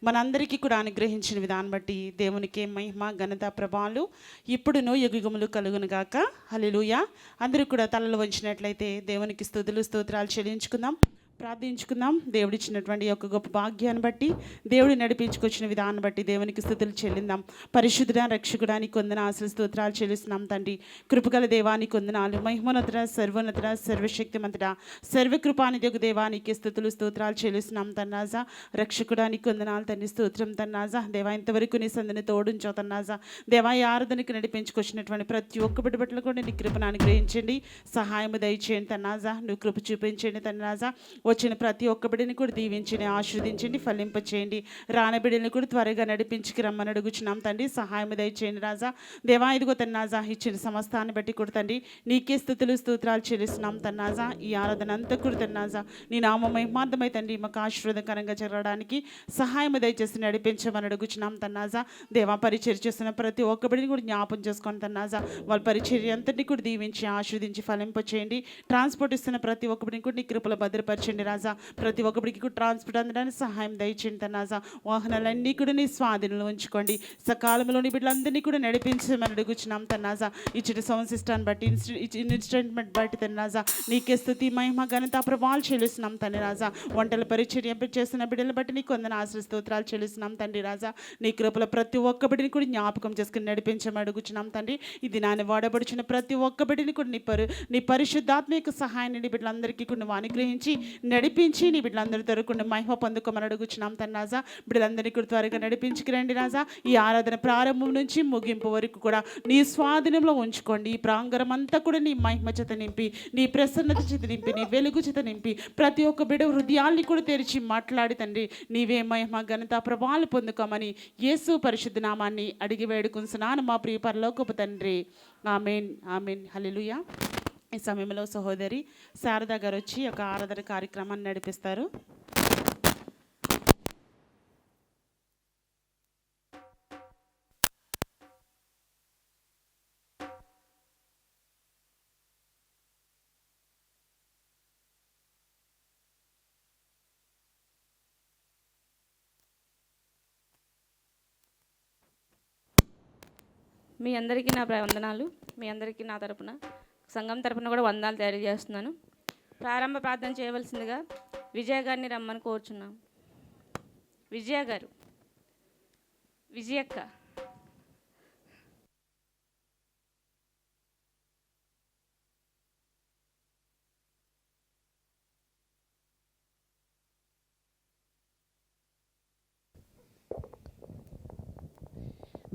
మనందరికీ కూడా అనుగ్రహించిన విధానం బట్టి దేవునికి మహిమ ఘనత ప్రభావాలు ఇప్పుడును యుగయుగములు కలుగును గాక. హల్లెలూయా. అందరూ కూడా తలలు వంచినట్లయితే దేవునికి స్తుతులు స్తోత్రాలు చెల్లించుకుందాం, ప్రార్థించుకుందాం. దేవుడిచ్చినటువంటి యొక్క గొప్ప భాగ్యాన్ని బట్టి, దేవుడు నడిపించుకొచ్చిన విధానం బట్టి దేవునికి స్తుతులు చెల్లిందాం. పరిశుద్ధుడా, రక్షకుడానికి వందన ఆశలు స్తోత్రాలు చెల్లిస్తున్నాం తండ్రి. కృపగల దేవానికి వందనాలు. మహిమోన్నతుడ, సర్వోన్నతుడ, సర్వశక్తిమంతుడ, సర్వకృపానిధి దేవానికి స్తుతులు స్తోత్రాలు చెల్లిస్తున్నాం తన్నాజా. రక్షకుడానికి వందనాలు తండ్రి, స్తోత్రం తన్నాజా. దేవా, ఇంతవరకు నీ సంధిని తోడుంచో తన్నాజా. దేవా, ఈ ఆరాధనకి నడిపించుకొచ్చినటువంటి ప్రతి ఒక్క బిడ్డ బట్టలు కూడా నీ కృపను అనుగ్రహించండి, సహాయం దయచేయండి తన్నాజా. నువ్వు కృప చూపించండి తన్నాజా. వచ్చిన ప్రతి ఒక్క బిడ్డని కూడా దీవించండి, ఆశీర్వదించండి, ఫలింపచేయండి. రాని బిడ్డని కూడా త్వరగా నడిపించుకు రమ్మని అడుగుచున్నాం తండ్రి. సహాయం దయచేయండి రాజా. దేవా, ఇదిగో తన్నాజా, ఇచ్చిన సమస్తాన్ని బట్టి కూడా తండ్రి నీకే స్తుతులు స్తోత్రాలు చెల్లిస్తున్నాం తన్నాజా. ఈ ఆరాధన అంతా కూడా తన్నాజా నీ నామ మహిమార్థమై తండ్రి మాకు ఆశీర్వాదకరంగా జరగడానికి సహాయం దయచేసి నడిపించమని అడుగుచున్నాం తన్నాజా. దేవా, పరిచర్య చేస్తున్న ప్రతి ఒక్క బిడ్డని కూడా జ్ఞాపం చేసుకొని తన్నాజా వాళ్ళ పరిచర్య అంతటిని కూడా దీవించి ఆశీర్వదించి ఫలింపచేయండి. ట్రాన్స్పోర్ట్ ఇస్తున్న ప్రతి ఒక్క బిడ్డని కూడా నీ కృపలో భద్రపరచండి రాజా. ప్రతి ఒక్కరికి కూడా ట్రాన్స్పోర్ట్ అందడానికి సహాయం దయచేయండి తన్నాజా. వాహనాలన్నీ కూడా నీ స్వాధీనంలో ఉంచుకోండి. సకాలంలోని బిడ్డలందరినీ కూడా నడిపించమని అడుగుచున్నాం తన్నాజా. ఇచ్చిన సౌండ్ సిస్టాన్ని బట్టి, ఇన్స్ట్రుమెంట్ బట్టి తన్నాజా నీకే స్తుతి మహిమ ఘనత ప్రభావాలు చెల్లిస్తున్నాం తండ్రి రాజా. వంటల పరిచర్య చేస్తున్న బిడ్డలు బట్టి నీకు వందన ఆశీర్వాద స్తోత్రాలు చెల్లిస్తున్నాం తండ్రి రాజా. నీ కృపలో ప్రతి ఒక్క బిడ్డని కూడా జ్ఞాపకం చేసుకుని నడిపించమని అడుగుచున్నాం తండ్రి. ఇది నాన్న వాడబడుచున్న ప్రతి ఒక్క బిడ్డని కూడా నీ పరిశుద్ధాత్మక సహాయాన్ని బిడ్డలందరికీ కూడా నువ్వు అనుగ్రహించి నడిపించి నీ బిడ్డలందరూ తరకుండా మహిమ పొందుకోమని అడుగుచున్నాం తన రాజా. బిడ్డలందరినీ కూడా త్వరగా నడిపించుకురండి రాజా. ఈ ఆరాధన ప్రారంభం నుంచి ముగింపు వరకు కూడా నీ స్వాధీనంలో ఉంచుకోండి. ఈ ప్రాంగణం అంతా కూడా నీ మహిమ చేత నింపి, నీ ప్రసన్నత చేత నింపి, నీ వెలుగు చేత నింపి, ప్రతి ఒక్క బిడ్డ హృదయాల్ని కూడా తెరిచి మాట్లాడి తండ్రి నీవే మహిమ ఘనత ప్రభావాలు పొందుకోమని యేసు పరిశుద్ధ నామాన్ని అడిగి వేడుకుంటున్నాను మా ప్రియ పరలోకపు తండ్రి. ఆమేన్, ఆమేన్, హల్లెలూయా. ఈ సమయంలో సహోదరి శారదా గారు వచ్చి ఒక ఆరాధన కార్యక్రమాన్ని నడిపిస్తారు. మీ అందరికీ నా వందనాలు. మీ అందరికీ నా తరపున, సంఘం తరపున కూడా వందనాలు తెలియజేస్తున్నాను. ప్రారంభ ప్రార్థన చేయవలసిందిగా విజయ గారిని రమ్మని కోరుచున్నాం. విజయ గారు, విజయక్క.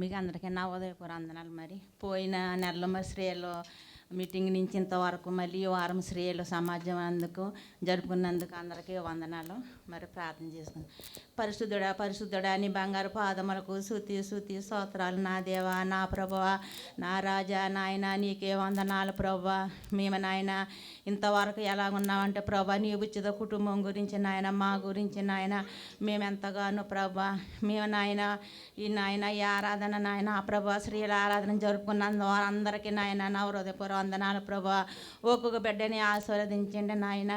మీకు అందరికీ నా ఉదయపూర్ వందనాలు. మరి పోయిన నెలలో మరి శ్రేయలో మీటింగ్ నుంచి ఇంతవరకు మళ్ళీ వారం శ్రేయలు సమాజం అందుకు జరుపుకున్నందుకు అందరికీ వందనాలు. మరి ప్రార్థన చేసుకున్నాం. పరిశుద్ధుడా, పరిశుద్ధుడా, నీ బంగారు పాదములకు స్తుతి స్తుతి స్తోత్రాలు నా దేవా, నా ప్రభువా, నా రాజా, నాయన నీకే వందనాలు ప్రభువా. మేము నాయన ఇంతవరకు ఎలాగున్నామంటే ప్రభా, నీ ఉచిత కుటుంబం గురించి నాయన, మా గురించి నాయన మేము ఎంతగానో ప్రభా, మేము నాయన ఈ ఆరాధన నాయన ప్రభా, స్త్రీల ఆరాధన జరుపుకున్నందు అందరికీ నాయన నా హృదయపూర్వక వందనాలు ప్రభా. ఒక్కొక్క బిడ్డని ఆశీర్వదించండి నాయన.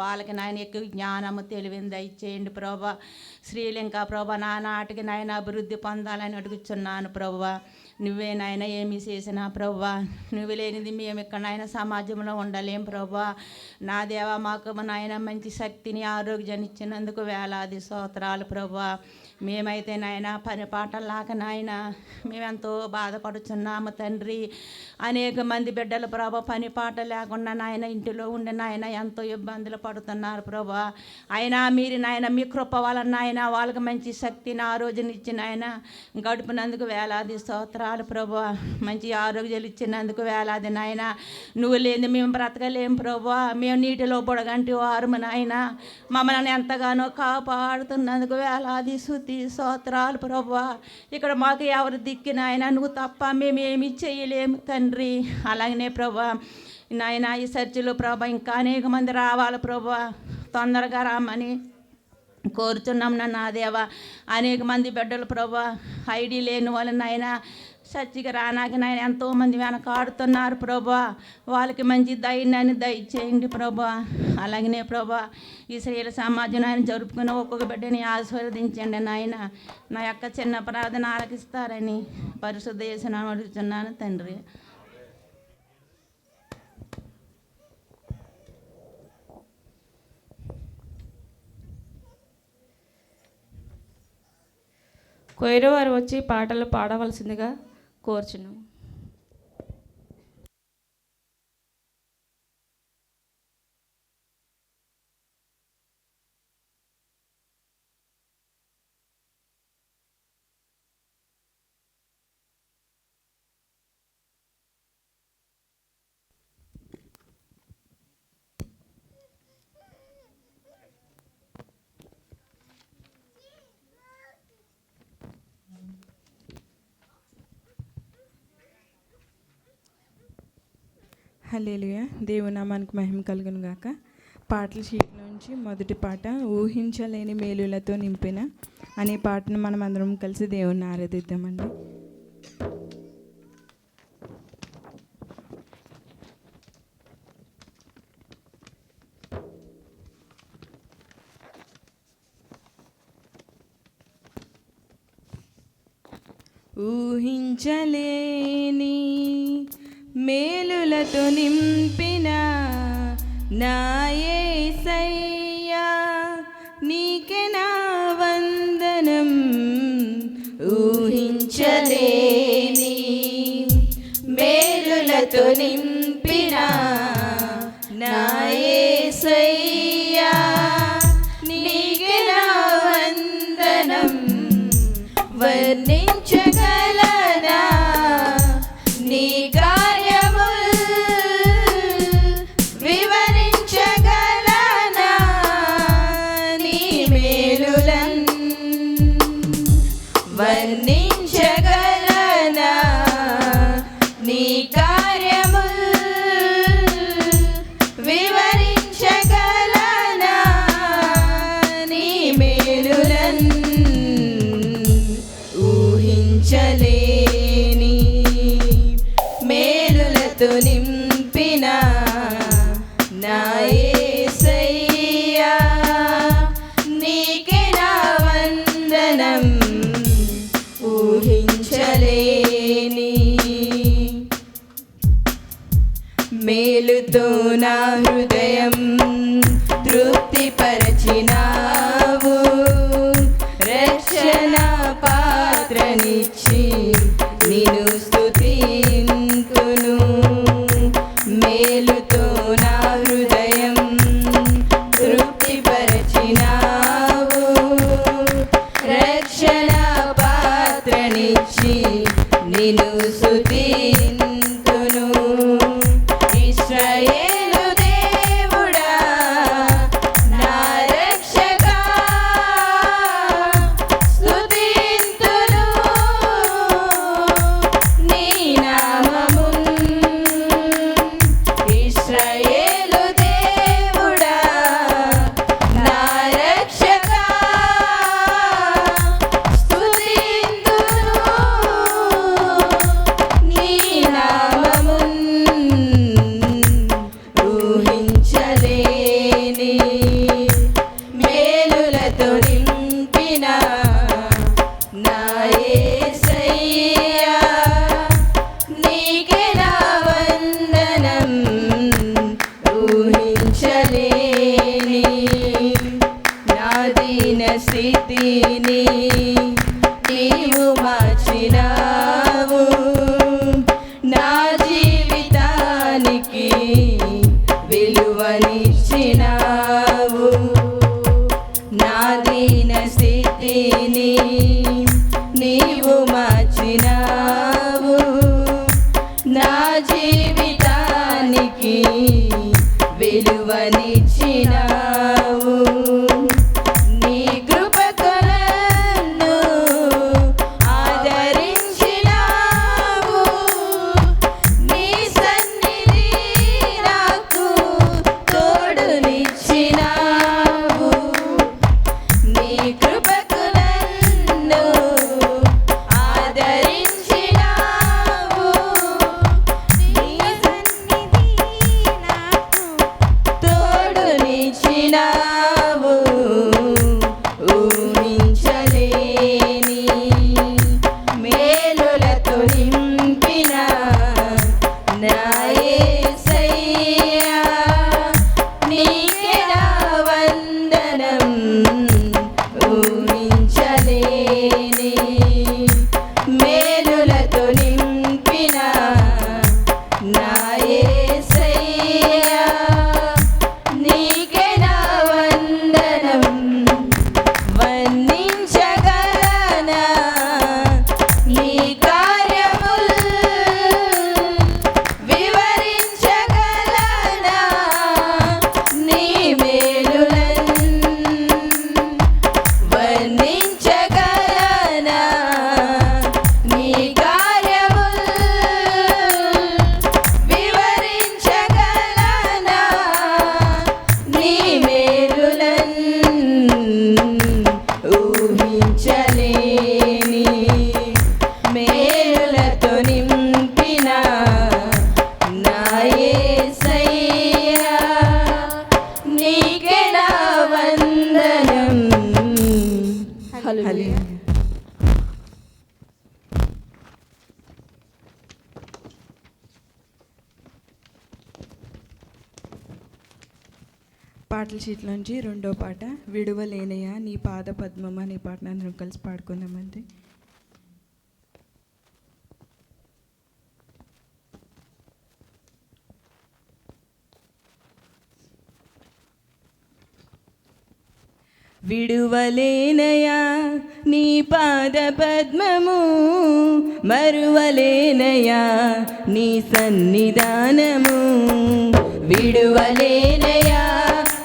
వాళ్ళకి నాయన ఎక్కువ జ్ఞానము తెలివిని దయచేయండి ప్రభా. స్త్రీలు ఇంకా ప్రభా నానాటికి నాయన అభివృద్ధి పొందాలని అడుగుతున్నాను ప్రభా. నువ్వే నాయన ఏమి చేసినా ప్రభా, నువ్వు లేనిది మేము ఇక్కడ నాయన సమాజంలో ఉండలేం ప్రభా. నా దేవా, మాకు నాయన మంచి శక్తిని ఆరోగ్యాన్ని ఇచ్చినందుకు వేలాది స్తోత్రాలు ప్రభా. మేమైతే నాయన పని పాటలాక నాయన మేమెంతో బాధపడుచున్నాము తండ్రి. అనేక మంది బిడ్డలు ప్రభా పని పాట లేకుండా నాయన ఇంటిలో ఉండి నాయన ఎంతో ఇబ్బందులు పడుతున్నారు ప్రభా. అయినా మీరు నాయన మీ కృప వలన నాయన వాళ్ళకి మంచి శక్తిని ఆరోగ్యం ఇచ్చిన ఆయన గడుపునందుకు వేలాది స్తోత్రాలు ప్రభా. మంచి ఆరోగ్యాలు ఇచ్చినందుకు వేలాది నాయన. నువ్వు లేని మేము బ్రతకలేం ప్రభా. మేము నీటిలో బుడగంటి వారు నాయన, మమ్మల్ని ఎంతగానో కాపాడుతున్నందుకు వేలాది స్తుతి స్తోత్రాలు ప్రభా. ఇక్కడ మాకు ఎవరు దిక్కిన ఆయన నువ్వు తప్ప మేమేమి చేయలేము తండ్రి. అలాగనే ప్రభా నాయన ఈ చర్చిలో ప్రభా ఇంకా అనేక మంది రావాలి ప్రభా, తొందరగా రామని కోరుచున్నాం నా దేవా. అనేక మంది బిడ్డలు ప్రభా ఐడి లేని వాళ్ళని నాయన సచ్చిగా రానాకి నాయన ఎంతోమంది వెనకాడుతున్నారు ప్రభా. వాళ్ళకి మంచి ధైర్యాన్ని దయచేయండి ప్రభా. అలాగనే ప్రభా ఈ స్త్రీల సమాజం ఆయన జరుపుకున్న ఒక్కొక్క బిడ్డని ఆశీర్వదించండి నాయన. నా యొక్క చిన్న ప్రార్థన ఆలకిస్తారని పరిశుద్ధ యేసునామమున అడుగుతున్నాను తండ్రి. కొయిరో వారు వచ్చి పాటలు పాడవలసిందిగా కోరుచున్నాము. హల్లెలూయా. దేవుని నామానికి మహిమ కలుగును గాక. పాటల షీట్ నుంచి మొదటి పాట ఊహించలేని మేలులతో నింపిన అనే పాటను మనం అందరం కలిసి దేవుణ్ణి ఆరాధిద్దామండి. ఊహించలేని మేలులతో నింపిన నా యేసయ్యా నీకే నా వందనం. ఊహించలేని మేలులతో నింపిన నా యేసయ్యా నీకే నా వందనం. వర్ణించగలనా నీ వర్ణించగలనా నీ కార్యముల్ వివరించగలనా నీ మేలులన్. ఊహించలేని మేలులతో నింపిన నా యేసయ్యా నీకే నా వందనం. ఊహించలేని మేలుతో నా హృదయం తృప్తిపరచినావు. రక్షణ పాత్రనిచ్చి నిన్ను స్తుతింతును. మేలుతో నా హృదయం తృప్తిపరచినావు. రక్షణ పాత్రనిచ్చి నిన్ను స్తుతింతును. ఇశ్రాయేలు దేవుడా నా రక్షకా స్తుతింతును నీ నామమున్. ఇశ్రాయేలు దేవుడా నా రక్షకా స్తుతింతును నీ నామమున్. ఊహించలేని మేలులతో నింపిన నా యేసయ్యా నీకే నా వందనం. ఊహించలేని నా దీన స్థితిని నీవు మార్చినావు. నా జీవితానికి విలువనిచ్చినావు. నా దీన స్థితిని నీవు మార్చినావు. నా జీవితానికి విలువనిచ్చినావు. నీ కృపతో నన్ను ఆదరించినావు. నీ సన్నిధి నాకు తోడునిచ్చినావు. నీ కృపతో నన్ను ఊహించలేని మేలులతో నింపిన నా యేసయ్యా నీకే నా వందనం వర్ణించగలనా నీ కార్యములు వివరించగలనా నీ మేలులను వర్ణించగలనా నీ కార్యములు వివరించగలనా నీ మేలులను ఊహించలేని మేలులతో నింపిన నా యేసయ్యా నీకే నా వందనం. హల్లెలూయా. పాటల షీట్లోంచి రెండో పాట విడువలేనయ్యా నీ పాద పద్మం అనే పాటను అందరం కలిసి పాడుకుందామండి. విడువలేనయా నీ పాద పద్మము మరువలేనయా నీ సన్నిధానము విడువలేనయా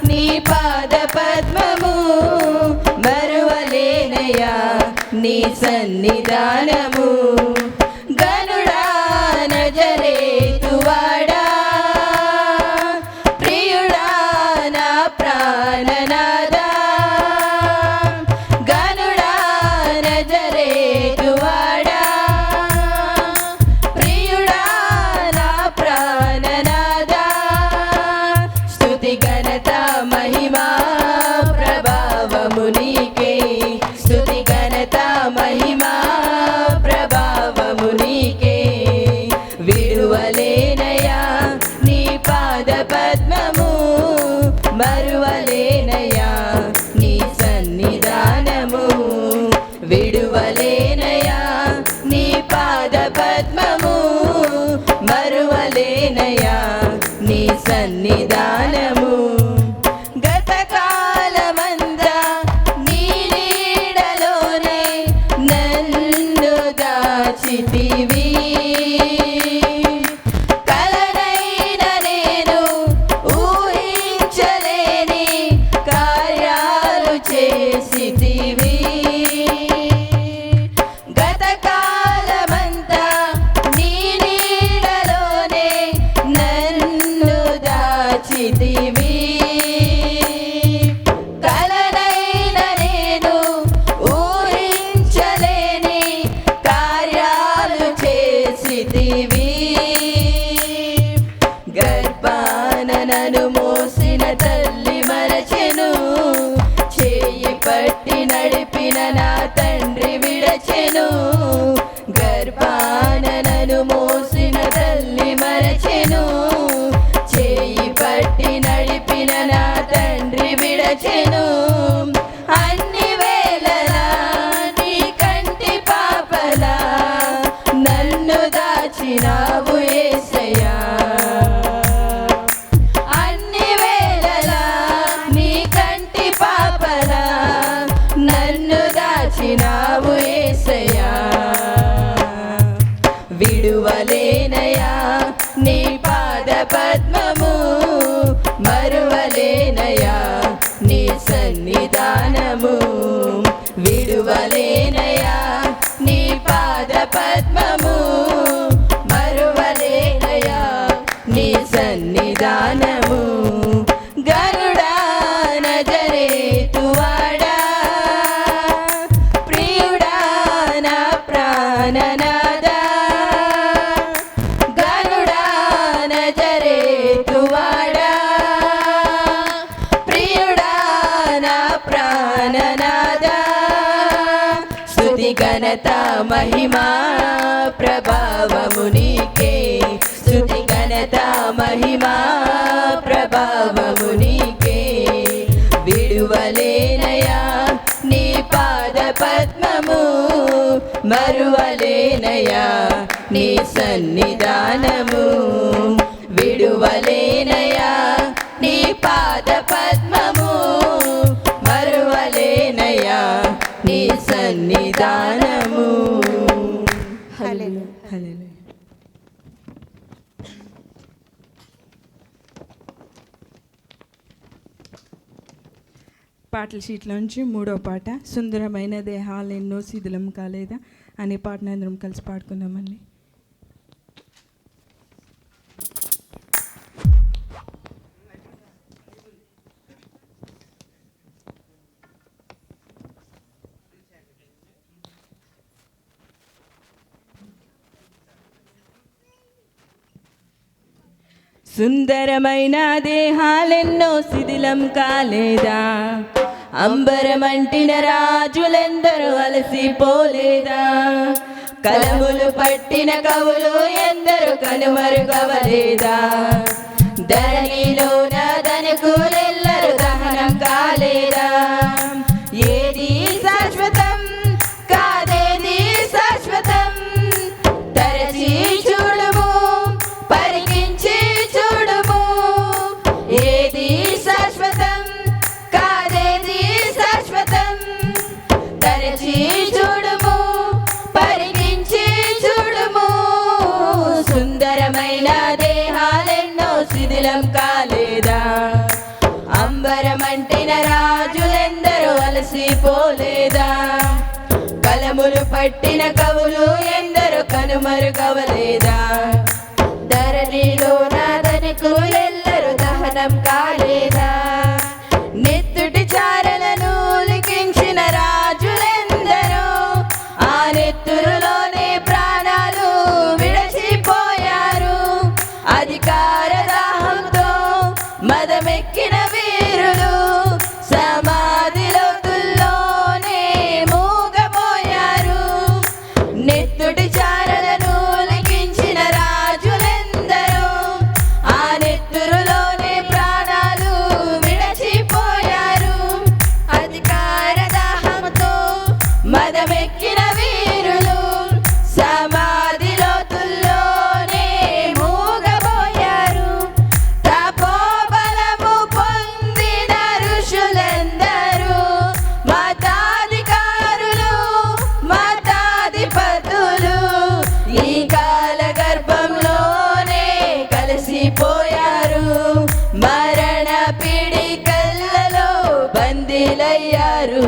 నీ పాద పద్మము మరువలేనయా నీ సన్నిధానము గనుడా నజరేతువాడా ప్రియుడా నా ప్రాణనాదా గనుడా నజరేతువాడా ప్రియుడా నా ప్రాణనాదా స్తుతి ఘనత మహిమా ప్రభావము నీకే స్తుతి ఘనత మహిమా ప్రభావము నీకే విడువలేనయా నీ పాద పద్మము మరువలేనయా నీ సన్నిధానము విడువలేనయా నీ పాద పద్మము మరువలేనయా నీ సన్నిధానము గతకాలమంతా నీ నీడలోనే నన్ను దాచితివి కలనైన నేను ఊహించలేని కార్యాలు చేసితివి గతకాలమంతా నీ నీడలోనే నన్ను దాచితివి కలనైన నేను ఊహించలేని కార్యాలు చేసితివి గర్భాన నన్ను మోసిన తల్లి మరచెను చేయి పట్టి నడిపిన నా తండ్రి విడచెను గర్భాన నన్ను మోసిన తల్లి మరచెను చేయి పట్టి నడిపిన నా తండ్రి విడచెను అన్ని వేళలా నీ కంటి పాపలా నన్ను దాచినావు యేసయ్యా అన్ని వేళలా నీ కంటి పాపలా నన్ను దాచినావు యేసయ్యా విడువలేనయా నీ పాద పద్మము మరువలేనయా నీ సన్నిధానము విడువలేనయా నీ పాద పద్మము మరువలేనయా నీ సన్నిధానము గరుడా నజరేతువాడా ప్రియుడా నా ప్రాణనాదా గరుడా నజరేతువాడా ప్రియుడా నా ప్రాణనాదా స్తుతి ఘనత మహిమా ప్రభావము నీకే స్తుతి ఘనత మహిమా ప్రభావము నీకే విడువలేనయా నీ పాద పద్మ మరువలేనయా నీ సన్నిధానము, విడువలేనయా నీ పాద పద్మము, మరువలేనయా నీ సన్నిధానము. హల్లెలూయా. పాటల షీట్లోంచి 3వ పాట సుందరమైన దేహాలు ఎన్నో శిథిలం కాలేదా అనే పాటను అందరం కలిసి పాడుకుందామండి. సుందరమైన దేహాలెన్నో శిథిలం కాలేదా, అంబరమంటిన రాజులెందరూ అలసిపోలేదా, కలములు పట్టిన కవులు ఎందరూ కనుమరుగవలేదా, ధరణిలోన ధనికులెల్లరూ దహనం కాలేదా, ఏది శాశ్వతం కాదేది శాశ్వతం, తరచి చూడుము పరికించి చూడుము, ఏది శాశ్వతం కాదేది శాశ్వతం, తరచి చూడుము పరికించి చూడుము. సుందరమైన దేహాలెన్నో శిథిలం కాలేదా, అంబరమంటిన రాజులెందరూ అలసిపోలేదా, కలములు పట్టిన కవులు ఎందరూ కనుమరుగవలేదా, ధరణిలో ధనికులెల్లరూ దహనం కాలేదా, నెత్తుటి చారలను లిఖించిన రాజులెందరూ ఆ నెత్తురులోనే ప్రాణాలు విడచిపోయారు, అధికార దాహంతో మదమెక్కిన వీరులు సమాధిలో తుల్లోనే మూగపోయారు, నెత్తుటి చారలను లిఖించిన రాజులెందరూ ఆ నెత్తురులోనే ప్రాణాలు విడచిపోయారు, అధికార దాహంతో మదమెక్కిన వీరులు సమాధిలో తుల్లోనే మూగపోయారు, తపోబలము పొందిన ఋషులెందరూ మతాధికారులు మతాధిపతులు ఈ కాల గర్భంలోనే కలిసిపోయారు, మరణ పిడికల్లలో బందీలయ్యారు,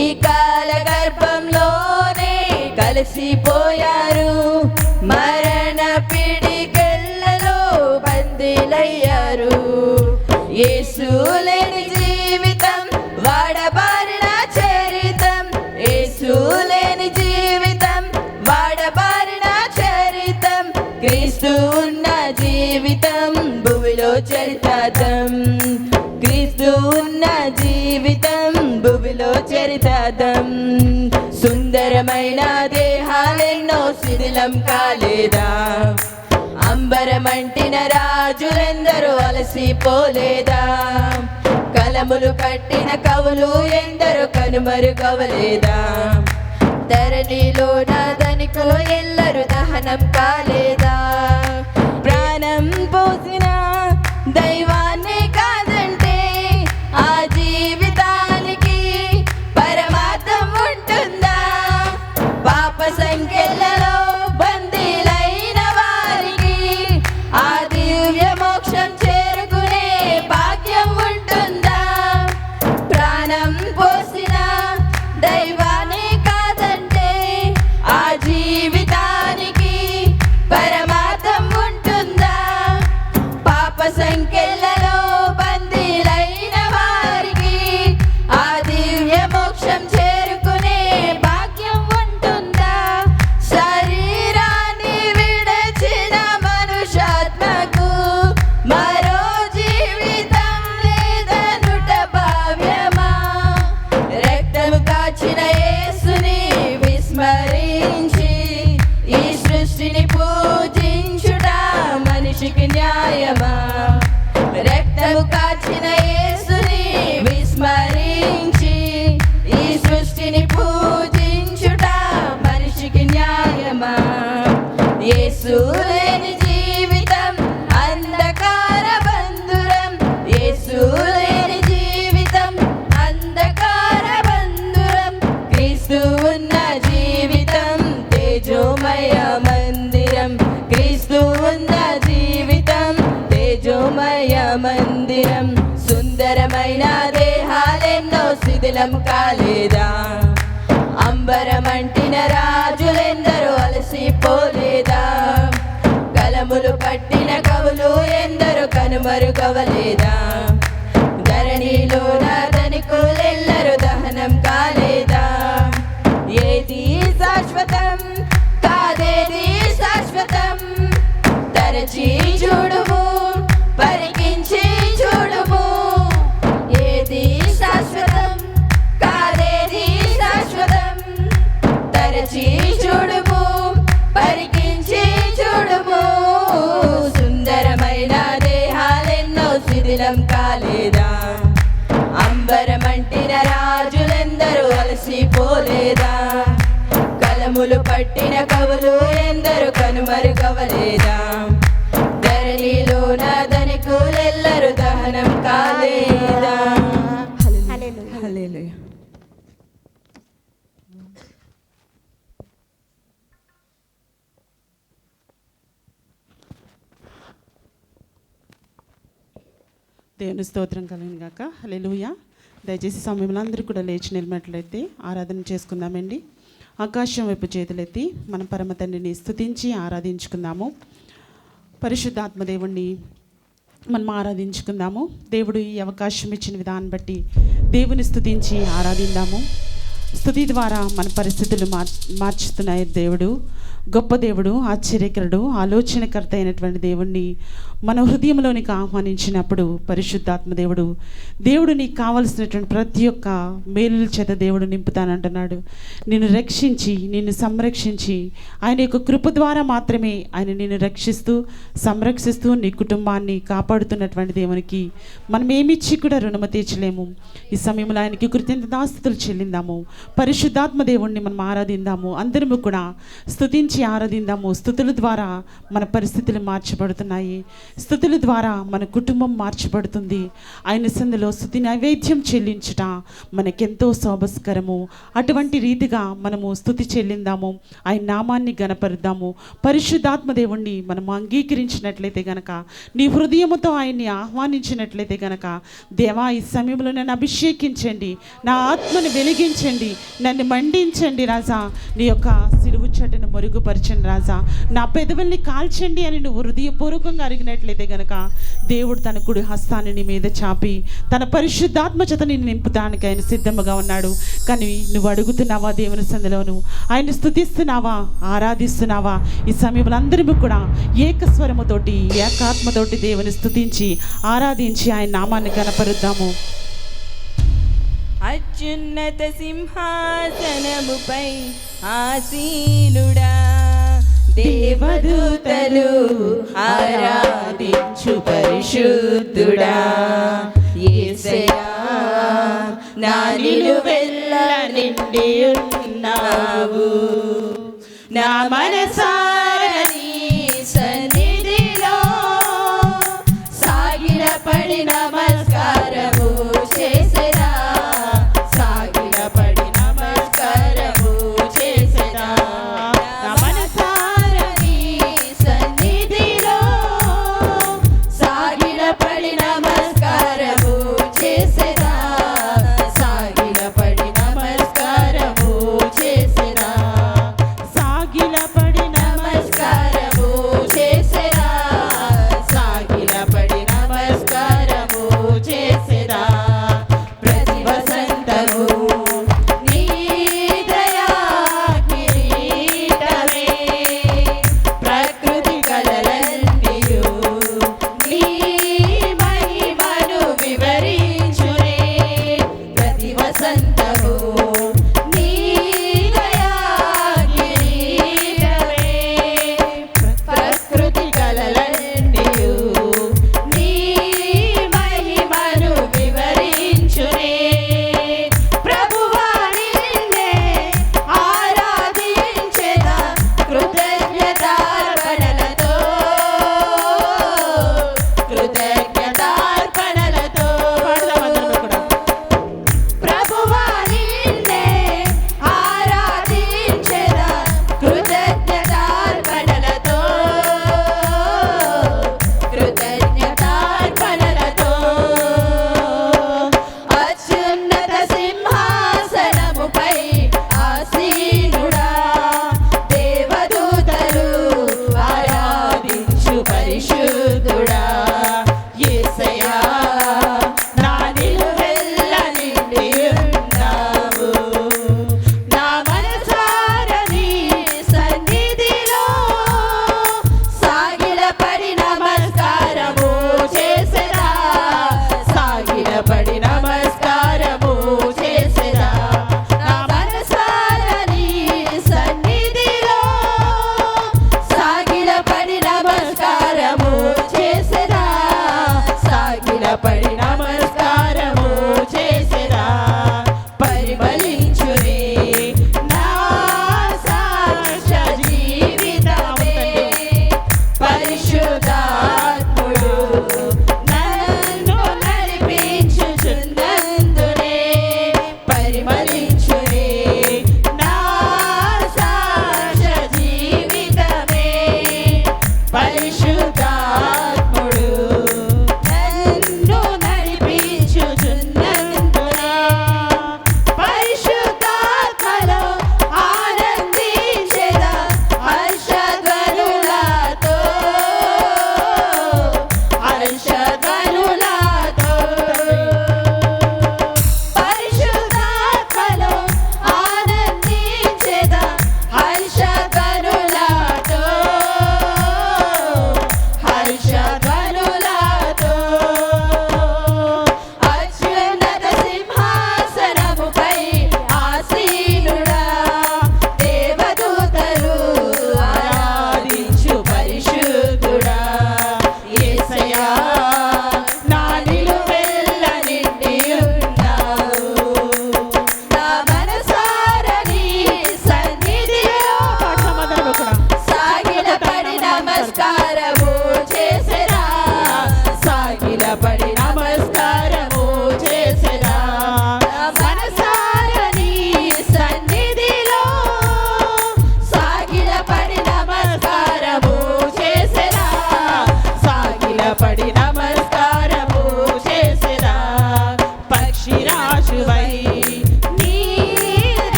ఈ కాల గర్భంలోనే కలిసిపోయారు, మరణ పిడికల్లలో బందీలయ్యారు. యేసు లేని జీవితం వాడబారిన చరితం, యేసు లేని జీవితం వాడబారిన చరితం, క్రీస్తు ఉన్న జీవితం భూమిలో చరితార్థం, క్రీస్తు ఉన్న జీవితం భూమిలో చరితార్థం. సుందరమైన దేహాలెన్నో శిథిలం కాలేదా, అంబరమంటిన రాజులెందరూ అలసిపోలేదా, కలములు పట్టిన కవులు ఎందరూ కనుమరుగవలేదా, ధరణిలో ధనికులు ఎల్లరూ దహనం కాలేదా, ప్రాణం పోసిన దైవాన్ని కాదంటే ఆ జీవితానికి పరమార్థం ఉంటుందా, పాప సంఖ్యలలో బందీలైన వారికి ఆ దివ్య మోక్షం చేరుకునే భాగ్యం ఉంటుందా, ప్రాణం పోసిన దైవాన్ని కాదంటే ఆ జీవితానికి పరమార్థం ఉన్న జీవితం తేజోమయ మందిరం, క్రీస్తు ఉన్న జీవితం తేజోమయ మందిరం. సుందరమైన దేహాలెన్నో శిథిలం కాలేదా, అంబరమంటిన రాజులెందరూ అలసిపోలేదా, కలములు పట్టిన కవులు ఎందరూ కనుమరుగవలేదా, ధరణిలోన ధనికులెల్లరూ దహనం కాలేదా. ఏది శాశ్వతం కాదేది శాశ్వతం, తరచి చూడుము పరికించి చూడుము. ఏది శాశ్వతం కాదేది శాశ్వతం, తరచి చూడుము పరికించి చూడుము. సుందరమైన దేహాలెన్నో శిథిలం కాలేదా, అంబరమంటిన రాజులెందరూ అలసిపోలేదా, కలములు పట్టిన కవులు ఎందరూ కనుమరుగవలేదా, ధరణిలోన ధనికులెల్లరూ దహనం కాలేదా. హల్లెలూయా. దేవుని స్తోత్రం కలుగును గాక. హల్లెలూయా. దయచేసి సమయంలో అందరూ కూడా లేచి నిలబడినట్లయితే ఆరాధన చేసుకుందామండి. ఆకాశం వైపు చేతులెత్తి మనం పరమ తండ్రిని స్తుతించి ఆరాధించుకుందాము. పరిశుద్ధాత్మ దేవుణ్ణి మనం ఆరాధించుకుందాము. దేవుడు ఈ అవకాశం ఇచ్చిన విధానం బట్టి దేవుని స్తుతించి ఆరాధిద్దాము. స్తుతి ద్వారా మన పరిస్థితులు మార్చుతున్నాయి దేవుడు. గొప్ప దేవుడు, ఆశ్చర్యకరుడు, ఆలోచనకర్త అయినటువంటి దేవుణ్ణి మన హృదయంలోనికి ఆహ్వానించినప్పుడు పరిశుద్ధాత్మ దేవుడు నీకు కావలసినటువంటి ప్రతి ఒక్క మేలుల చేత దేవుడు నింపుతానంటున్నాడు. నిన్ను రక్షించి నిన్ను సంరక్షించి ఆయన యొక్క కృప ద్వారా మాత్రమే ఆయన నిన్ను రక్షిస్తూ సంరక్షిస్తూ నీ కుటుంబాన్ని కాపాడుతున్నటువంటి దేవునికి మనం ఏమిచ్చి కూడా రుణము తీర్చలేము. ఈ సమయంలో ఆయనకి కృతజ్ఞతాస్తుతులు చెల్లిందాము. పరిశుద్ధాత్మ దేవుణ్ణి మనం ఆరాధిందాము. అందరము కూడా స్తుతించి ఆరాధిందాము. స్తుతుల ద్వారా మన పరిస్థితులు మార్చబడుతున్నాయి. స్తుతుల ద్వారా మన కుటుంబం మార్చబడుతుంది. ఆయన సందులో స్తుతి నైవేద్యం చెల్లించుట మనకెంతో శోభస్కరము. అటువంటి రీతిగా మనము స్తుతి చెల్లిందాము. ఆయన నామాన్ని గణపరుద్దాము. పరిశుద్ధాత్మ దేవుణ్ణి మనం అంగీకరించినట్లయితే గనక, నీ హృదయముతో ఆయన్ని ఆహ్వానించినట్లయితే గనక, దేవా ఈ సమయంలో నన్ను అభిషేకించండి, నా ఆత్మను వెలిగించండి, నన్ను మండించండి రాజా, నీ యొక్క సిలువు చెట్టును మరుగుపరచండి రాజా, నా పెదవుల్ని కాల్చండి అని నువ్వు హృదయపూర్వకంగా అడిగినట్లయితే గనక దేవుడు తన కుడి హస్తాన్ని నీ మీద చాపి తన పరిశుద్ధాత్మ చేత నిన్ను నింపుతానికి ఆయన సిద్ధంగా ఉన్నాడు. కానీ నువ్వు అడుగుతున్నావా దేవుని సందులోను? ఆయన స్తుతిస్తున్నావా, ఆరాధిస్తున్నావా? ఈ సమయంలో అందరూ కూడా ఏకస్వరముతోటి ఏకాత్మతోటి దేవుని స్తుతించి ఆరాధించి ఆయన నామాన్ని కనపరుద్దాము. అత్యున్నత సింహాసనముపై ఆసీనుడా, దేవదూతలు ఆరాధించు పరిశుద్ధుడా, యేసయ్యా నా నిలువెల్ల నిండి ఉన్నావు, నా మనసారా నీ సన్నిధిలో సాగిల పడి నమస్కారము చేసెదా, సాగిల పడి నమస్కారము చేసెదా, నా మనసారా నీ సన్నిధిలో సాగిల పడి నమస్కారము చేసెదా, సాగిల పడి నమస్కారము చేసెదా, సాగిల పడి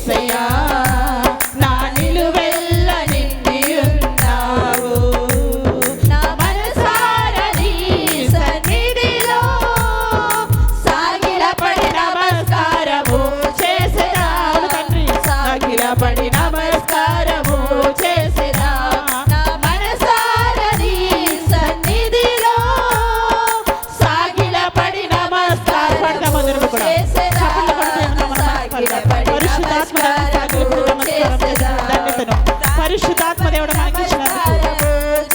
యేసయ్యా నా నిలువెల్ల నిండి ఉన్నావు నా మనసారా నీ సన్నిధిలో సాగిలపడి నమస్కారము చేసెదా సాగిలపడి నమస్కారము చేసెదా నా మనసారా నీ సన్నిధిలో సాగిలపడి నమస్కారము చేసెదా పరిశుద్ధాత్మ దేవుడు మనకి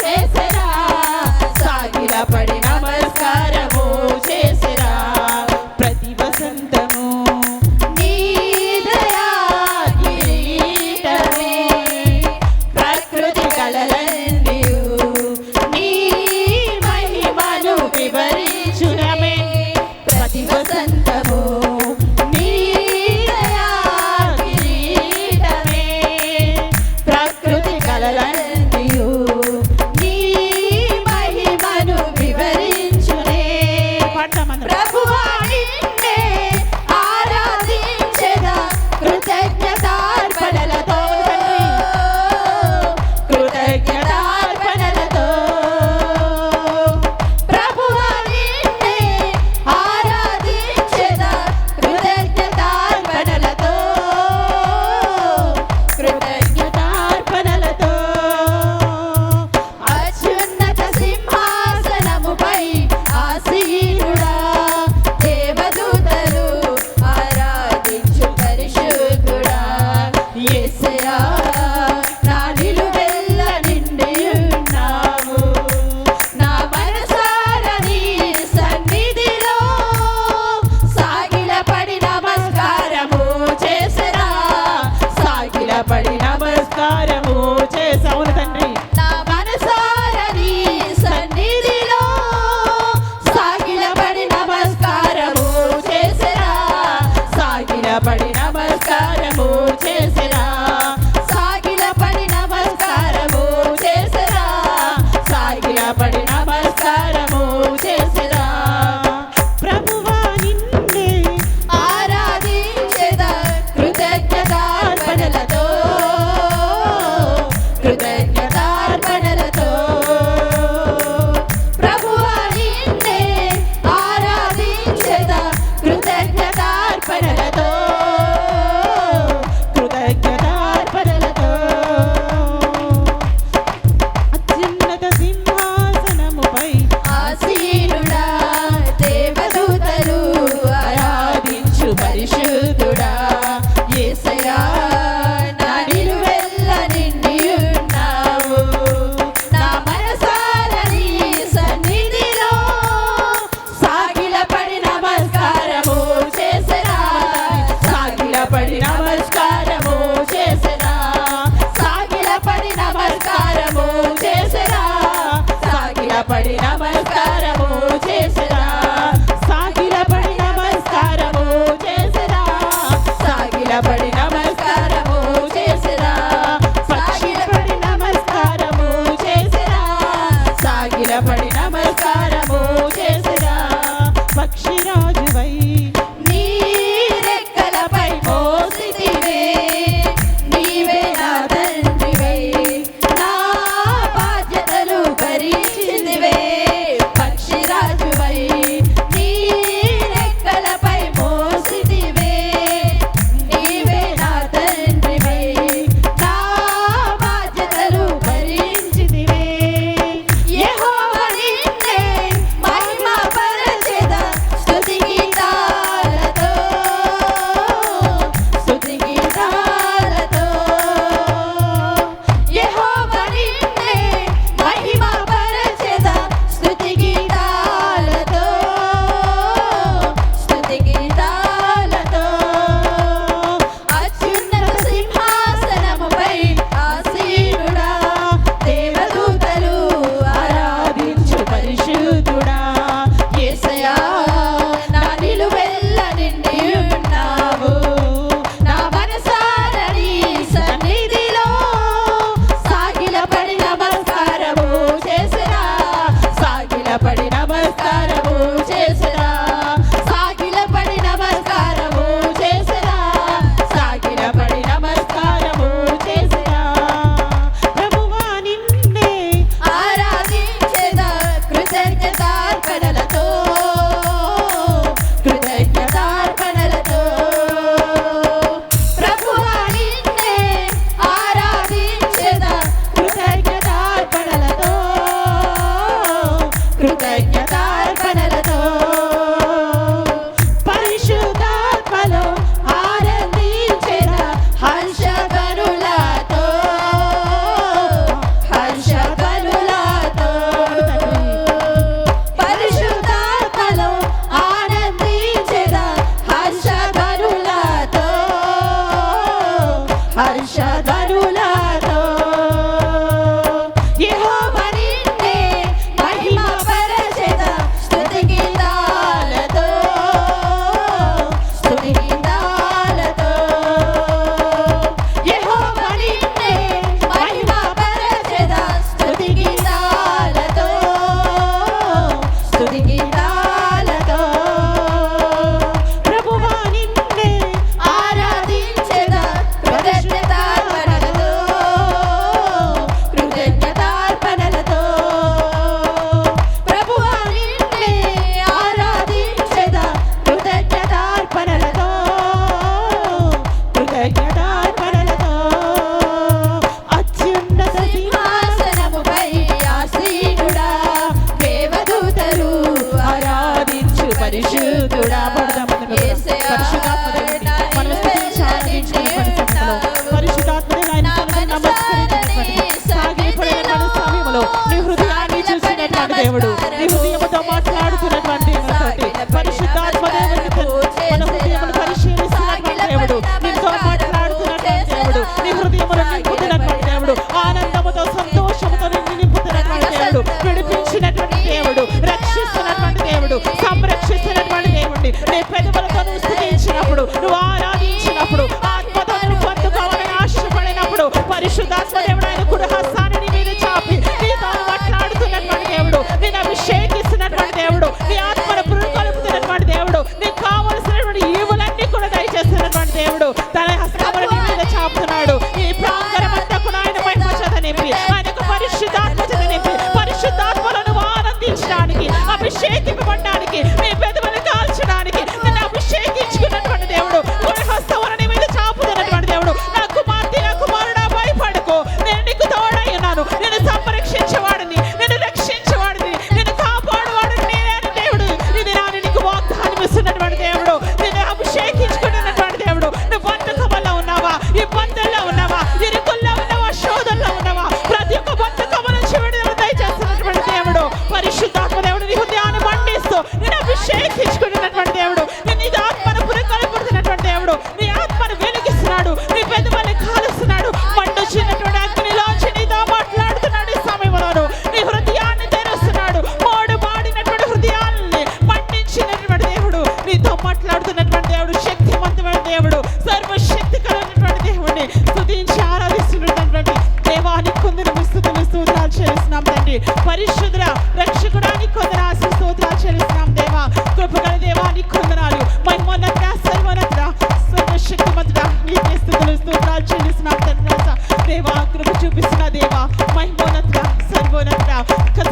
చేసెదా సాగిలపడి నమస్కారము చేసెదా ప్రతి వసంతము నీ దయా కిరీటమే ప్రకృతి కళలన్నీయు నీ మహిమను వివరించునమే ప్రతి వసంతము నీ దయా కిరీటమే ప్రకృతి కళలన్నీయు నీ మహిమను వివరించునే ప్రభువా నిన్నే ఆరాధించెదా కృతజ్ఞతార్పణలతో కృతజ్ఞతార్పణలతో ప్రభువా నిన్నే ఆరాధించెదా కృతజ్ఞతార్పణలతో కృతజ్ఞతార్పణలతో అత్యున్నత సింహాసనముపై ఆసీనుడా దేవదూతలు ఆరాధించు పరిశుద్ధుడా యేసయ్యా నా నిలువెల్ల నిండి ఉన్నావు నా మనసారా నీ సన్నిధిలో సాగిలపడి నమస్కారము చేసెదా సాగిలపడి నమస్కారము చేసావును తండ్రి నా మనసారా నీ సన్నిధిలో సాగిలపడి నమస్కారము చేసెదా సాగిలపడి నమస్కారము చేసెదా సాగిలపడి నమస్కారము చేసెదా సాగిలపడి నమస్కారము చేసెదా ప్రభువా నిన్నే ఆరాధించెదా కృతజ్ఞతార్పణలతో కృతజ్ఞతార్పణలతో ప్రభువా నిన్నే ఆరాధించెదా కృతజ్ఞతార్పణలతో దేవుడు తన హస్తమును నీ మీద చాపుతున్నాడు. ఈ ప్రాంగణం అంతా కూడా ఆయన మహిమ చేత నింపి, ఆయనకు పరిశుద్ధాత్మ చేత నింపి, పరిశుద్ధాత్మలను ఆనందించడానికి, అభిషేకింపబడడానికి, మీ పెదవులు కాల్చడానికి నిన్ను అభిషేకించుకున్నటువంటి దేవుడు, ఒక హస్తమును నీ మీద చాపుతున్నటువంటి దేవుడు. నా కుమార్తె, నా కుమారుడా, భయపడకు, నేను నీకు తోడై ఉన్నాను, నేను సంరక్షించేవాడిని, నేను రక్షించేవాడిని, నేను కాపాడువాడిని నేనే దేవుడు. ఇది నాని నీకు వాగ్దానం ఇస్తున్నటువంటి దేవుడు, నేను అభిషేకించుకున్నటువంటి దేవుడు. నువ్వు బంధకములో ఉన్నావా, ఇబ్బందుల్లో ఉన్నావా, ఇరుకుల్లో ఉన్నావా, శోధనలో ఉన్నావా, ప్రతి ఒక్క బంధకము నుంచి విడుదల దయచేస్తున్నటువంటి దేవుడు, పరిశుద్ధాత్మ దేవుడు నీ హృదయాన్ని మండిస్తూ నేను అభిషేకించుకున్నటువంటి దేవుడు, నీ ఆత్మను పురకొల్పుతున్నటువంటి దేవుడు, నీ ఆత్మను వెలిగిస్తున్నాడు, నీ పెదవుల్ని కాలుస్తున్నాడు, మండుచున్నటువంటి అగ్నిలోంచి నీతో మాట్లాడుతున్నాడు. ఈ సమయంలో నీ హృదయాన్ని తెరుస్తున్నాడు. మోడు మాడినటువంటి హృదయాన్ని మండించినటువంటి దేవుడు, నీతో మాట్లాడుతున్నటువంటి దేవుడు, శక్తివంతమైన దేవుడు, సర్వశక్తి కలిగినటువంటి దేవుడిని స్తుతించి ఆరాధిస్తున్నటువంటి దేవానికి కొందరు స్తుతులు స్తోత్రాలు చెల్లిస్తున్నాం తండ్రి. పరిశుద్ధ రక్షకుడానికి కొందరు ఆశీస్ స్తోత్రాలు చెల్లిస్తున్నాం దేవా. కృపగల దేవానికి కొందనాలు, మహిమోన్నత, సర్వోన్నత, సర్వశక్తిమంతుడా, నీకే స్తుతులు స్తోత్రాలు చెల్లిస్తున్నాం తండ్రి. దేవా, కృప చూపిస్తున్న దేవా, మహిమోన్నత, సర్వోన్నత,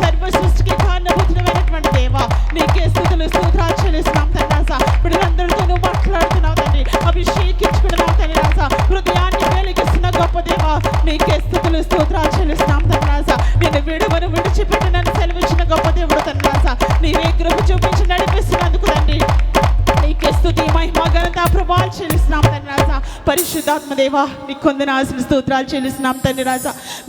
సర్వ సృష్టికి కారణభూతుడమైనటువంటి దేవా, నీకే స్తుతులు స్తోత్రాలు చెల్లిస్తున్నాం తండ్రి. వీళ్ళందరితో మాట్లాడుతున్నావు తండ్రి, అభిషేకించుకుంటున్నావు తండ్రి. హృదయాన్ని వెలిగిస్తున్న గొప్ప దేవా, నీకే స్తుతులు స్తోత్రాలు చెల్లిస్తున్నాం తండ్రి. నేను విడువను విడిచిపెట్టి నన్ను సెలవిచ్చిన గొప్ప దేవుడు తండ్రి. నీవే కృప చూపించి నడిపిస్తున్నందుకు తండ్రి, నీకే స్తుతి, మహిమ, ఘనత, ప్రభావాలు చెల్లిస్తున్నాం తండ్రి. పరిశుద్ధాత్మ దేవా, నీ కొందనాల్సిన స్తోత్రాలు చెల్లిస్తున్నాం తండ్రి.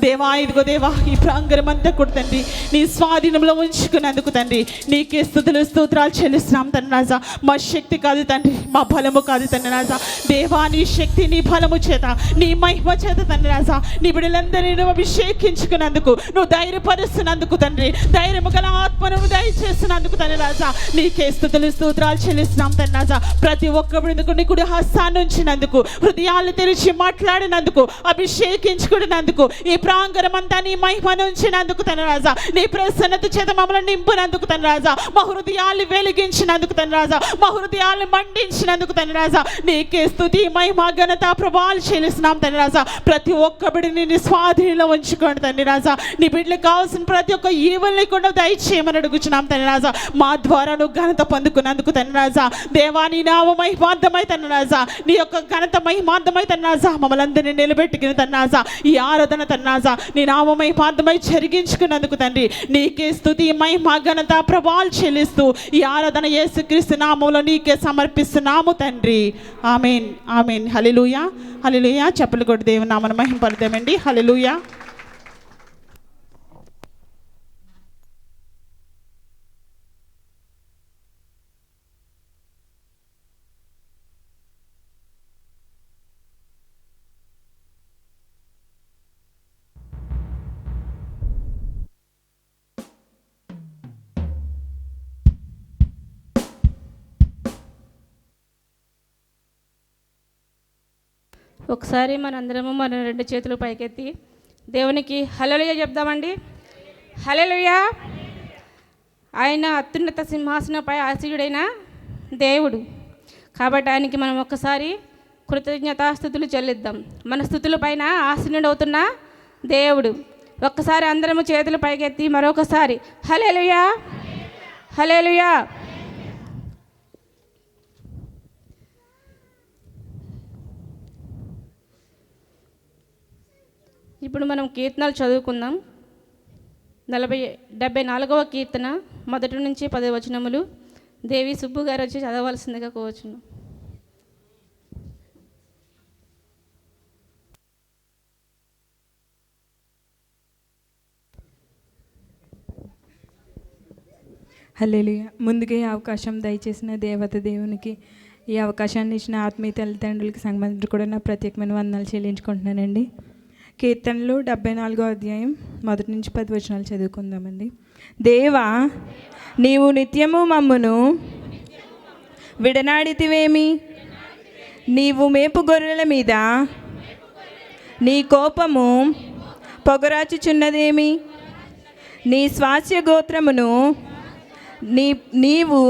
దేవా, ఇదిగో దేవా, ఈ ప్రాంగణం అంతా కూడా తండ్రి నీ స్వాధీనంలో ఉంచుకున్నందుకు తండ్రి, నీకే స్తుతులు స్తోత్రాలు చెల్లిస్తున్నాం తండ్రి. మా శక్తి కాదు తండ్రి, మా బలము కాదు తండ్రి. దేవా, నీ శక్తి, నీ బలము చేత, నీ మహిమ చేత తండ్రి నీ బిడ్డలందరినీ నువ్వు అభిషేకించుకున్నందుకు, నువ్వు ధైర్యపరుస్తున్నందుకు తండ్రి, ధైర్యము గల ఆత్మను దయచేస్తున్నందుకు తండ్రి. నీకే స్తుతులు స్తోత్రాలు చెల్లిస్తున్నాం తండ్రి. ప్రతి ఒక్క బిడ్డకు నీ కుడి హస్తాన్ని ఉంచినందుకు, హృదయాలు తెరిచి మాట్లాడినందుకు, అభిషేకించుకున్నందుకు, ఈ ప్రాంగణం అంతా నీ మహిమను ఉంచినందుకు తండ్రి. నీ ప్రసన్నత చేత మమ్మల్ని నింపునందుకు తండ్రి. మా హృదయాలు వెలిగించినందుకు తండ్రి. మా హృదయాలు మండించినందుకు తండ్రి. నీకే స్తుతి, మహిమ, ఘనత, ప్రభావాలు చెల్లిస్తున్నాం తండ్రి. ప్రతి ఒక్క బిడ్డని నీ స్వాధీనంలో ఉంచుకోండి తండ్రి. నీ బిడ్డలకు కావాల్సిన ప్రతి ఒక్క ఈవుల్ని కూడా దయచేయమని అడుగుచున్నాం తండ్రి. మా ద్వారా నువ్వు ఘనత పొందుకున్నందుకు తండ్రి. దేవా, నీ నామ మహిమార్థమై తండ్రి. నీ యొక్క ఘనత మహిమార్థమై తండ్రి. మమ్మల్ని అందరినీ నిలబెట్టుకుని తండ్రి. ఈ ఆరాధన తండ్రి నీ నామ మహిమార్థమై జరిగించుకున్నందుకు తండ్రి, నీకే స్తుతి, మహిమ, ఘనత, ప్రభావాలు చెల్లిస్తూ ఈ ఆరాధన యేసుక్రీస్తు నామములో నీకే సమర్పిస్తున్నాము తండ్రి. ఆమేన్, ఆమేన్. హల్లెలూయా, హల్లెలూయా. చప్పట్లు కొట్టి దేవుని నామమును మహిమపడదామండి. హల్లెలూయా. ఒకసారి మనందరము మన రెండు చేతులు పైకెత్తి దేవునికి హల్లెలూయా చెప్దామండి. హల్లెలూయా. ఆయన అత్యున్నత సింహాసనంపై ఆసీనుడైన దేవుడు కాబట్టి ఆయనకి మనం ఒక్కసారి కృతజ్ఞతాస్తుతులు చెల్లిద్దాం. మన స్తుతుల పైన ఆసీనుడవుతున్న దేవుడు. ఒక్కసారి అందరము చేతులు పైకెత్తి మరొకసారి హల్లెలూయా, హల్లెలూయా. ఇప్పుడు మనం కీర్తనలు చదువుకుందాం. 74వ కీర్తన 1 నుంచి 10 వచనములు దేవి సుబ్బు గారు వచ్చి చదవలసిందిగా కోరుచున్నాం. హల్లెలూయా. ముందుగా ఈ అవకాశం దయచేసిన దేవత దేవునికి, ఈ అవకాశాన్ని ఇచ్చిన ఆత్మీయ తల్లిదండ్రులకి సంబంధించి కూడా నా ప్రత్యేకమైన వందనాలు చెల్లించుకుంటున్నానండి. కీర్తనలు 74వ అధ్యాయం 1 నుంచి 10 వచనాలు చదువుకుందామండి. దేవా, నీవు నిత్యము మమ్మును విడనాడితివేమి? నీవు మేపు గొర్రెల మీద నీ కోపము పొగరాచుచున్నదేమి? నీ స్వాస్య గోత్రమును నీవు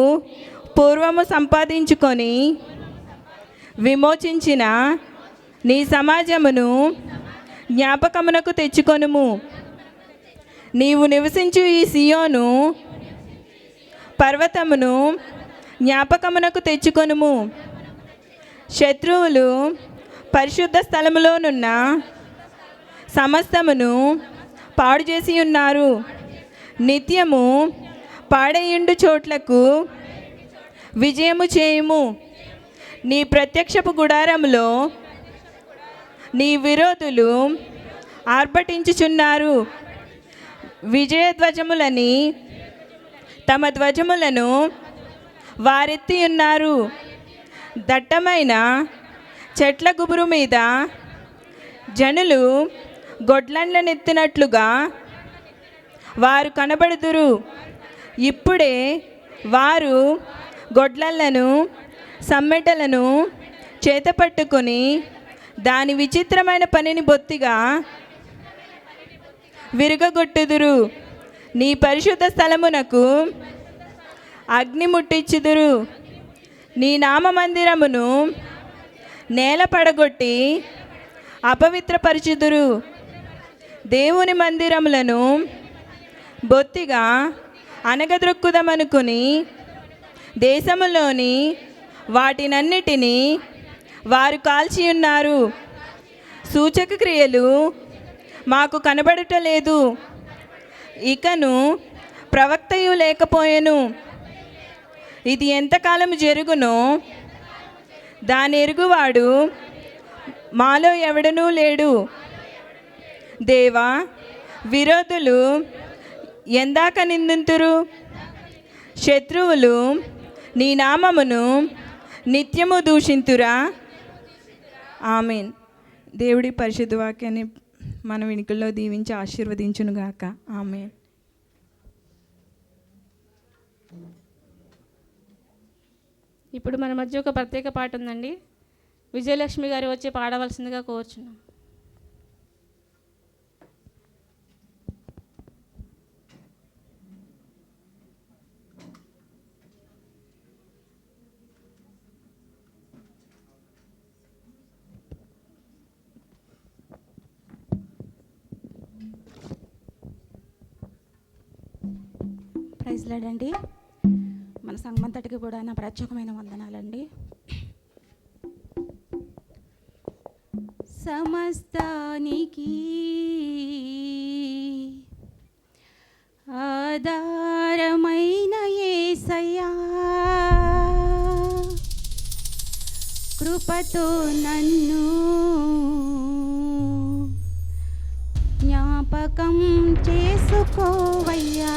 పూర్వము సంపాదించుకొని విమోచించిన నీ సమాజమును జ్ఞాపకమునకు తెచ్చుకొనుము. నీవు నివసించు ఈ సియోను పర్వతమును జ్ఞాపకమునకు తెచ్చుకొనుము. శత్రువులు పరిశుద్ధ స్థలములోనున్న సమస్తమును పాడు చేసి ఉన్నారు. నిత్యము పాడేయుండు చోట్లకు విజయము చేయుము. నీ ప్రత్యక్షపు గుడారములో నీ విరోధులు ఆర్భటించుచున్నారు. విజయధ్వజములని తమ ధ్వజములను వారెత్తి ఉన్నారు. దట్టమైన చెట్ల గుబురు మీద జనులు గొడ్లన్లనెత్తినట్లుగా వారు కనబడుదురు. ఇప్పుడే వారు గొడ్లలను సమ్మెటలను చేతపట్టుకొని దాని విచిత్రమైన పనిని బొత్తిగా విరగగొట్టుదురు. నీ పరిశుద్ధ స్థలమునకు అగ్ని ముట్టించుదురు. నీ నామ మందిరమును నేల పడగొట్టి అపవిత్రపరచుదురు. దేవుని మందిరములను బొత్తిగా అనగద్రొక్కుదమనుకుని దేశములోని వాటినన్నిటినీ వారు కాల్చి ఉన్నారు. సూచక క్రియలు మాకు కనబడటలేదు. ఇకను ప్రవక్తయు లేకపోయెను. ఇది ఎంతకాలం జరుగునో దాని ఎరుగువాడు మాలో ఎవడనూ లేడు. దేవా, విరోధులు ఎందాక నిందింతురు? శత్రువులు నీ నామమును నిత్యము దూషింతురా? ఆమేన్. దేవుడి పరిశుద్ధ వాక్యాన్ని మన వినికిల్లో దీవించి ఆశీర్వదించునుగాక. ఆమేన్. ఇప్పుడు మన మధ్య ఒక ప్రత్యేక పాట ఉందండి. విజయలక్ష్మి గారు వచ్చి పాడవలసిందిగా కోరుచున్నాం. Praise lord. మన సంఘమంతటికి కూడా నా ప్రత్యేకమైన వందనాలండి. సమస్తానికి ఆధారమైన యేసయ్యా, కృపతో నన్ను జ్ఞాపకం చేసుకోవయ్యా.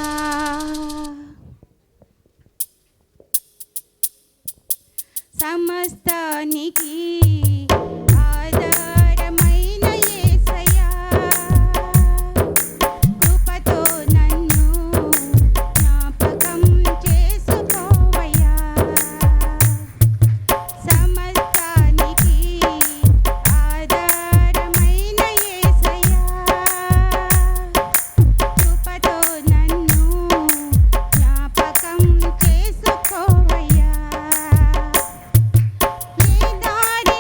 సమస్తానికి ఆధారమైన యేసయ్యా, కృపతో నన్ను జ్ఞాపకం చేసుకోవయ్యా. సమస్తానికి ఆధారమైన యేసయ్యా, కృపతో నన్ను జ్ఞాపకం చేసుకోవయ్యా. ఏ దారి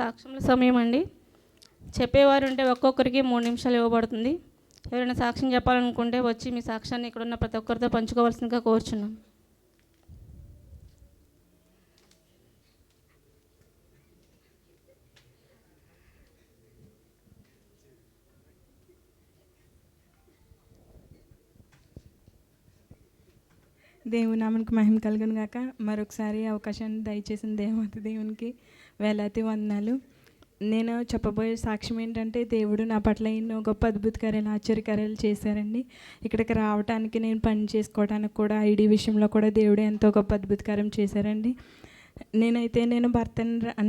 సాక్ష్యముల సమయం అండి. చెప్పేవారు ఉంటే ఒక్కొక్కరికి 3 నిమిషాలు ఇవ్వబడుతుంది. ఎవరైనా సాక్ష్యం చెప్పాలనుకుంటే వచ్చి మీ సాక్ష్యాన్ని ఇక్కడ ఉన్న ప్రతి ఒక్కరితో పంచుకోవాల్సిందిగా కోరుచున్నాం. దేవుని నామానికి మహిమ కలుగును గాక. మరొకసారి అవకాశాన్ని దయచేసిన దేవునికి వేలాది వందనాలు. నేను చెప్పబోయే సాక్ష్యం ఏంటంటే, దేవుడు నా పట్ల ఎన్నో గొప్ప అద్భుత కార్యాలు, ఆశ్చర్యకార్యాలు చేశారండి. ఇక్కడికి రావడానికి, నేను పని చేసుకోవడానికి కూడా, ఐడి విషయంలో కూడా దేవుడు ఎంతో గొప్ప అద్భుత కార్యం చేశారండి.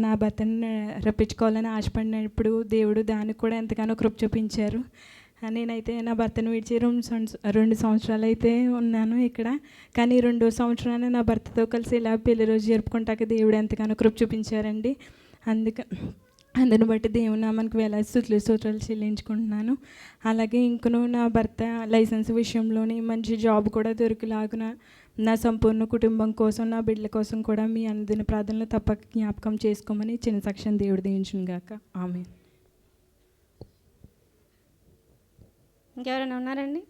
నా భర్తని రప్పించుకోవాలని ఆశపడినప్పుడు దేవుడు దానికి కూడా ఎంతగానో కృప చూపించారు. నేనైతే నా భర్తను విడిచి 2 సంవత్సరాలు అయితే ఉన్నాను ఇక్కడ. కానీ 2వ సంవత్సరాన్ని నా భర్తతో కలిసి ఇలా పెళ్లి రోజు జరుపుకుంటాక దేవుడు ఎంతగానో కృప చూపించారండి. అందుని బట్టి దేవుని నామానికి వేలాది స్తుతులు చెల్లించుకుంటున్నాను. అలాగే ఇంకను నా భర్త లైసెన్స్ విషయంలోని మంచి జాబ్ కూడా దొరికేలాగున నా సంపూర్ణ కుటుంబం కోసం, నా బిడ్డల కోసం కూడా మీ అందరి ప్రార్థనలు తప్పక జ్ఞాపకం చేసుకోమని చిన్న సాక్ష్యం దేవుడు దీవించును గాక. ఆమేన్. ఇంకెవరైనా ఉన్నారండి?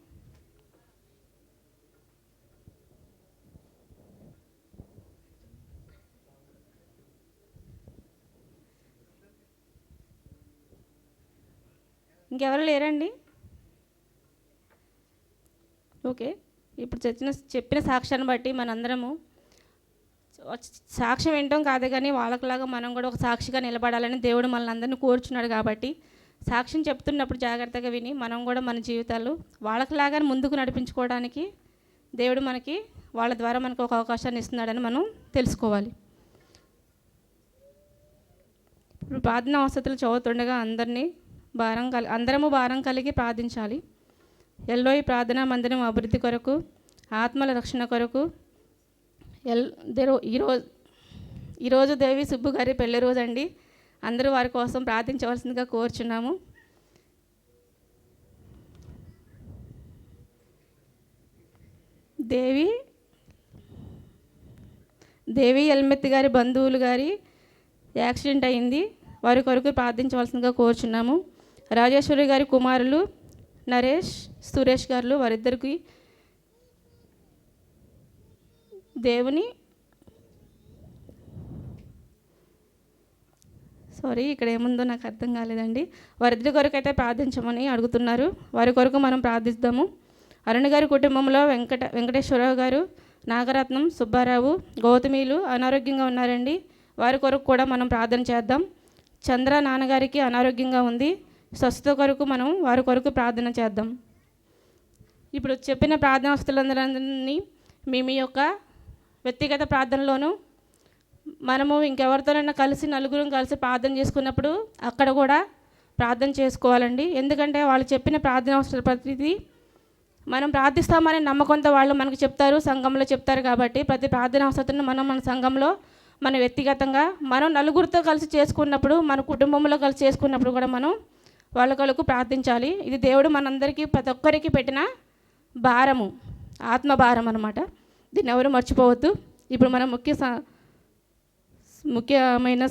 ఇంకెవరు లేరండి? ఓకే. ఇప్పుడు చెప్పిన సాక్ష్యాన్ని బట్టి మనందరము సాక్ష్యం వినటం కాదు, కానీ వాళ్ళకులాగా మనం కూడా ఒక సాక్షిగా నిలబడాలని దేవుడు మనల్ని అందరినీ కోరుచున్నాడు. కాబట్టి సాక్ష్యం చెప్తున్నప్పుడు జాగ్రత్తగా విని మనం కూడా మన జీవితాలు వాళ్ళకులాగా ముందుకు నడిపించుకోవడానికి దేవుడు మనకి వాళ్ళ ద్వారా మనకు ఒక అవకాశాన్ని ఇస్తున్నాడని మనం తెలుసుకోవాలి. ఇప్పుడు ప్రార్థన అవసరాలు చదువుతుండగా అందరము భారం కలిగి ప్రార్థించాలి. ఎల్లోయి ప్రార్థనా మందిరం అభివృద్ధి కొరకు, ఆత్మల రక్షణ కొరకు ఈరోజు దేవి సుబ్బు గారి పెళ్లి రోజు అండి. అందరూ వారి కోసం ప్రార్థించవలసిందిగా కోరుచున్నాము. దేవి ఎల్మెత్తి గారి బంధువులు గారి యాక్సిడెంట్ అయింది. వారి కొరకు ప్రార్థించవలసిందిగా కోరుచున్నాము. రాజేశ్వరి గారి కుమారులు నరేష్, సురేష్ గారు వారిద్దరికి ఇక్కడ ఏముందో నాకు అర్థం కాలేదండి. వారిద్దరి కొరకు అయితే ప్రార్థించమని అడుగుతున్నారు. వారి కొరకు మనం ప్రార్థిస్తాము. అరుణ్ గారి కుటుంబంలో వెంకటేశ్వరరావు గారు, నాగరత్నం, సుబ్బారావు, గౌతమిలు అనారోగ్యంగా ఉన్నారండి. వారి కొరకు కూడా మనం ప్రార్థన చేద్దాం. చంద్ర నాన్నగారికి అనారోగ్యంగా ఉంది. స్వస్థత కొరకు మనం వారి కొరకు ప్రార్థన చేద్దాం. ఇప్పుడు చెప్పిన ప్రార్థనా వస్తువులందరినీ మీ యొక్క వ్యక్తిగత ప్రార్థనలోనూ మనము ఇంకెవరితోనైనా నలుగురం కలిసి ప్రార్థన చేసుకున్నప్పుడు అక్కడ కూడా ప్రార్థన చేసుకోవాలండి. ఎందుకంటే వాళ్ళు చెప్పిన ప్రార్థన అవసరాల ప్రతిదీ మనం ప్రార్థిస్తామనే నమ్మకంతో వాళ్ళు మనకు చెప్తారు, సంఘంలో చెప్తారు. కాబట్టి ప్రతి ప్రార్థన అవసరాలను మనం మన సంఘంలో, మన వ్యక్తిగతంగా మనం నలుగురితో కలిసి చేసుకున్నప్పుడు, మన కుటుంబంలో కలిసి చేసుకున్నప్పుడు కూడా మనం వాళ్ళకు ప్రార్థించాలి. ఇది దేవుడు మనందరికీ ప్రతి ఒక్కరికి పెట్టిన భారము, ఆత్మ భారం అన్నమాట. దీన్ని ఎవరు మర్చిపోవద్దు. ఇప్పుడు మనం ముఖ్యమైన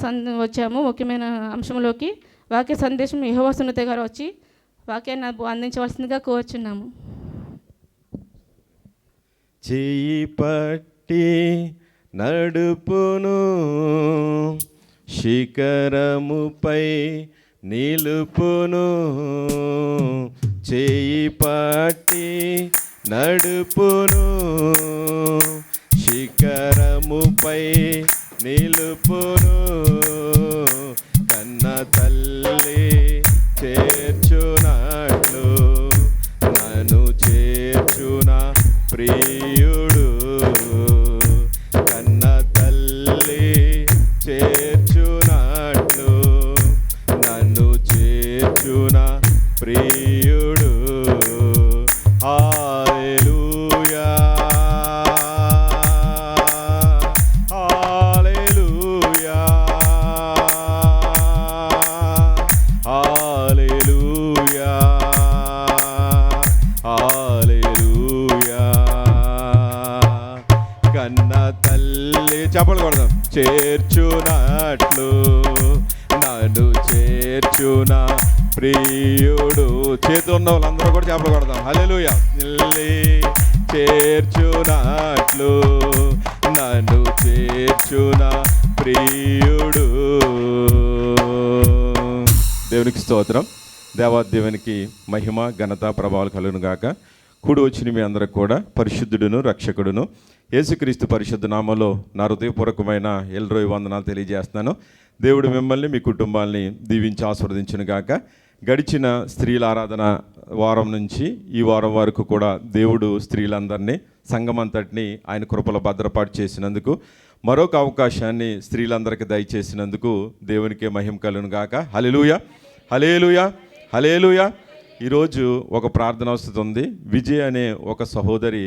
అంశంలోకి వాక్య సందేశం యెహోవా సున్నతి గారు వచ్చి వాక్యాన్ని అందించవలసిందిగా కోరుచున్నాము. చెయ్యి పట్టి నడుపును, శిఖరముపై నిలుపును. చెయ్యి పట్టి నడుపును, శిఖరముపై నిలుపును. కన్న తల్లి చేర్చునట్లు నన్ను చేర్చున ప్రియుడు. కన్న తల్లి చేర్చునట్లు నన్ను చేర్చున ప్రియుడు. హల్లెలూయా, హల్లెలూయా, హల్లెలూయా, హల్లెలూయా. కన్న తల్లి చప్పట్లు కొడదాం. చేర్చునట్లు నన్ను చేర్చున ప్రియుడు. చేతి ఉన్న వాళ్ళందరూ కూడా చేపలు కొడతాం. హల్లెలూయా. నిల్లి చేర్చునట్లు నన్ను చేర్చున ప్రియుడు. దేవునికి స్తోత్రం. దేవాదేవునికి మహిమ ఘనత ప్రభావాలు కలుగును గాక. కూడి వచ్చిన మీ అందరికి కూడా పరిశుద్ధుడును రక్షకుడును యేసుక్రీస్తు పరిశుద్ధ నామములో నా హృదయపూర్వకమైన ఎల్రోయి వందనాలు తెలియజేస్తున్నాను. దేవుడు మిమ్మల్ని మీ కుటుంబాల్ని దీవించి ఆశీర్వదించును గాక. గడిచిన స్త్రీల ఆరాధన వారం నుంచి ఈ వారం వరకు కూడా దేవుడు స్త్రీలందరినీ సంఘమంతటిని ఆయన కృపలో భద్రపాటు చేసినందుకు, మరొక అవకాశాన్ని స్త్రీలందరికీ దయచేసినందుకు దేవునికే మహిమ కలుగును గాక. హల్లెలూయా, హల్లెలూయా, హల్లెలూయా. ఈరోజు ఒక ప్రార్థన వస్తుంది ఉంది. విజయ్ అనే ఒక సహోదరి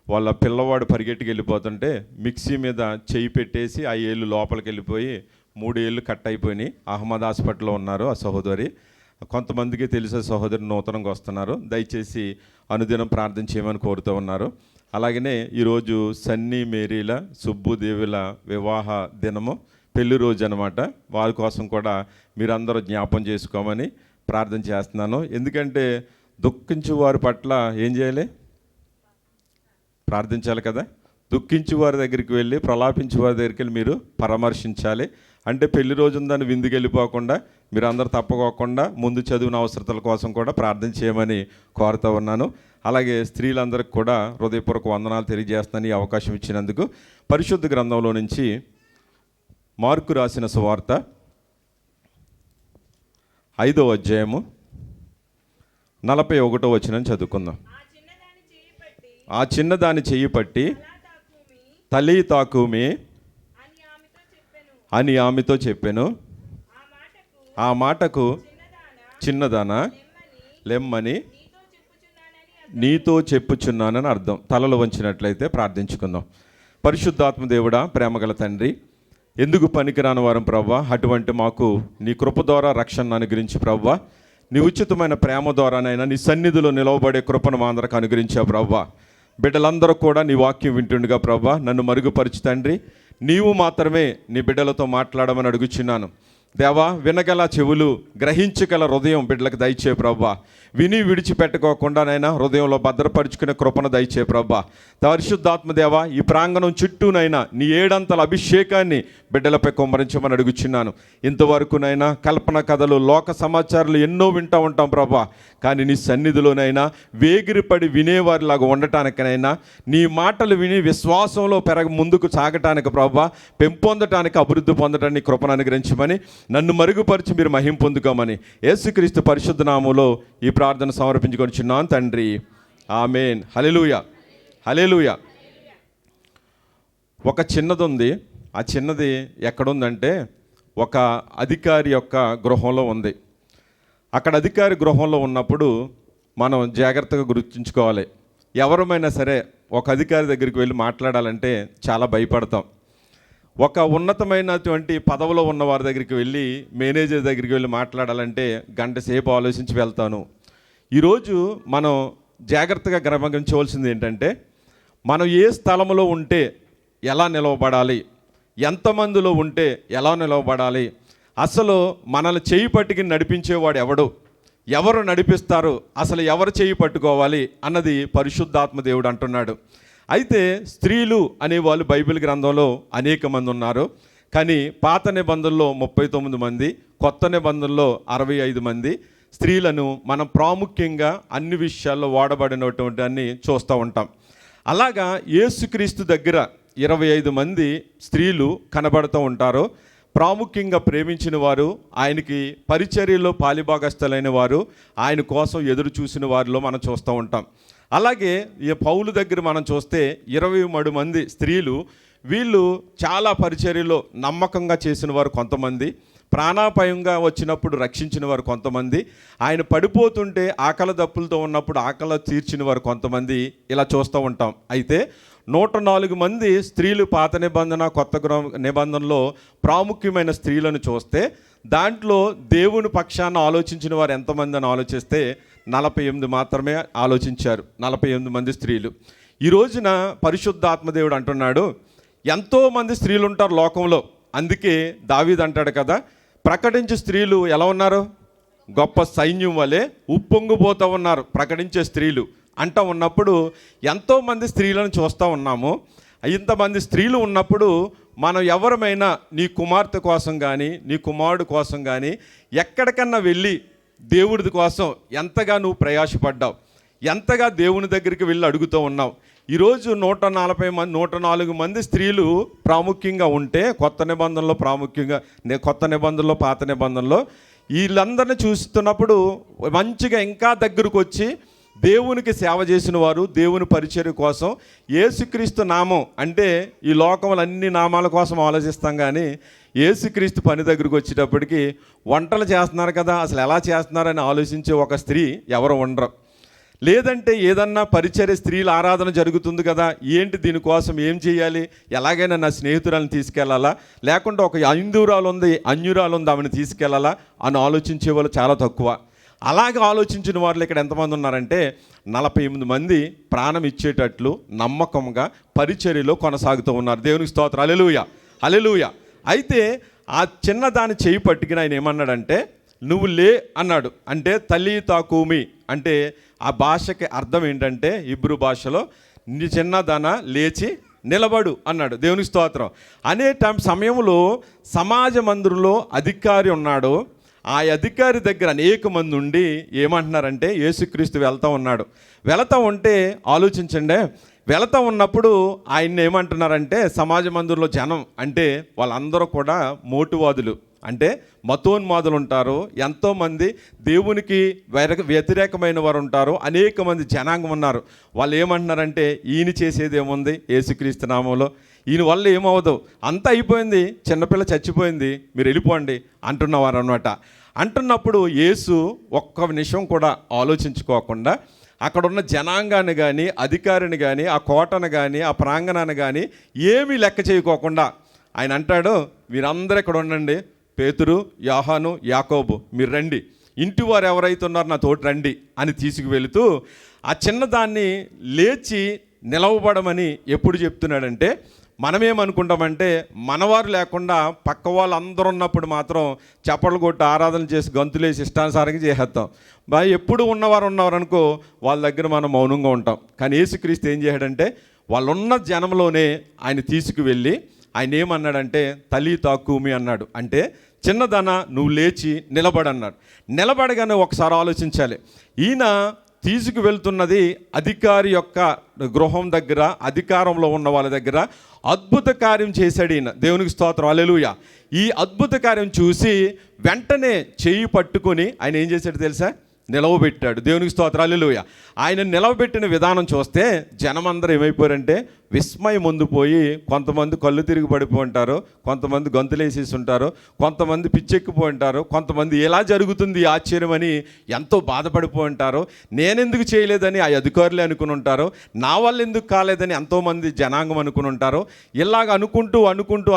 వాళ్ళ పిల్లవాడు పరిగెట్టుకు వెళ్ళిపోతుంటే మిక్సీ మీద చెయ్యి పెట్టేసి ఆ ఏళ్ళు లోపలికి వెళ్ళిపోయి 3 ఏళ్ళు కట్ అయిపోయినాయి. అహ్మద్ హాస్పిటల్లో ఉన్నారు ఆ సహోదరి. కొంతమందికి తెలిసే సహోదరి నూతనంగా వస్తున్నారు. దయచేసి అనుదినం ప్రార్థన చేయమని కోరుతూ ఉన్నారు. అలాగనే ఈరోజు సన్నీ మేరీల సుబ్బుదేవుల వివాహ దినము, పెళ్లి రోజు అనమాట. వాళ్ళ కోసం కూడా మీరందరూ జ్ఞాపం చేసుకోమని ప్రార్థన చేస్తున్నాను. ఎందుకంటే దుఃఖించు వారి పట్ల ఏం చేయాలి? ప్రార్థించాలి కదా. దుఃఖించు వారి దగ్గరికి వెళ్ళి, ప్రలాపించు వారి దగ్గరికి వెళ్ళి మీరు పరామర్శించాలి. అంటే పెళ్లి రోజు ఉందని విందుకు వెళ్ళిపోకుండా మీరు అందరూ తప్పకోకుండా ముందు చదివిన అవసరతల కోసం కూడా ప్రార్థన చేయమని కోరుతూ ఉన్నాను. అలాగే స్త్రీలందరికీ కూడా హృదయపూర్వక వందనాలు తెలియజేస్తాను ఈ అవకాశం ఇచ్చినందుకు. పరిశుద్ధ గ్రంథంలో నుంచి మార్కు రాసిన సువార్త 5వ అధ్యాయము 41వ వచనం చదువుకుందాం. ఆ చిన్నదాని చెయ్యి పట్టి తల్లి తాకుమి అని ఆమెతో చెప్పాను. ఆ మాటకు చిన్నదానా లెమ్మని నీతో చెప్పుచున్నానని అర్థం. తలలు వంచినట్లయితే ప్రార్థించుకుందాం. పరిశుద్ధాత్మ దేవుడా, ప్రేమగల తండ్రి, ఎందుకు పనికిరాని వారం ప్రవ్వా, అటువంటి మాకు నీ కృప ద్వారా రక్షణ అనుగ్రహించి ప్రవ్వా, నీ ఉచితమైన ప్రేమ ద్వారానైనా నీ సన్నిధిలో నిలవబడే కృపను మా అందరికి అనుగ్రహించావు ప్రవ్వా. బిడ్డలందరూ కూడా నీ వాక్యం వింటుండగా ప్రవ్వా నన్ను మరుగుపరిచి తండ్రి, నీవు మాత్రమే నీ బిడ్డలతో మాట్లాడమని అడుగుచున్నాను. దేవా, వినగల చెవులు, గ్రహించగల హృదయం బిడ్డలకు దయచే ప్రవ్వా. విని విడిచిపెట్టుకోకుండానైనా హృదయంలో భద్రపరుచుకునే కృపను దయచే ప్రవ్వా. పరిశుద్ధాత్మ దేవా, ఈ ప్రాంగణం చుట్టూనైనా నీ 7 అంతల అభిషేకాన్ని బిడ్డలపై కుమ్మరించమని అడుగుచున్నాను. ఇంతవరకునైనా కల్పన కథలు, లోక సమాచారాలు ఎన్నో వింటూ ఉంటాం ప్రభా. కానీ నీ సన్నిధిలోనైనా వేగిరిపడి వినేవారిలాగా ఉండటానికనైనా, నీ మాటలు విని విశ్వాసంలో ముందుకు సాగటానికి ప్రభా, పెంపొందటానికి, అభివృద్ధి పొందటానికి కృపను అనుగ్రహించమని, నన్ను మరుగుపరిచి మీరు మహిమ పొందుకోమని యేసుక్రీస్తు పరిశుద్ధ నామములో ఈ ప్రార్థన సమర్పించుకొనిచున్నాను తండ్రి. ఆమేన్. హల్లెలూయా, హల్లెలూయా. ఒక చిన్నది ఉంది. ఆ చిన్నది ఎక్కడుందంటే ఒక అధికారి యొక్క గృహంలో ఉంది. అక్కడ అధికారి గృహంలో ఉన్నప్పుడు మనం జాగ్రత్తగా గుర్తుంచుకోవాలి. ఎవరమైనా సరే ఒక అధికారి దగ్గరికి వెళ్ళి మాట్లాడాలంటే చాలా భయపడతాం. ఒక ఉన్నతమైనటువంటి పదవిలో ఉన్న వారి దగ్గరికి వెళ్ళి, మేనేజర్ దగ్గరికి వెళ్ళి మాట్లాడాలంటే గంట సేపు ఆలోచించి వెళ్తాను. ఈరోజు మనం జాగ్రత్తగా గమనించవలసింది ఏంటంటే, మనం ఏ స్థలంలో ఉంటే ఎలా నిలవబడాలి, ఎంతమందిలో ఉంటే ఎలా నిలవబడాలి, అసలు మనల్ని చేయి పట్టుకి నడిపించేవాడు ఎవరు నడిపిస్తారు, అసలు ఎవరు చేయి పట్టుకోవాలి అన్నది పరిశుద్ధాత్మ దేవుడు అంటున్నాడు. అయితే స్త్రీలు అనేవాళ్ళు బైబిల్ గ్రంథంలో అనేక మంది ఉన్నారు. కానీ పాత నిబంధనలో 39 మంది, కొత్త నిబంధనలో 65 మంది స్త్రీలను మనం ప్రాముఖ్యంగా అన్ని విషయాల్లో వాడబడినటువంటి అన్ని చూస్తూ ఉంటాం. అలాగా యేసుక్రీస్తు దగ్గర 25 మంది స్త్రీలు కనబడుతూ ఉంటారు. ప్రాముఖ్యంగా ప్రేమించిన వారు, ఆయనకి పరిచర్యలో పాలిభాగస్థులైన వారు, ఆయన కోసం ఎదురు చూసిన వారిలో మనం చూస్తూ ఉంటాం. అలాగే ఈ పౌలు దగ్గర మనం చూస్తే 23 మంది స్త్రీలు, వీళ్ళు చాలా పరిచర్యలో నమ్మకంగా చేసిన వారు కొంతమంది, ప్రాణాపాయంగా వచ్చినప్పుడు రక్షించిన వారు కొంతమంది, ఆయన పడిపోతుంటే ఆకలి దప్పులతో ఉన్నప్పుడు ఆకలి తీర్చిన వారు కొంతమంది, ఇలా చూస్తూ ఉంటాం. అయితే 104 మంది స్త్రీలు పాత నిబంధన, కొత్త నిబంధనలో ప్రాముఖ్యమైన స్త్రీలను చూస్తే, దాంట్లో దేవుని పక్షాన ఆలోచించిన వారు ఎంతమంది అని ఆలోచిస్తే 48 మాత్రమే ఆలోచించారు. 48 మంది స్త్రీలు. ఈ రోజున పరిశుద్ధాత్మదేవుడు అంటున్నాడు, ఎంతోమంది స్త్రీలు ఉంటారు లోకంలో. అందుకే దావీదు అంటాడు కదా, ప్రకటించే స్త్రీలు ఎలా ఉన్నారు? గొప్ప సైన్యం వలె ఉప్పొంగిపోతూ ఉన్నారు ప్రకటించే స్త్రీలు అంటూ ఉన్నప్పుడు ఎంతోమంది స్త్రీలను చూస్తూ ఉన్నాము. ఇంతమంది స్త్రీలు ఉన్నప్పుడు మనం ఎవరమైనా నీ కుమార్తె కోసం కానీ నీ కుమారుడు కోసం కానీ ఎక్కడికన్నా వెళ్ళి దేవుడి కోసం ఎంతగా నువ్వు ప్రయాసపడ్డావు, ఎంతగా దేవుని దగ్గరికి వెళ్ళి అడుగుతూ ఉన్నావు. ఈరోజు 104 మంది స్త్రీలు ప్రాముఖ్యంగా ఉంటే కొత్త నిబంధనలో ప్రాముఖ్యంగా కొత్త నిబంధనలో పాత నిబంధనలో వీళ్ళందరినీ చూస్తున్నప్పుడు మంచిగా ఇంకా దగ్గరకు వచ్చి దేవునికి సేవ చేసిన వారు, దేవుని పరిచర్య కోసం యేసుక్రీస్తు నామం అంటే ఈ లోకంలో అన్ని నామాల కోసం ఆలోచిస్తాం, కానీ యేసుక్రీస్తు పని దగ్గరికి వచ్చేటప్పటికి వంటలు చేస్తున్నారు కదా, అసలు ఎలా చేస్తున్నారని ఆలోచించే ఒక స్త్రీ ఎవరు ఉండరు. లేదంటే ఏదన్నా పరిచర్య స్త్రీల ఆరాధన జరుగుతుంది కదా, ఏంటి దీనికోసం ఏం చేయాలి, ఎలాగైనా నా స్నేహితురాలను తీసుకెళ్లాలా, లేకుంటే ఒక అన్యురాలు ఉంది ఆమెను తీసుకెళ్లాలా అని ఆలోచించే వాళ్ళు చాలా తక్కువ. అలాగే ఆలోచించిన వాళ్ళు ఇక్కడ ఎంతమంది ఉన్నారంటే 48 మంది ప్రాణం ఇచ్చేటట్లు నమ్మకంగా పరిచర్యలో కొనసాగుతూ ఉన్నారు. దేవునికి స్తోత్రం, హల్లెలూయా హల్లెలూయా. అయితే ఆ చిన్నదాన్ని చేయి పట్టుకుని ఆయన ఏమన్నాడంటే నువ్వు లే అన్నాడు. అంటే తల్లి తాకూమి అంటే ఆ భాషకి అర్థం ఏంటంటే హీబ్రూ భాషలో నీ చిన్నదాన లేచి నిలబడు అన్నాడు. దేవునికి స్తోత్రం. అనే సమయంలో సమాజ మందిరంలో అధికారి ఉన్నాడు. ఆ అధికారి దగ్గర అనేక మంది ఉండి ఏమంటున్నారంటే యేసుక్రీస్తు వెళ్తూ ఉంటే ఆలోచించండి, వెళతా ఉన్నప్పుడు ఆయన్ని ఏమంటున్నారంటే సమాజ మందిరంలో జనం అంటే వాళ్ళందరూ కూడా మోటువాదులు అంటే మతోన్మాదులు ఉంటారు, ఎంతోమంది దేవునికి వ్యతిరేకమైన వారు ఉంటారు, అనేక మంది జనాంగం ఉన్నారు. వాళ్ళు ఏమంటున్నారంటే ఈయన చేసేది ఏముంది యేసుక్రీస్తు నామంలో, ఈయన వల్ల ఏమవదు, అంతా అయిపోయింది, చిన్నపిల్ల చచ్చిపోయింది, మీరు వెళ్ళిపోండి అంటున్నవారు అనమాట. అంటున్నప్పుడు యేసు ఒక్క నిమిషం కూడా ఆలోచించుకోకుండా అక్కడున్న జనాంగాన్ని కానీ అధికారిని కానీ ఆ కోటను కానీ ఆ ప్రాంగణాన్ని కానీ ఏమీ లెక్క చేయకోకుండా ఆయన అంటాడు, మీరందరూ ఇక్కడ ఉండండి, పేతురు, యోహాను, యాకోబు మీరు రండి, ఇంటి వారు ఎవరైతే ఉన్నారో నా తోటి రండి అని తీసుకువెళుతూ ఆ చిన్నదాన్ని లేచి నిలవబడమని ఎప్పుడు చెప్తున్నాడంటే మనమేమనుకుంటామంటే మనవారు లేకుండా పక్క వాళ్ళు అందరూ ఉన్నప్పుడు మాత్రం చప్పట్లు కొట్టి ఆరాధన చేసి గంతులేసి ఇష్టానుసారంగా చేసేస్తాం. ఎప్పుడు ఉన్నవారు అనుకో వాళ్ళ దగ్గర మనం మౌనంగా ఉంటాం. కానీ యేసుక్రీస్తు ఏం చేశాడంటే వాళ్ళున్న జనంలోనే ఆయన తీసుకువెళ్ళి ఆయన ఏమన్నాడంటే తల్లి తాకూమి అన్నాడు. అంటే చిన్నదన నువ్వు లేచి నిలబడన్నాడు. నిలబడగానే ఒకసారి ఆలోచించాలి, ఈయన తీసుకువెళ్తున్నది అధికారి యొక్క గృహం దగ్గర, అధికారంలో ఉన్న వాళ్ళ దగ్గర అద్భుత కార్యం చేశాడు ఈయన. దేవునికి స్తోత్రం, హల్లెలూయా. ఈ అద్భుత కార్యం చూసి వెంటనే చెయ్యి పట్టుకొని ఆయన ఏం చేశాడు తెలుసా, నిలవబెట్టాడు. దేవునికి స్తోత్రం, హల్లెలూయా. ఆయన నిలవబెట్టిన విధానం చూస్తే జనమందరూ ఏమైపోయారంటే విస్మయం ముందుపోయి కొంతమంది కళ్ళు తిరిగి పడిపోయి ఉంటారు, కొంతమంది గంతులేసేసి ఉంటారు, కొంతమంది పిచ్చెక్కిపోయి ఉంటారు, కొంతమంది ఎలా జరుగుతుంది ఆశ్చర్యం అని ఎంతో బాధపడిపోయి ఉంటారు. నేనెందుకు చేయలేదని ఆ అధికారులే అనుకుని ఉంటారు, నా వల్ల ఎందుకు కాలేదని ఎంతోమంది జనాంగం అనుకుని ఉంటారు. ఇలాగ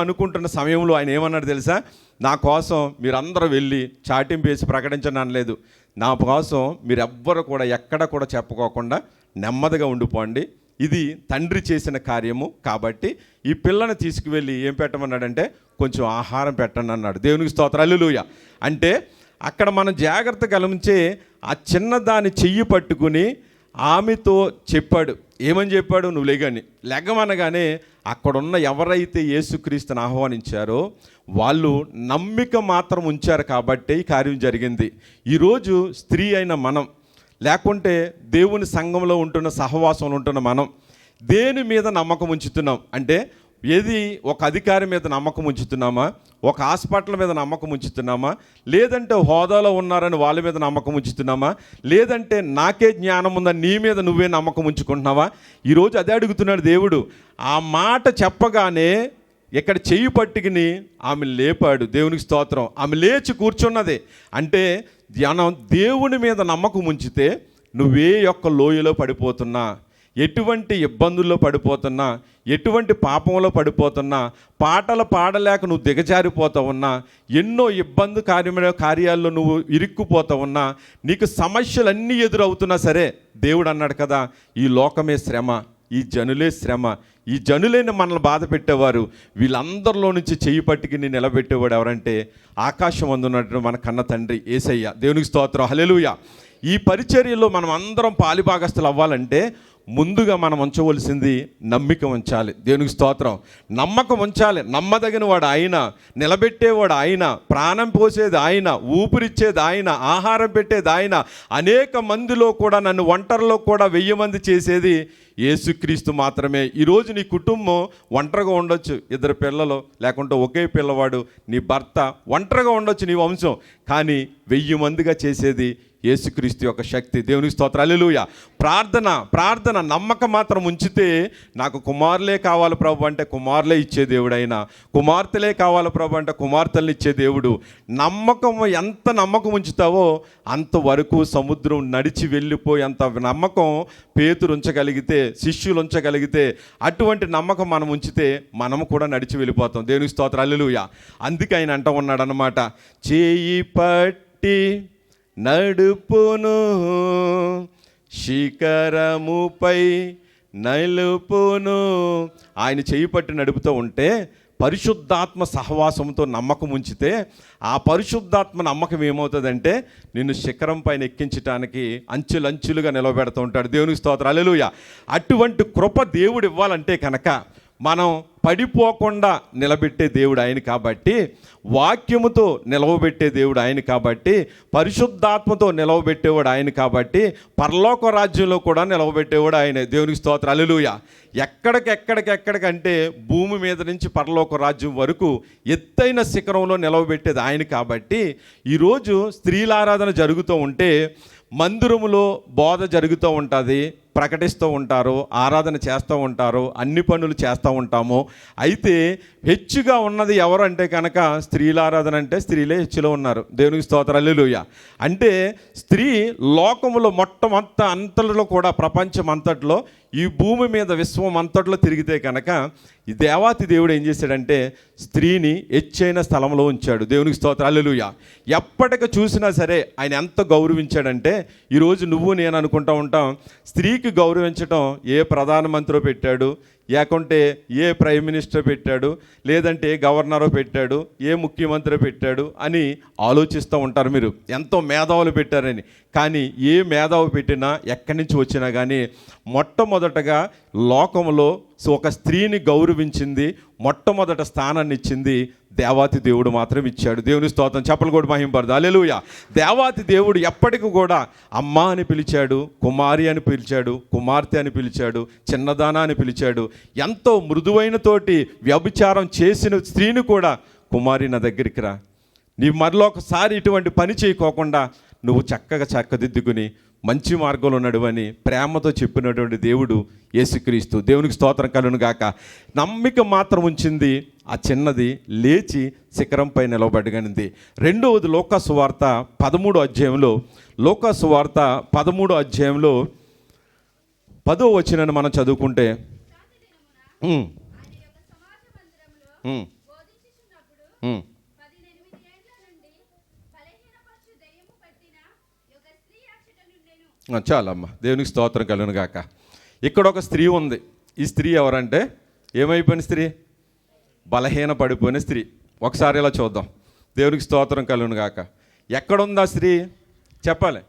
అనుకుంటున్న సమయంలో ఆయన ఏమన్నాడు తెలుసా, నా కోసం మీరందరూ వెళ్ళి చాటింపు వేసి ప్రకటించండి అనలేదు. నా కోసం మీరెవ్వరు కూడా ఎక్కడ కూడా చెప్పుకోకుండా నెమ్మదిగా ఉండిపోండి, ఇది తండ్రి చేసిన కార్యము కాబట్టి ఈ పిల్లని తీసుకువెళ్ళి ఏం పెట్టమన్నాడంటే కొంచెం ఆహారం పెట్టండి అన్నాడు. దేవునికి స్తోత్రం, హల్లెలూయా. అంటే అక్కడ మనం జాగ్రత్త గమనించే ఆ చిన్నదాన్ని చెయ్యి పట్టుకుని ఆమెతో చెప్పాడు. ఏమని చెప్పాడు, నువ్వు లెగమనగానే అక్కడున్న ఎవరైతే యేసుక్రీస్తుని ఆహ్వానించారో వాళ్ళు నమ్మిక మాత్రం ఉంచారు కాబట్టి ఈ కార్యం జరిగింది. ఈరోజు స్త్రీ అయిన మనం, లేకుంటే దేవుని సంఘంలో ఉంటున్న సహవాసంలో ఉంటున్న మనం దేని మీద నమ్మకం ఉంచుతున్నాం అంటే, ఏది ఒక అధికారి మీద నమ్మకం ఉంచుతున్నామా, ఒక హాస్పిటల్ మీద నమ్మకం ఉంచుతున్నామా, లేదంటే హోదాలో ఉన్నారని వాళ్ళ మీద నమ్మకం ఉంచుతున్నామా, లేదంటే నాకే జ్ఞానం ఉందని నీ మీద నువ్వే నమ్మకం ఉంచుకుంటున్నావా? ఈరోజు అదే అడుగుతున్నాడు దేవుడు. ఆ మాట చెప్పగానే ఇక్కడ చెయ్యి పట్టుకుని ఆమె లేపాడు. దేవునికి స్తోత్రం. ఆమె లేచి కూర్చున్నది. అంటే దేవుని మీద నమ్మకం ఉంచితే నువ్వే యొక్క లోయలో పడిపోతున్నా, ఎటువంటి ఇబ్బందుల్లో పడిపోతున్నా, ఎటువంటి పాపంలో పడిపోతున్నా, పాటలు పాడలేక నువ్వు దిగజారిపోతూ ఉన్నా, ఎన్నో ఇబ్బంది కార్యాల్లో నువ్వు ఇరుక్కుపోతూ ఉన్నా, నీకు సమస్యలన్నీ ఎదురవుతున్నా సరే దేవుడు అన్నాడు కదా, ఈ లోకమే శ్రమ, ఈ జనులే శ్రమ, ఈ జనులేని మనల్ని బాధ పెట్టేవారు, వీళ్ళందరిలో నుంచి చెయ్యి పట్టుకుని నిలబెట్టేవాడు ఎవరంటే ఆకాశం అందున్నట్టు మన కన్న తండ్రి యేసయ్య. దేవునికి స్తోత్రం, హల్లెలూయా. ఈ పరిచర్యలో మనం అందరం పాలిభాగస్తులు అవ్వాలంటే ముందుగా మనం ఉంచవలసింది నమ్మిక ఉంచాలి. దేవునికి స్తోత్రం. నమ్మకం ఉంచాలి. నమ్మదగిన వాడు ఆయన, నిలబెట్టేవాడు ఆయన, ప్రాణం పోసేది ఆయన, ఊపిరిచ్చేది ఆయన, ఆహారం పెట్టేది ఆయన. అనేక మందిలో కూడా నన్ను ఒంటరిలో కూడా 1000 మంది చేసేది యేసుక్రీస్తు మాత్రమే. ఈరోజు నీ కుటుంబం ఒంటరిగా ఉండొచ్చు, 2 పిల్లలు లేకుంటే ఒకే పిల్లవాడు, నీ భర్త ఒంటరిగా ఉండొచ్చు నీ వంశం, కానీ 1000 మందిగా చేసేది యేసుక్రీస్తు యొక్క శక్తి. దేవునికి స్తోత్రం, హల్లెలూయా. ప్రార్థన నమ్మకం మాత్రం ఉంచితే నాకు కుమారులే కావాలి ప్రభు అంటే కుమారులే ఇచ్చే దేవుడు ఆయన, కుమార్తెలే కావాలి ప్రభు అంటే కుమార్తెలను ఇచ్చే దేవుడు. ఎంత నమ్మకం ఉంచుతావో అంతవరకు సముద్రం నడిచి వెళ్ళిపోయి అంత నమ్మకం పేతురు ఉంచగలిగితే, శిష్యులు ఉంచగలిగితే, అటువంటి నమ్మకం మనం ఉంచితే మనము కూడా నడిచి వెళ్ళిపోతాం. దేవునికి స్తోత్రం, హల్లెలూయా. అందుకే ఆయన అంటూ ఉన్నాడు అన్నమాట, చేయి పట్టి నడుపును శిఖరముపై నలుపును. ఆయన చేయి పట్టి నడుపుతూ ఉంటే పరిశుద్ధాత్మ సహవాసంతో నమ్మకం ఉంచితే ఆ పరిశుద్ధాత్మ నమ్మకం ఏమవుతుందంటే నిన్ను శిఖరం పైన ఎక్కించడానికి అంచులంచులుగా నిలబెడుతూ ఉంటాడు. దేవునికి స్తోత్రం, హల్లెలూయా. అటువంటి కృప దేవుడు ఇవ్వాలంటే కనుక మనం పడిపోకుండా నిలబెట్టే దేవుడు ఆయన కాబట్టి, వాక్యముతో నిలవబెట్టే దేవుడు ఆయన కాబట్టి, పరిశుద్ధాత్మతో నిలవబెట్టేవాడు ఆయన కాబట్టి, పరలోక రాజ్యంలో కూడా నిలవబెట్టేవాడు ఆయనే. దేవునికి స్తోత్రం, హల్లెలూయా. ఎక్కడికంటే భూమి మీద నుంచి పరలోక రాజ్యం వరకు ఎత్తైన శిఖరంలో నిలవబెట్టేది ఆయన కాబట్టి, ఈరోజు స్త్రీల ఆరాధన జరుగుతూ ఉంటే మందిరములో బోధ జరుగుతూ ఉంటుంది, ప్రకటిస్తూ ఉంటారు, ఆరాధన చేస్తూ ఉంటారు, అన్ని పనులు చేస్తూ ఉంటాము. అయితే హెచ్చుగా ఉన్నది ఎవరు అంటే కనుక స్త్రీల ఆరాధన అంటే స్త్రీలే హెచ్చులో ఉన్నారు. దేవునికి స్తోత్రం, హల్లెలూయా. అంటే స్త్రీ లోకములో అంతలో కూడా ప్రపంచం అంతట్లో ఈ భూమి మీద విశ్వం అంతట్లో తిరిగితే కనుక ఈ దేవాతి దేవుడు ఏం చేశాడంటే స్త్రీని హెచ్చైన స్థలంలో ఉంచాడు. దేవునికి స్తోత్రం, హల్లెలూయా. ఎప్పటికి చూసినా సరే ఆయన ఎంత గౌరవించాడంటే ఈరోజు నువ్వు నేను అనుకుంటూ ఉంటాం, స్త్రీకి గౌరవించడం ఏ ప్రధానమంత్రి పెట్టాడు, లేకుంటే ఏ ప్రైమ్ మినిస్టర్ పెట్టాడు, లేదంటే ఏ గవర్నరో పెట్టాడు, ఏ ముఖ్యమంత్రి పెట్టాడు అని ఆలోచిస్తూ ఉంటారు మీరు, ఎంతో మేధావులు పెట్టారని. కానీ ఏ మేధావి పెట్టినా ఎక్కడి నుంచి వచ్చినా కానీ మొట్టమొదటగా లోకంలో ఒక స్త్రీని గౌరవించింది, మొట్టమొదట స్థానాన్ని ఇచ్చింది దేవాతి దేవుడు మాత్రం ఇచ్చాడు. దేవుని స్తోత్రం, చప్పలు కూడా మహింపడదు, హల్లెలూయా. దేవాతి దేవుడు ఎప్పటికీ కూడా అమ్మ అని పిలిచాడు, కుమారి అని పిలిచాడు, కుమార్తె అని పిలిచాడు, చిన్నదాన అని పిలిచాడు. ఎంతో మృదువైన తోటి వ్యభిచారం చేసిన స్త్రీని కూడా కుమారి నా దగ్గరికి రా, నీ మరలో ఒకసారి ఇటువంటి పని చేయకోకుండా నువ్వు చక్కగా చక్కదిద్దుకుని మంచి మార్గంలో నడువని ప్రేమతో చెప్పినటువంటి దేవుడు యేసుక్రీస్తు. దేవునికి స్తోత్రం కలుగును గాక. నమ్మిక మాత్రం ఉంచింది ఆ చిన్నది లేచి శిఖరంపై నిలబడగలిగింది. రెండవది లూకా సువార్త 13వ అధ్యాయంలో, లూకా సువార్త 13వ అధ్యాయంలో 10వ వచనాన్ని మనం చదువుకుంటే, చాలమ్మ. దేవునికి స్తోత్రం కలుగును గాక. ఇక్కడ ఒక స్త్రీ ఉంది. ఈ స్త్రీ ఎవరంటే ఏమైపోయిన స్త్రీ? బలహీన పడిపోయిన స్త్రీ. ఒకసారి ఇలా చూద్దాం. దేవునికి స్తోత్రం కలుగును గాక. ఎక్కడుందా స్త్రీ చెప్పాలి?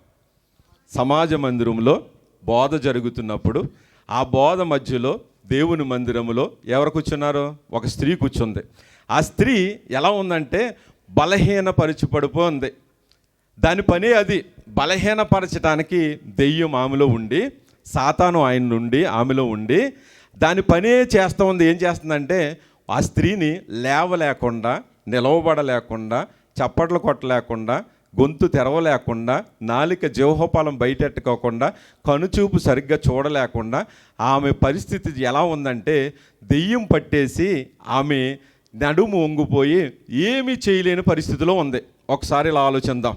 సమాజ మందిరంలో బోధ జరుగుతున్నప్పుడు ఆ బోధ మధ్యలో దేవుని మందిరంలో ఎవరు కూర్చున్నారు? ఒక స్త్రీ కూర్చుంది. ఆ స్త్రీ ఎలా ఉందంటే బలహీనపరిచిపడిపోయింది. దాని పని అది. బలహీనపరచడానికి దెయ్యం ఆమెలో ఉండి, సాతాను ఆయన నుండి ఆమెలో ఉండి దాని పనే చేస్తూ ఉంది. ఏం చేస్తుందంటే ఆ స్త్రీని లేవలేకుండా, నిలవబడలేకుండా, చప్పట్లు కొట్టలేకుండా, గొంతు తెరవలేకుండా, నాలిక జీవహోపాలం బయటెట్టుకోకుండా, కనుచూపు సరిగ్గా చూడలేకుండా ఆమె పరిస్థితి ఎలా ఉందంటే దెయ్యం పట్టేసి ఆమె నడుము వంగిపోయి ఏమీ చేయలేని పరిస్థితిలో ఉంది. ఒకసారి ఇలా ఆలోచిద్దాం.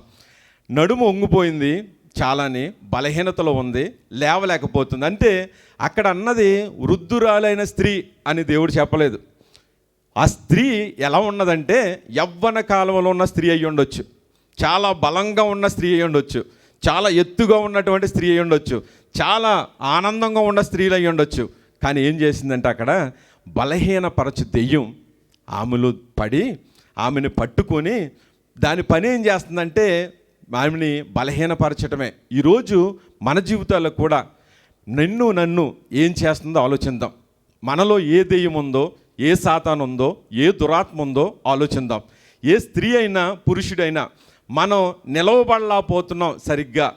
నడుము వంగిపోయింది, చాలాని బలహీనతలో ఉంది, లేవలేకపోతుంది. అంటే అక్కడ అన్నది వృద్ధురాలైన స్త్రీ అని దేవుడు చెప్పలేదు. ఆ స్త్రీ ఎలా ఉన్నదంటే యవ్వన కాలంలో ఉన్న స్త్రీ అయి ఉండొచ్చు, చాలా బలంగా ఉన్న స్త్రీ అయి ఉండొచ్చు, చాలా ఎత్తుగా ఉన్నటువంటి స్త్రీ అయి ఉండొచ్చు, చాలా ఆనందంగా ఉన్న స్త్రీలు అయి ఉండొచ్చు. కానీ ఏం చేసిందంటే అక్కడ బలహీనపరచు దెయ్యం ఆమెలో పడి ఆమెను పట్టుకొని దాని పని ఏం చేస్తుందంటే ఆమెని బలహీనపరచటమే. ఈరోజు మన జీవితాల్లో కూడా నన్ను ఏం చేస్తుందో ఆలోచిద్దాం. మనలో ఏ దెయ్యం ఉందో, ఏ సాతాను ఉందో, ఏ దురాత్మ ఉందో ఆలోచిద్దాం. ఏ స్త్రీ అయినా పురుషుడైనా మనం నిలవబడలేకపోతున్నాం సరిగ్గా,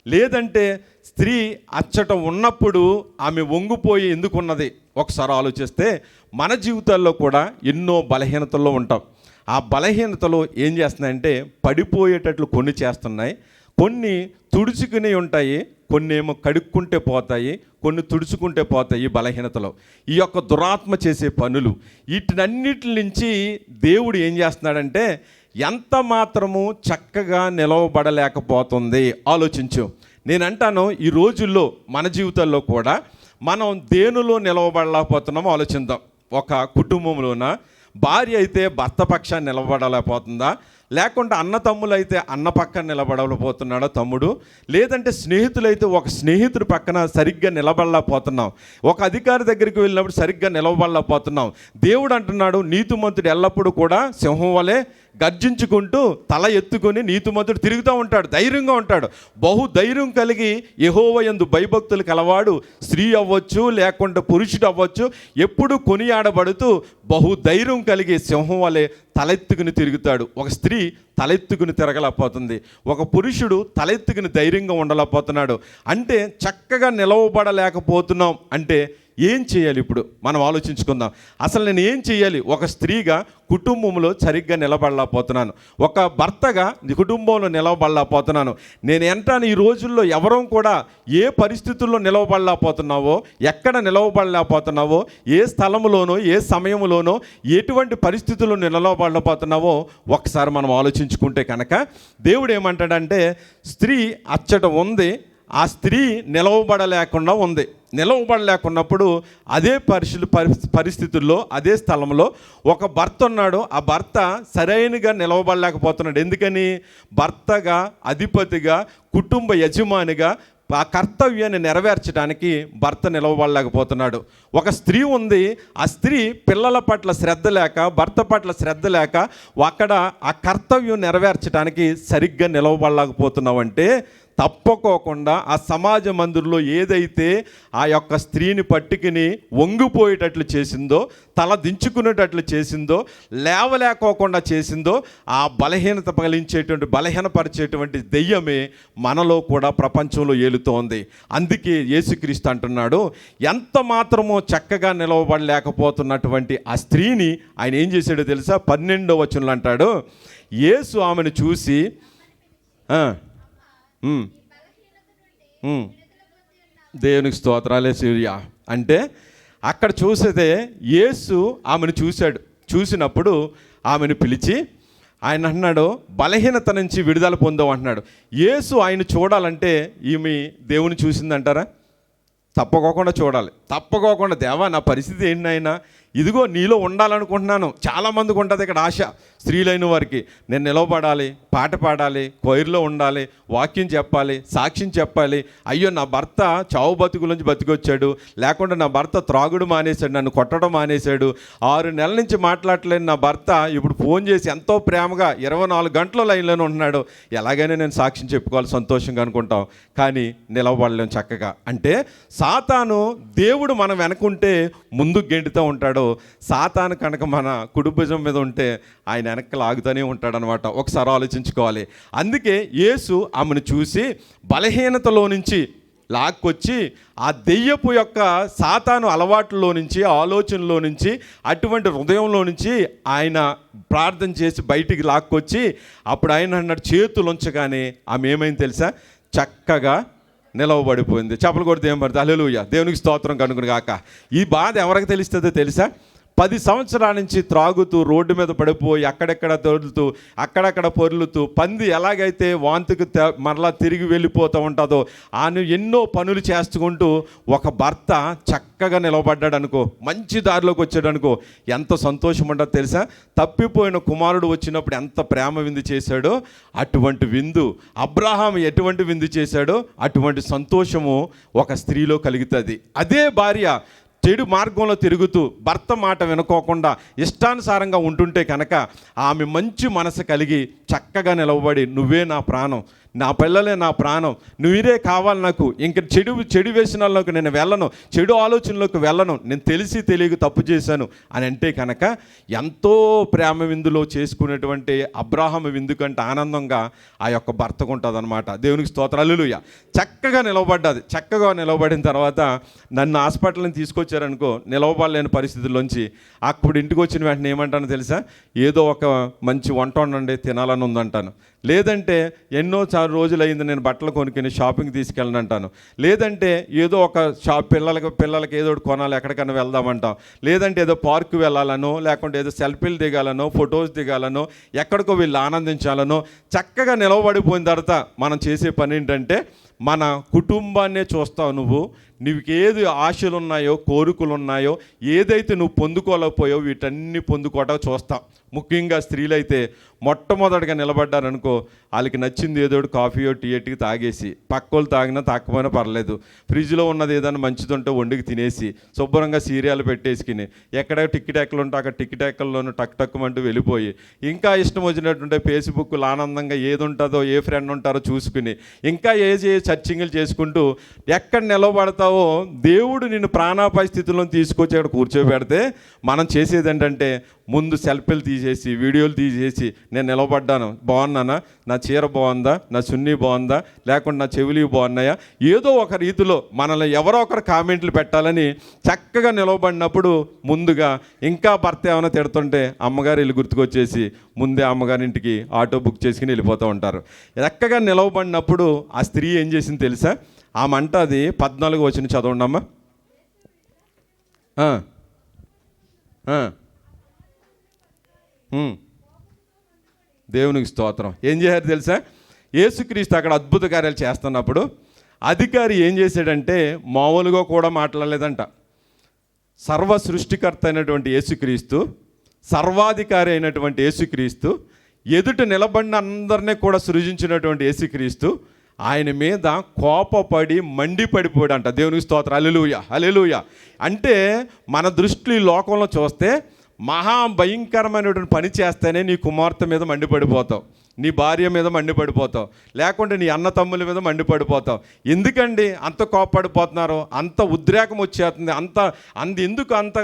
లేదంటే స్త్రీ అచ్చట ఉన్నప్పుడు ఆమె వంగిపోయి ఎందుకున్నది ఒకసారి ఆలోచిస్తే మన జీవితాల్లో కూడా ఎన్నో బలహీనతల్లో ఉంటాం. ఆ బలహీనతలో ఏం చేస్తున్నాయంటే పడిపోయేటట్లు కొన్ని చేస్తున్నాయి, కొన్ని తుడుచుకుని ఉంటాయి, కొన్ని ఏమో కడుక్కుంటే పోతాయి, కొన్ని తుడుచుకుంటే పోతాయి. బలహీనతలో ఈ యొక్క దురాత్మ చేసే పనులు వీటన్నిటి నుంచి దేవుడు ఏం చేస్తున్నాడంటే ఎంత మాత్రము చక్కగా నిలవబడలేకపోతుంది. ఆలోచించు. నేను అంటాను ఈ రోజుల్లో మన జీవితాల్లో కూడా మనం దేనిలో నిలవబడలేకపోతున్నామో ఆలోచిద్దాం. ఒక కుటుంబంలోన భార్య అయితే భర్త పక్షాన్ని నిలబడలేకపోతుందా, లేకుంటే అన్న తమ్ములు అయితే అన్న పక్కన నిలబడలేకపోతున్నాడా తమ్ముడు, లేదంటే స్నేహితులైతే ఒక స్నేహితుడి పక్కన సరిగ్గా నిలబడలేకపోతున్నాం, ఒక అధికారి దగ్గరికి వెళ్ళినప్పుడు సరిగ్గా నిలబడలేకపోతున్నాం. దేవుడు అంటున్నాడు నీతిమంతుడు ఎల్లప్పుడూ కూడా సింహం వలె గర్జించుకుంటూ తల ఎత్తుకొని నీతిమంతుడు తిరుగుతూ ఉంటాడు, ధైర్యంగా ఉంటాడు. బహుధైర్యం కలిగి యెహోవా యందు భయభక్తులు కలవాడు, స్త్రీ అవ్వచ్చు లేకుంటే పురుషుడు అవ్వచ్చు, ఎప్పుడు కొనియాడబడుతూ బహుధైర్యం కలిగి సింహం వలె తలెత్తుకుని తిరుగుతాడు. ఒక స్త్రీ తలెత్తుకుని తిరగలేకపోతుంది, ఒక పురుషుడు తలెత్తుకుని ధైర్యంగా ఉండలేకపోతున్నాడు. అంటే చక్కగా నిలవబడలేకపోతున్నాం. అంటే ఏం చేయాలి? ఇప్పుడు మనం ఆలోచించుకుందాం. అసలు నేను ఏం చేయాలి? ఒక స్త్రీగా కుటుంబంలో సరిగ్గా నిలబడలేకపోతున్నాను, ఒక భర్తగా కుటుంబంలో నిలబడలేకపోతున్నాను. నేను ఏంటాను ఈ రోజుల్లో ఎవరూ కూడా ఏ పరిస్థితుల్లో నిలవబడలేకపోతున్నావో, ఎక్కడ నిలవబడలేకపోతున్నావో, ఏ స్థలంలోనో ఏ సమయంలోనో ఎటువంటి పరిస్థితుల్లో నిలవబడలేకపోతున్నావో ఒకసారి మనం ఆలోచించుకుంటే కనుక దేవుడు ఏమంటాడంటే స్త్రీ అచ్చట ఉంది, ఆ స్త్రీ నిలవబడలేకుండా ఉంది. నిలవబడలేకున్నప్పుడు అదే పరిస్థితుల్లో అదే స్థలంలో ఒక భర్త ఉన్నాడు. ఆ భర్త సరైనగా నిలవబడలేకపోతున్నాడు. ఎందుకని? భర్తగా, అధిపతిగా, కుటుంబ యజమానిగా ఆ కర్తవ్యాన్ని నెరవేర్చడానికి భర్త నిలవబడలేకపోతున్నాడు. ఒక స్త్రీ ఉంది, ఆ స్త్రీ పిల్లల పట్ల శ్రద్ధ లేక, భర్త పట్ల శ్రద్ధ లేక అక్కడ ఆ కర్తవ్యం నెరవేర్చడానికి సరిగ్గా నిలవబడలేకపోతున్నావంటే తప్పకోకుండా ఆ సమాజ మందిరంలో ఏదైతే ఆ యొక్క స్త్రీని పట్టుకుని వంగిపోయేటట్లు చేసిందో, తల దించుకునేటట్లు చేసిందో, లేవలేకోకుండా చేసిందో ఆ బలహీనత కలిగించేటువంటి బలహీనపరిచేటువంటి దెయ్యమే మనలో కూడా ప్రపంచంలో ఏలుతోంది. అందుకే యేసుక్రీస్తు అంటున్నాడు ఎంత మాత్రమో చక్కగా నిలవబడలేకపోతున్నటువంటి ఆ స్త్రీని ఆయన ఏం చేశాడో తెలుసా? 12వ వచనంలో అంటాడు, యేసు ఆమెను చూసి దేవునికి స్తోత్రాలే సూర్య అంటే అక్కడ చూసేదే యేసు ఆమెను చూశాడు. చూసినప్పుడు ఆమెను పిలిచి ఆయన అన్నాడు బలహీనత నుంచి విడుదల పొందావు అంటున్నాడు. యేసు ఆయన చూడాలంటే ఈమె దేవుని చూసిందంటారా? తప్పకోకుండా చూడాలి. తప్పకోకుండా దేవా నా పరిస్థితి ఏంటి నాయనా, ఇదిగో నీలో ఉండాలనుకుంటున్నాను. చాలామందికి ఉంటుంది ఇక్కడ ఆశ, స్త్రీలైన వారికి నేను నిలవబడాలి, పాట పాడాలి, కొయిర్లో ఉండాలి, వాక్యం చెప్పాలి, సాక్ష్యం చెప్పాలి. అయ్యో నా భర్త చావు బతుకులోంచి బతికొచ్చాడు, లేకుంటే నా భర్త త్రాగుడు మానేశాడు, నన్ను కొట్టడం మానేశాడు, 6 నెలల నుంచి మాట్లాడలేని నా భర్త ఇప్పుడు ఫోన్ చేసి ఎంతో ప్రేమగా 24 గంటల లైన్లోనే ఉంటున్నాడు, ఎలాగైనా నేను సాక్ష్యం చెప్పుకోవాలి సంతోషంగా అనుకుంటాం, కానీ నిలవబడలేం చక్కగా. అంటే సాతాను దేవుడు మనం వెనకుంటే ముందుకు గెంటుతూ ఉంటాడు, సాతాను కనుక మన కుడి భుజం మీద ఉంటే ఆయన వెనక్కి లాగుతూనే ఉంటాడనమాట. ఒకసారి ఆలోచించుకోవాలి. అందుకే యేసు ఆమెను చూసి బలహీనతలో నుంచి లాక్కొచ్చి ఆ దెయ్యపు యొక్క సాతాను అలవాట్లలో నుంచి, ఆలోచనలో నుంచి, అటువంటి హృదయంలో నుంచి ఆయన ప్రార్థన చేసి బయటికి లాక్కొచ్చి అప్పుడు ఆయన అన్నాడు చేతులు ఉంచగానే ఆమె ఏమైంది తెలుసా? చక్కగా నిలవబడిపోయింది. చెప్పలు కొడితే ఏం పడుతుంది? హల్లెలూయా, దేవునికి స్తోత్రం కనుగొను గాక. ఈ బాధ ఎవరికి తెలుస్తుందో తెలుసా? 10 సంవత్సరాల నుంచి త్రాగుతూ రోడ్డు మీద పడిపోయి అక్కడెక్కడ తొలుతూ అక్కడక్కడ పొర్లుతూ పంది ఎలాగైతే వాంతికి మరలా తిరిగి వెళ్ళిపోతూ ఉంటుందో ఆయన ఎన్నో పనులు చేసుకుంటూ ఒక భర్త చక్కగా నిలబడ్డాడు అనుకో, మంచి దారిలోకి వచ్చాడు అనుకో, ఎంత సంతోషం ఉండదో తెలుసా? తప్పిపోయిన కుమారుడు వచ్చినప్పుడు ఎంత ప్రేమ విందు చేశాడో అటువంటి విందు అబ్రహాం ఎటువంటి విందు చేశాడో అటువంటి సంతోషము ఒక స్త్రీలో కలుగుతుంది. అదే భార్య చెడు మార్గంలో తిరుగుతూ భర్త మాట వినుకోకుండా ఇష్టానుసారంగా ఉంటుంటే కనుక ఆమె మంచి మనసు కలిగి చక్కగా నిలవబడి, నువ్వే నా ప్రాణం, నా పిల్లలే నా ప్రాణం, నువ్వే కావాలి నాకు, ఇంక చెడు వ్యసనాల్లోకి నేను వెళ్ళను, చెడు ఆలోచనలోకి వెళ్ళను, నేను తెలిసి తెలియక తప్పు చేశాను అని అంటే కనుక ఎంతో ప్రేమ విందులో చేసుకునేటువంటి అబ్రాహాము విందు కంటే ఆనందంగా ఆ యొక్క భర్తకు ఉంటుంది అనమాట. దేవునికి స్తోత్రం. హల్లెలూయా. చక్కగా నిలవబడ్డది. చక్కగా నిలవబడిన తర్వాత నన్ను హాస్పిటల్ని తీసుకొచ్చారనుకో, నిలవబడలేని పరిస్థితుల్లోంచి అప్పుడు ఇంటికి వచ్చిన వెంటనే ఏమంటానో తెలుసా? ఏదో ఒక మంచి వంట వండండి తినాలని ఉందంటాను. లేదంటే ఎన్నో రోజులైంది నేను బట్టలు కొనుక్కుని షాపింగ్ తీసుకెళ్ళను అంటాను. లేదంటే ఏదో ఒక పిల్లలకి ఏదో ఒకటి కొనాలి, ఎక్కడికైనా వెళ్దామంటాం. లేదంటే ఏదో పార్కు వెళ్ళాలనో, లేకుంటే ఏదో సెల్ఫీలు దిగాలనో, ఫొటోస్ దిగాలనో, ఎక్కడికో వీళ్ళు ఆనందించాలనో. చక్కగా నిలవబడిపోయిన తర్వాత మనం చేసే పని ఏంటంటే మన కుటుంబాన్నే చూస్తావు. నీకు ఏది ఆశలు ఉన్నాయో, కోరికలు ఉన్నాయో, ఏదైతే నువ్వు పొందుకోలేకపోయావో వీటన్నీ పొందుకోవటం చూస్తాం. ముఖ్యంగా స్త్రీలైతే మొట్టమొదటిగా నిలబడ్డారనుకో, వాళ్ళకి నచ్చింది ఏదో కాఫీయో టీయటికి తాగేసి, పక్కోళ్ళు తాగినా తాకపోయినా పర్లేదు, ఫ్రిడ్జ్లో ఉన్నది ఏదైనా మంచిదంటే వండికి తినేసి శుభ్రంగా సీరియల్ పెట్టేసుకుని ఎక్కడ టికెట్ ఎక్కలు ఉంటే అక్కడ టికెట్ ఎక్కల్లోనూ టక్ టక్కుమంటూ వెళ్ళిపోయి, ఇంకా ఇష్టం వచ్చినట్టుంటే ఫేస్బుక్లో ఆనందంగా ఏది ఉంటుందో, ఏ ఫ్రెండ్ ఉంటారో చూసుకుని, ఇంకా ఏ సర్చింగ్లు చేసుకుంటూ ఎక్కడ నిలబడతావో దేవుడు నిన్ను ప్రాణాపాయ స్థితిలో తీసుకొచ్చి అక్కడ కూర్చోబెడితే మనం చేసేది ఏంటంటే ముందు సెల్ఫీలు తీసేసి, వీడియోలు తీసేసి, నేను నిలబడ్డాను, బాగున్నానా, నా చీర బాగుందా, నా చున్నీ బాగుందా, లేకుంటే నా చెవులు బాగున్నాయా, ఏదో ఒక రీతిలో మనల్ని ఎవరో ఒకరు కామెంట్లు పెట్టాలని చక్కగా నిలబడినప్పుడు ముందుగా ఇంకా భర్త ఏమైనా తిడుతుంటే అమ్మగారు ఇల్లు గుర్తుకొచ్చేసి ముందే అమ్మగారింటికి ఆటో బుక్ చేసుకుని వెళ్ళిపోతూ ఉంటారు. చక్కగా నిలవబడినప్పుడు ఆ స్త్రీ ఏం చేసింది తెలుసా? ఆమె అంట, అది 14 వచనం చదవండి అమ్మా. దేవునికి స్తోత్రం. ఏం చేశారు తెలుసా? యేసుక్రీస్తు అక్కడ అద్భుత కార్యాలు చేస్తున్నప్పుడు అధికారి ఏం చేశాడంటే మామూలుగా కూడా మాట్లాడలేదంట. సర్వ సృష్టికర్త అయినటువంటి యేసుక్రీస్తు, సర్వాధికారి అయినటువంటి యేసుక్రీస్తు, ఎదుట నిలబడిన అందరినీ కూడా సృజించినటువంటి యేసుక్రీస్తు ఆయన మీద కోపపడి మండిపడిపోయాడంట. దేవునికి స్తోత్రం. హల్లెలూయా, హల్లెలూయా. అంటే మన దృష్టిలో ఈ లోకంలో చూస్తే మహా భయంకరమైనటువంటి పని చేస్తేనే నీ కుమార్తె మీద మండిపడిపోతావు, నీ భార్య మీద మండిపడిపోతావు, లేకుంటే నీ అన్న తమ్ముల మీద మండిపడిపోతావు. ఎందుకండి అంత కోప్పడిపోతున్నారు, అంత ఉద్రేకం వచ్చేస్తుంది, ఎందుకు అంత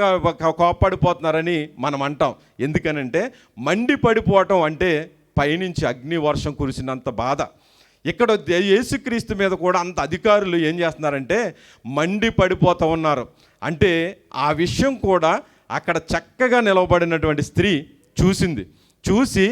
కోప్పడిపోతున్నారని మనం అంటాం. ఎందుకనంటే మండిపడిపోవటం అంటే పైనుంచి అగ్ని వర్షం కురిసినంత బాధ. ఇక్కడ యేసుక్రీస్తు మీద కూడా అంత అధికారులు ఏం చేస్తున్నారంటే మండిపడిపోతూ ఉన్నారు. అంటే ఆ విషయం కూడా అక్కడ చక్కగా నిలవబడినటువంటి స్త్రీ చూసింది. చూసి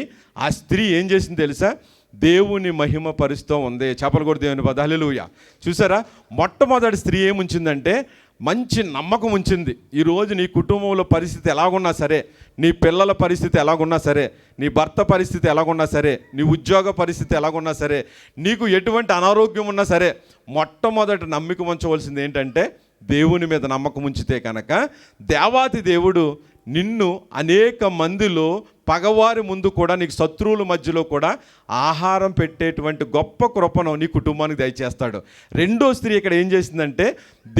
ఆ స్త్రీ ఏం చేసింది తెలుసా? దేవుని మహిమ పరుస్తూ ఉంది. చేపలు కూడా దేవుని పద. హల్లెలూయా. చూసారా, మొట్టమొదటి స్త్రీ ఏముంచిందంటే మంచి నమ్మకం ఉంచింది. ఈరోజు నీ కుటుంబంలో పరిస్థితి ఎలాగున్నా సరే, నీ పిల్లల పరిస్థితి ఎలాగున్నా సరే, నీ భర్త పరిస్థితి ఎలాగున్నా సరే, నీ ఉద్యోగ పరిస్థితి ఎలాగున్నా సరే, నీకు ఎటువంటి అనారోగ్యం ఉన్నా సరే, మొట్టమొదటి నమ్మిక ఉంచవలసింది ఏంటంటే దేవుని మీద నమ్మకం ఉంచితే కనుక దేవాతి దేవుడు నిన్ను అనేక మందిలో పగవారి ముందు కూడా, నీకు శత్రువుల మధ్యలో కూడా ఆహారం పెట్టేటువంటి గొప్ప కృపను నీ కుటుంబానికి దయచేస్తాడు. రెండో స్త్రీ ఇక్కడ ఏం చేసిందంటే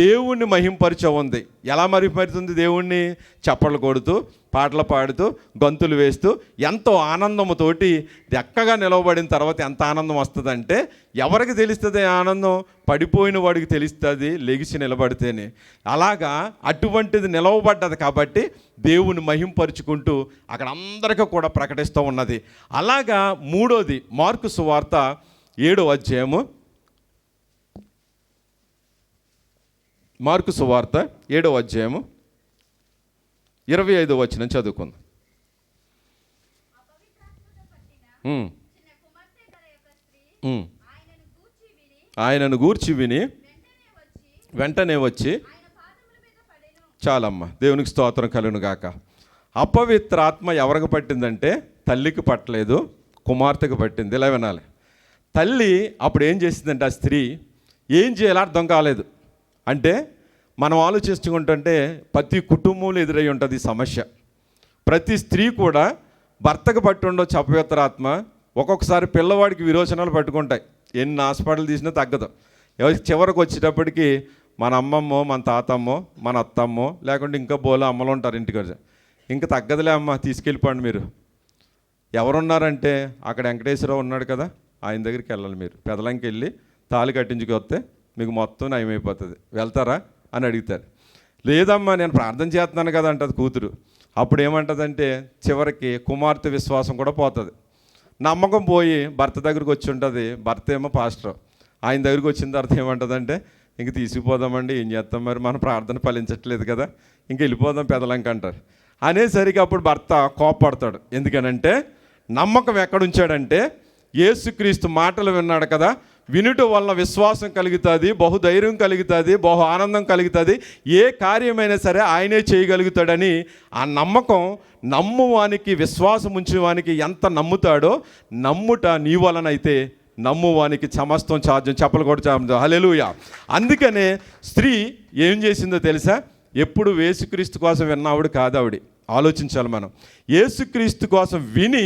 దేవుణ్ణి మహింపరిచే ఉంది. ఎలా మహింపరుతుంది దేవుణ్ణి? చప్పట్లు కొడుతూ, పాటలు పాడుతూ, గంతులు వేస్తూ, ఎంతో ఆనందంతోటి చక్కగా నిలవబడిన తర్వాత ఎంత ఆనందం వస్తుందంటే ఎవరికి తెలుస్తుంది ఆనందం? పడిపోయిన వాడికి తెలుస్తుంది లెగిసి నిలబడితేనే. అలాగా అటువంటిది నిలవబడ్డది కాబట్టి దేవుని మహింపరుచుకుంటూ అక్కడ అందరికీ కూడా ప్రకటిస్తూ ఉన్నది. అలాగా మూడోది మార్కు సువార్త 7వ అధ్యాయము, మార్కు సువార్త 7వ అధ్యాయము 25వ వచనం చదువుకుందాం. ఆయనను గూర్చి విని వెంటనే వచ్చి, చాలమ్మ, దేవునికి స్తోత్రం కలుగును గాక. అపవిత్ర ఆత్మ ఎవరికి పట్టిందంటే తల్లికి పట్టలేదు, కుమార్తెకు పట్టింది. ఇలా వినాలి. తల్లి అప్పుడు ఏం చేసిందంటే ఆ స్త్రీ ఏం చేయాలో అర్థం కాలేదు. అంటే మనం ఆలోచిస్తుంటే ప్రతి కుటుంబంలో ఎదురై ఉంటుంది ఈ సమస్య. ప్రతి స్త్రీ కూడా భర్తకు పట్టి ఉండొచ్చు అపవిత్ర ఆత్మ. ఒక్కొక్కసారి పిల్లవాడికి విరోచనాలు పట్టుకుంటాయి, ఎన్ని హాస్పిటల్ తీసినా తగ్గదు. చివరికి వచ్చేటప్పటికి మన అమ్మమ్మో, మన తాతమ్మో, మన అత్తమ్మో, లేకుంటే ఇంకా బోలో అమ్మలు ఉంటారు ఇంటికి. ఇంకా తగ్గదులే అమ్మ, తీసుకెళ్ళిపోండి మీరు. ఎవరున్నారంటే అక్కడ వెంకటేశ్వరరావు ఉన్నాడు కదా, ఆయన దగ్గరికి వెళ్ళాలి మీరు. పెదలంకి వెళ్ళి తాళి కట్టించుకొస్తే మీకు మొత్తం నయమైపోతుంది, వెళ్తారా అని అడుగుతారు. లేదమ్మా నేను ప్రార్థన చేస్తున్నాను కదా అంటది కూతురు. అప్పుడు ఏమంటుందంటే చివరికి కుమార్తె విశ్వాసం కూడా పోతుంది. నమ్మకం పోయి భర్త దగ్గరికి వచ్చి ఉంటుంది. భర్త ఏమో పాస్టర్, ఆయన దగ్గరికి వచ్చిన తర్వాత ఏమంటుందంటే ఇంక తీసుకుపోదామండి, ఏం చేస్తాం మరి, మన ప్రార్థన ఫలించట్లేదు కదా, ఇంక వెళ్ళిపోదాం పెదలంక అంటారు. అనేసరికి అప్పుడు భర్త కోపపడతాడు. ఎందుకనంటే నమ్మకం ఎక్కడుంచాడంటే యేసుక్రీస్తు మాటలు విన్నాడు కదా, వినుట వలన విశ్వాసం కలుగుతుంది, బహుధైర్యం కలుగుతుంది, బహు ఆనందం కలుగుతుంది, ఏ కార్యమైనా సరే ఆయనే చేయగలుగుతాడని ఆ నమ్మకం నమ్మువానికి, విశ్వాసం ఉంచేవానికి ఎంత నమ్ముతాడో, నమ్ముట నీ వలనైతే నమ్మువానికి సమస్తం సాధ్యం. చెప్పలు కూడా చాలు, హల్లెలూయా. అందుకనే స్త్రీ ఏం చేసిందో తెలుసా? ఎప్పుడు యేసుక్రీస్తు కోసం విన్నావుడు కాదు ఆవిడ. ఆలోచించాలి మనం. యేసుక్రీస్తు కోసం విని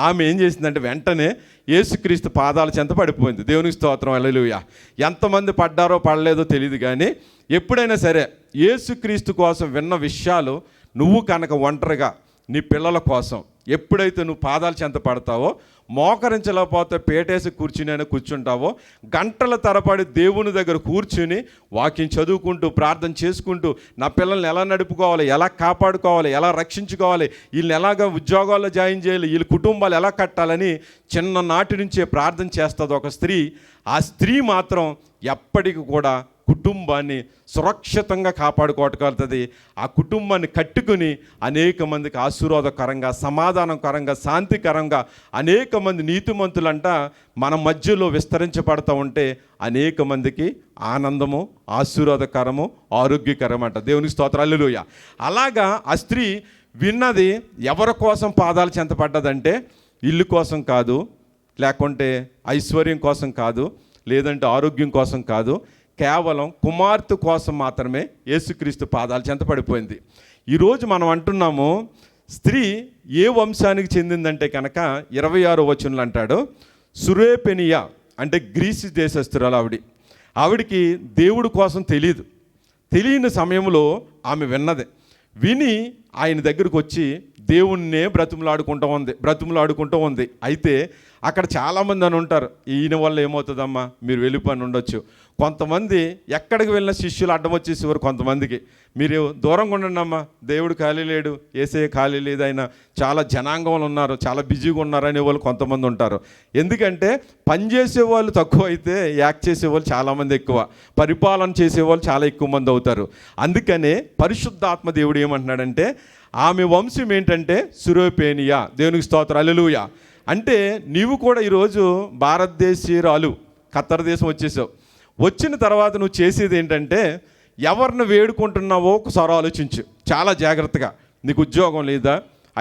ఆమె ఏం చేసిందంటే వెంటనే యేసుక్రీస్తు పాదాల చెంత పడిపోయింది. దేవునికి స్తోత్రం, హల్లెలూయా. ఎంతమంది పడ్డారో పడలేదో తెలియదు, కానీ ఎప్పుడైనా సరే యేసుక్రీస్తు కోసం విన్న విషయాలు నువ్వు కనుక ఒంటరిగా నీ పిల్లల కోసం ఎప్పుడైతే నువ్వు పాదాల చెంత పడతావో, మోకరించలేకపోతే పేటేసి కూర్చుంటావో, గంటల తరబడి దేవుని దగ్గర కూర్చుని వాక్యం చదువుకుంటూ ప్రార్థన చేసుకుంటూ నా పిల్లల్ని ఎలా నడుపుకోవాలి, ఎలా కాపాడుకోవాలి, ఎలా రక్షించుకోవాలి, వీళ్ళని ఎలాగ ఉద్యోగాల్లో జాయిన్ చేయాలి, వీళ్ళ కుటుంబాలు ఎలా కట్టాలని చిన్ననాటి నుంచే ప్రార్థన చేస్తుంది ఒక స్త్రీ. ఆ స్త్రీ మాత్రం ఎప్పటికీ కూడా కుటుంబాన్ని సురక్షితంగా కాపాడుకోగలుగుతుంది. ఆ కుటుంబాన్ని కట్టుకుని అనేక మందికి ఆశీర్వాదకరంగా, సమాధానకరంగా, శాంతికరంగా అనేక మంది నీతిమంతులంట మన మధ్యలో విస్తరించబడతా ఉంటే అనేక మందికి ఆనందము, ఆశీర్వాదకరము, ఆరోగ్యకరం అంట. దేవునికి స్తోత్రం, హల్లెలూయా. అలాగా ఆ స్త్రీ విన్నది ఎవరి కోసం పాదాలు చెంతపడ్డదంటే ఇల్లు కోసం కాదు, లేకుంటే ఐశ్వర్యం కోసం కాదు, లేదంటే ఆరోగ్యం కోసం కాదు, కేవలం కుమార్తె కోసం మాత్రమే యేసుక్రీస్తు పాదాలు చెంత పడిపోయింది. ఈరోజు మనం అంటున్నాము స్త్రీ ఏ వంశానికి చెందిందంటే కనుక 26వ వచనంలో అంటాడు, సురేపెనియా అంటే గ్రీసు దేశస్తురాలు ఆవిడికి దేవుడి కోసం తెలియని సమయంలో ఆమె విని ఆయన దగ్గరికి వచ్చి దేవుణ్ణే బ్రతుములాడుకుంటూ ఉంది. అయితే అక్కడ చాలామంది అని ఉంటారు, ఈయన వల్ల ఏమవుతుందమ్మా మీరు వెళ్ళిపోయి ఉండొచ్చు. కొంతమంది ఎక్కడికి వెళ్ళిన శిష్యులు అడ్డం వచ్చేసేవారు. కొంతమందికి మీరు దూరంగా ఉండండి అమ్మా, దేవుడు ఖాళీ లేడు, యేసయ్య ఖాళీ లేదు, ఆయన చాలా జనాంగంలో ఉన్నారు, చాలా బిజీగా ఉన్నారు అనే వాళ్ళు కొంతమంది ఉంటారు. ఎందుకంటే పనిచేసే వాళ్ళు తక్కువ అయితే యాక్ట్ చేసేవాళ్ళు చాలామంది ఎక్కువ, పరిపాలన చేసేవాళ్ళు చాలా ఎక్కువ మంది అవుతారు. అందుకనే పరిశుద్ధాత్మ దేవుడు ఏమంటున్నాడంటే ఆమె వంశం ఏంటంటే సురేపెనియా. దేవునికి స్తోత్రం, హల్లెలూయా. అంటే నీవు కూడా ఈరోజు భారతదేశీయురాలు ఖత్తర్ దేశం వచ్చేసావు. వచ్చిన తర్వాత నువ్వు చేసేది ఏంటంటే ఎవరిని వేడుకుంటున్నావో ఒకసారి ఆలోచించు చాలా జాగ్రత్తగా. నీకు ఉద్యోగం లేదా,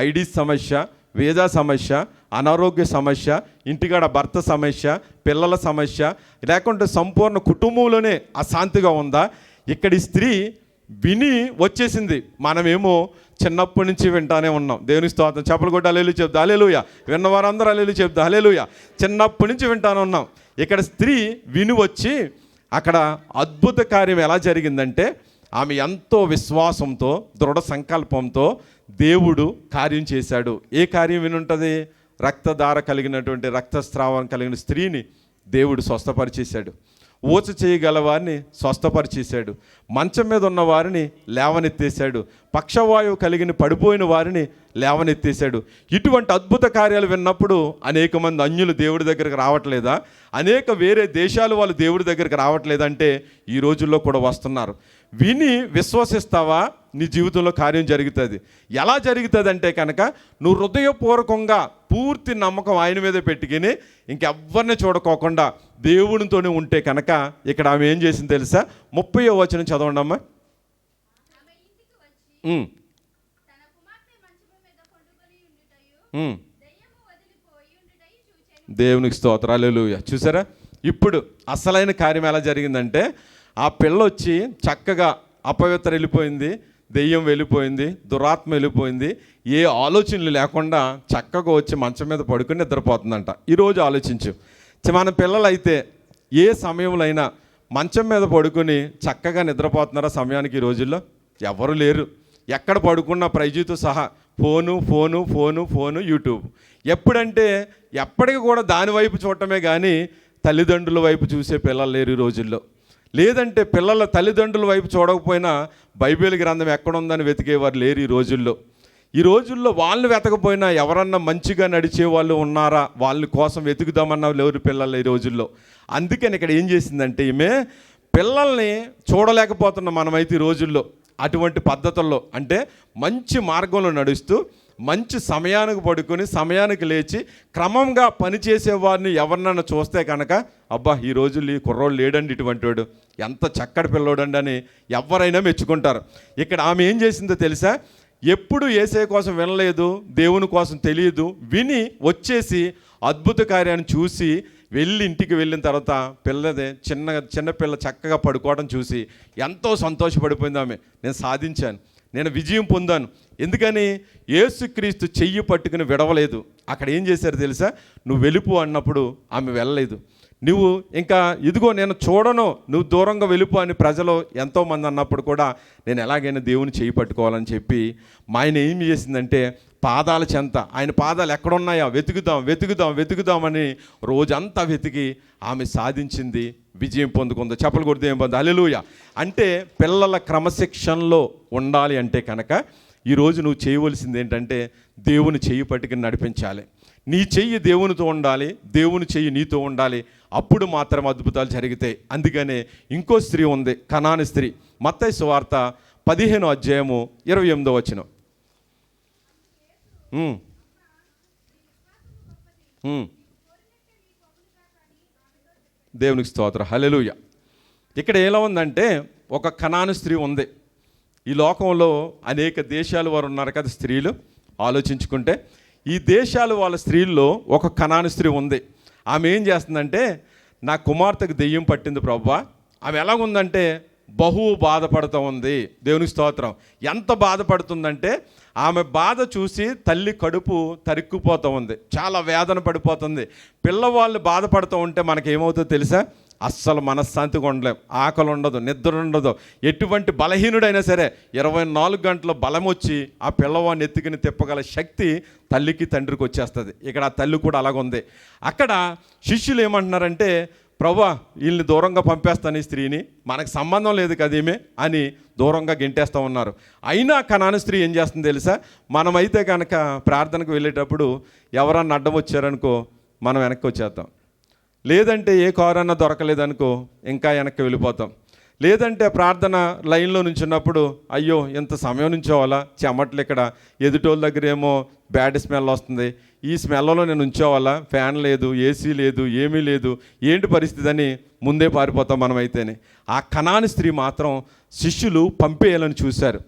ఐడి సమస్య, వీసా సమస్య, అనారోగ్య సమస్య, ఇంటికాడ భర్త సమస్య, పిల్లల సమస్య, లేకుంటే సంపూర్ణ కుటుంబంలోనే అశాంతిగా ఉందా? ఇక్కడి స్త్రీ విని వచ్చేసింది. మనమేమో చిన్నప్పటి నుంచి వింటానే ఉన్నాం. దేవుని స్తోత్రం, చెప్పలు కొట్టి హల్లెలూయా చెప్తా, హల్లెలూయా. విన్నవారందరూ హల్లెలూయా చెప్తా, హల్లెలూయా. చిన్నప్పటి నుంచి వింటానే ఉన్నాం. ఇక్కడ స్త్రీ విని వచ్చి అక్కడ అద్భుత కార్యం ఎలా జరిగిందంటే ఆమె ఎంతో విశ్వాసంతో, దృఢ సంకల్పంతో దేవుడు కార్యం చేశాడు. ఏ కార్యం వినుంటుంది? రక్తధార కలిగినటువంటి, రక్తస్రావం కలిగిన స్త్రీని దేవుడు స్వస్థపరిచేశాడు. ఊచ చేయగల వారిని స్వస్థపరిచేశాడు. మంచం మీద ఉన్న వారిని లేవనెత్తేశాడు. పక్షవాయువు కలిగిన పడిపోయిన వారిని లేవనెత్తేశాడు. ఇటువంటి అద్భుత కార్యాలు విన్నప్పుడు అనేక మంది అన్యులు దేవుడి దగ్గరికి రావట్లేదా? అనేక వేరే దేశాలు వాళ్ళు దేవుడి దగ్గరికి రావట్లేదంటే ఈ రోజుల్లో కూడా వస్తున్నారు. విని విశ్వసిస్తావా? నీ జీవితంలో కార్యం జరుగుతుంది. ఎలా జరుగుతుంది అంటే కనుక నువ్వు హృదయపూర్వకంగా పూర్తి నమ్మకం ఆయన మీద పెట్టుకుని ఇంకెవ్వరిని చూడకోకుండా దేవునితోనే ఉంటే కనుక ఇక్కడ ఆమె ఏం చేసింది తెలుసా? 30వ వచనం చదవండి అమ్మా. దేవునికి స్తోత్రం, హల్లెలూయా. చూసారా ఇప్పుడు అసలైన కార్యం ఎలా జరిగిందంటే ఆ పిల్ల వచ్చి చక్కగా అపవిత్ర వెళ్ళిపోయింది, దెయ్యం వెళ్ళిపోయింది, దురాత్మ వెళ్ళిపోయింది, ఏ ఆలోచనలు లేకుండా చక్కగా వచ్చి మంచం మీద పడుకుని నిద్రపోతుందంట. ఈరోజు ఆలోచించు, మన పిల్లలు అయితే ఏ సమయంలో అయినా మంచం మీద పడుకొని చక్కగా నిద్రపోతున్నారా సమయానికి ఈ రోజుల్లో? ఎవరు లేరు. ఎక్కడ పడుకున్న ప్రైజుతో సహా ఫోను యూట్యూబ్. ఎప్పుడంటే ఎప్పటికి కూడా దాని వైపు చూడటమే కానీ తల్లిదండ్రుల వైపు చూసే పిల్లలు లేరు ఈ రోజుల్లో. లేదంటే పిల్లల తల్లిదండ్రుల వైపు చూడకపోయినా బైబిల్ గ్రంథం ఎక్కడుందని వెతికేవారు లేరు ఈ రోజుల్లో. ఈ రోజుల్లో వాళ్ళు వెతకపోయినా ఎవరన్నా మంచిగా నడిచే వాళ్ళు ఉన్నారా వాళ్ళ కోసం వెతుకుదామన్నా లేరు పిల్లలు ఈ రోజుల్లో. అందుకని ఇక్కడ ఏం చేసిందంటే ఈమె పిల్లల్ని చూడలేకపోతున్నాం మనమైతే ఈ రోజుల్లో. అటువంటి పద్ధతుల్లో అంటే మంచి మార్గంలో నడుస్తూ మంచి సమయానికి పడుకొని సమయానికి లేచి క్రమంగా పనిచేసే వారిని ఎవరినన్నా చూస్తే కనుక అబ్బా ఈ రోజుల్లో ఈ కుర్రోడు లేడండి, ఇటువంటి వాడు ఎంత చక్కటి పిల్లోడండి అని ఎవరైనా మెచ్చుకుంటారు. ఇక్కడ ఆమె ఏం చేసిందో తెలుసా? ఎప్పుడు యేసయ్య కోసం వినలేదు, దేవుని కోసం తెలియదు, విని వచ్చేసి అద్భుత కార్యాన్ని చూసి వెళ్ళి ఇంటికి వెళ్ళిన తర్వాత చిన్న పిల్ల చక్కగా పడుకోవడం చూసి ఎంతో సంతోషపడిపోయింది ఆమె. నేను సాధించాను, నేను విజయం పొందాను. ఎందుకని? యేసుక్రీస్తు చెయ్యి పట్టుకుని విడవలేదు. అక్కడ ఏం చేశారు తెలుసా? నువ్వు వెళ్ళిపో అన్నప్పుడు ఆమె వెళ్ళలేదు. నువ్వు ఇంకా ఇదిగో నేను చూడను, నువ్వు దూరంగా వెళ్ళిపో అని ప్రజలు ఎంతోమంది అన్నప్పుడు కూడా నేను ఎలాగైనా దేవుని చెయ్యి పట్టుకోవాలని చెప్పి మా ఆయన ఏం చేసిందంటే పాదాల చెంత, ఆయన పాదాలు ఎక్కడున్నాయా వెతుకుదామని రోజంతా వెతికి ఆమె సాధించింది, విజయం పొందుకుంది. చెప్పలు కొడితే ఏం పొంది హల్లెలూయా. అంటే పిల్లల క్రమశిక్షణలో ఉండాలి అంటే కనుక ఈరోజు నువ్వు చేయవలసింది ఏంటంటే దేవుని చెయ్యి పట్టుకుని నడిపించాలి. నీ చెయ్యి దేవునితో ఉండాలి, దేవుని చెయ్యి నీతో ఉండాలి. అప్పుడు మాత్రం అద్భుతాలు జరుగుతాయి. అందుకనే ఇంకో స్త్రీ ఉంది, కనాను స్త్రీ. మత్తయి సువార్త 15వ అధ్యాయము 28వ వచనం. దేవునికి స్తోత్రం హల్లెలూయా. ఇక్కడ ఎలా ఉందంటే ఒక కనాను స్త్రీ ఉంది. ఈ లోకంలో అనేక దేశాల వారు ఉన్నారు కదా స్త్రీలు. ఆలోచించుకుంటే ఈ దేశాలు వాళ్ళ స్త్రీల్లో ఒక కనాను స్త్రీ ఉంది. ఆమె ఏం చేస్తుందంటే నా కుమార్తెకు దెయ్యం పట్టింది ప్రభువా. ఆమె ఎలాగుందంటే బహు బాధపడుతూ ఉంది. దేవునికి స్తోత్రం. ఎంత బాధపడుతుందంటే ఆమె బాధ చూసి తల్లి కడుపు తరుక్కుపోతూ ఉంది, చాలా వేదన పడిపోతుంది. పిల్లవాళ్ళు బాధపడుతూ ఉంటే మనకేమవుతుందో తెలుసా? అస్సలు మనశ్శాంతిగా ఉండలేం, ఆకలి ఉండదు, నిద్ర ఉండదు. ఎటువంటి బలహీనుడైనా సరే 24 గంటల బలం వచ్చి ఆ పిల్లవాడిని ఎత్తుకుని తిప్పగల శక్తి తల్లికి తండ్రికి వచ్చేస్తుంది. ఇక్కడ ఆ తల్లి కూడా అలాగుంది. అక్కడ శిష్యులు ఏమంటున్నారంటే ప్రభువా వీళ్ళని దూరంగా పంపేస్తాను, ఈ స్త్రీని మనకు సంబంధం లేదు కదేమే అని దూరంగా గెంటేస్తూ ఉన్నారు. అయినా కనాను స్త్రీ ఏం చేస్తుంది తెలుసా? మనమైతే కనుక ప్రార్థనకు వెళ్ళేటప్పుడు ఎవరన్నా అడ్డం వచ్చారనుకో మనం వెనక్కి వచ్చేస్తాం. లేదంటే ఏ కారు అన్నా దొరకలేదనుకో ఇంకా వెనక్కి వెళ్ళిపోతాం. లేదంటే ప్రార్థన లైన్లో నుంచున్నప్పుడు అయ్యో ఎంత సమయం నుంచోవాలా, చెమట్లు ఇక్కడ, ఎదుటోళ్ళ దగ్గర ఏమో బ్యాడ్ స్మెల్ వస్తుంది, ఈ స్మెల్లో నేను ఉంచోవాలా, ఫ్యాన్ లేదు, ఏసీ లేదు, ఏమీ లేదు, ఏంటి పరిస్థితి అని ముందే పారిపోతాం మనమైతేనే. ఆ కనాను స్త్రీ మాత్రం శిష్యులు పంపేయాలని చూశారు.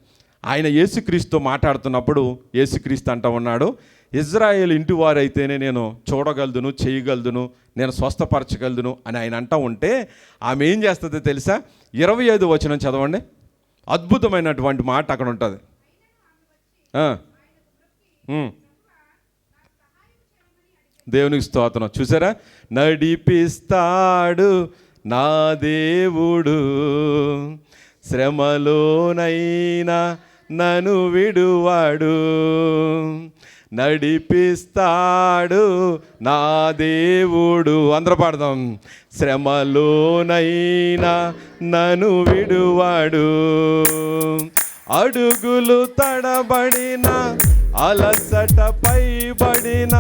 ఆయన యేసుక్రీస్తుతో మాట్లాడుతున్నప్పుడు యేసుక్రీస్తు అంటూ ఉన్నాడు, ఇజ్రాయేల్ ఇంటి వారైతేనే నేను చూడగలుదును, చేయగలుదును, నేను స్వస్థపరచగలుదును అని ఆయన అంటూ ఉంటే ఆమె ఏం చేస్తుందో తెలుసా? 25వ వచనం చదవండి. అద్భుతమైనటువంటి మాట అక్కడ ఉంటుంది. దేవునికి స్తోత్రం. చూసారా? నడిపిస్తాడు నా దేవుడు, శ్రమలోనైనా నన్ను విడువాడు, నడిపిస్తాడు నా దేవుడు. అందరూ పాడదాం. శ్రమలోనైనా నన్ను విడువాడు, అడుగులు తడబడిన అలసట పైబడిన,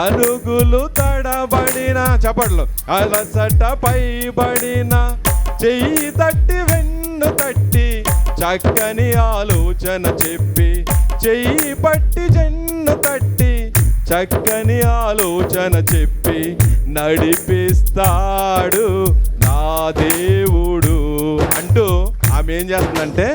అడుగులు తడబడిన చప్పట్లు, అలసట పైబడిన, చెయ్యి తట్టి వెన్ను తట్టి చక్కని ఆలోచన చెప్పి, చెయ్యి పట్టి జన్ను తట్టి చక్కని ఆలోచన చెప్పి నడిపిస్తాడు నా దేవుడు అంటూ ఆమె ఏం చేస్తుందంటే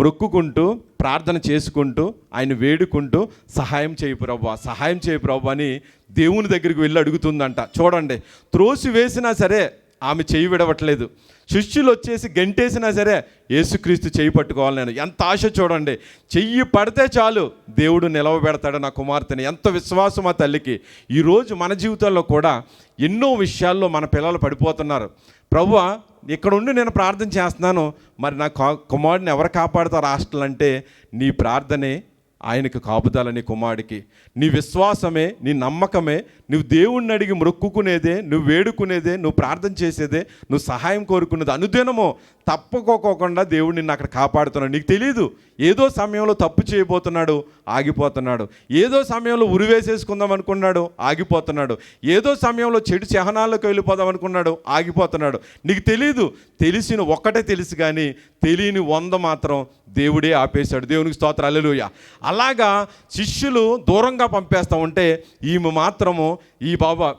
మొక్కుకుంటూ ప్రార్థన చేసుకుంటూ ఆయన వేడుకుంటూ సహాయం చేయి ప్రభువా, సహాయం చేయి ప్రభువా అని దేవుని దగ్గరికి వెళ్ళి అడుగుతుందంట. చూడండి, త్రోసి వేసినా సరే ఆమె చెయ్యి విడవట్లేదు. శిష్యులు వచ్చేసి గంటేసినా సరే యేసుక్రీస్తు చెయ్యి పట్టుకోవాలి. నేను ఎంత ఆశ చూడండి, చెయ్యి పడితే చాలు దేవుడు నిలవబెడతాడు నా కుమార్తెని. ఎంత విశ్వాసం ఆ తల్లికి. ఈరోజు మన జీవితంలో కూడా ఎన్నో విషయాల్లో మన పిల్లలు పడిపోతున్నారు. ప్రభువా, ఇక్కడ ఉండి నేను ప్రార్థన చేస్తున్నాను, మరి నా కుమారుడిని ఎవరు కాపాడుతారు హాస్టల్ అంటే నీ ప్రార్థనే ఆయనకు కాపుదల, నీ కుమారుడికి. నీ విశ్వాసమే, నీ నమ్మకమే, నువ్వు దేవుణ్ణి అడిగి మొక్కుకునేదే, నువ్వు వేడుకునేదే, నువ్వు ప్రార్థన చేసేదే, నువ్వు సహాయం కోరుకునేది అనుదినమో తప్పుకోకుండా దేవుడు నిన్ను అక్కడ కాపాడుతున్నాడు. నీకు తెలీదు, ఏదో సమయంలో తప్పు చేయబోతున్నాడు, ఆగిపోతున్నాడు. ఏదో సమయంలో ఉరివేసేసుకుందాం అనుకున్నాడు, ఆగిపోతున్నాడు. ఏదో సమయంలో చెడు చిహ్నాల్లోకి వెళ్ళిపోదాం అనుకున్నాడు, ఆగిపోతున్నాడు. నీకు తెలీదు. తెలిసిన ఒక్కటే తెలుసు, కానీ తెలియని 100 మాత్రం దేవుడే ఆపేశాడు. దేవునికి స్తోత్రం, హల్లెలూయా. అలాగా శిష్యులు దూరంగా పంపేస్తూ ఉంటే ఈమె మాత్రము ఈ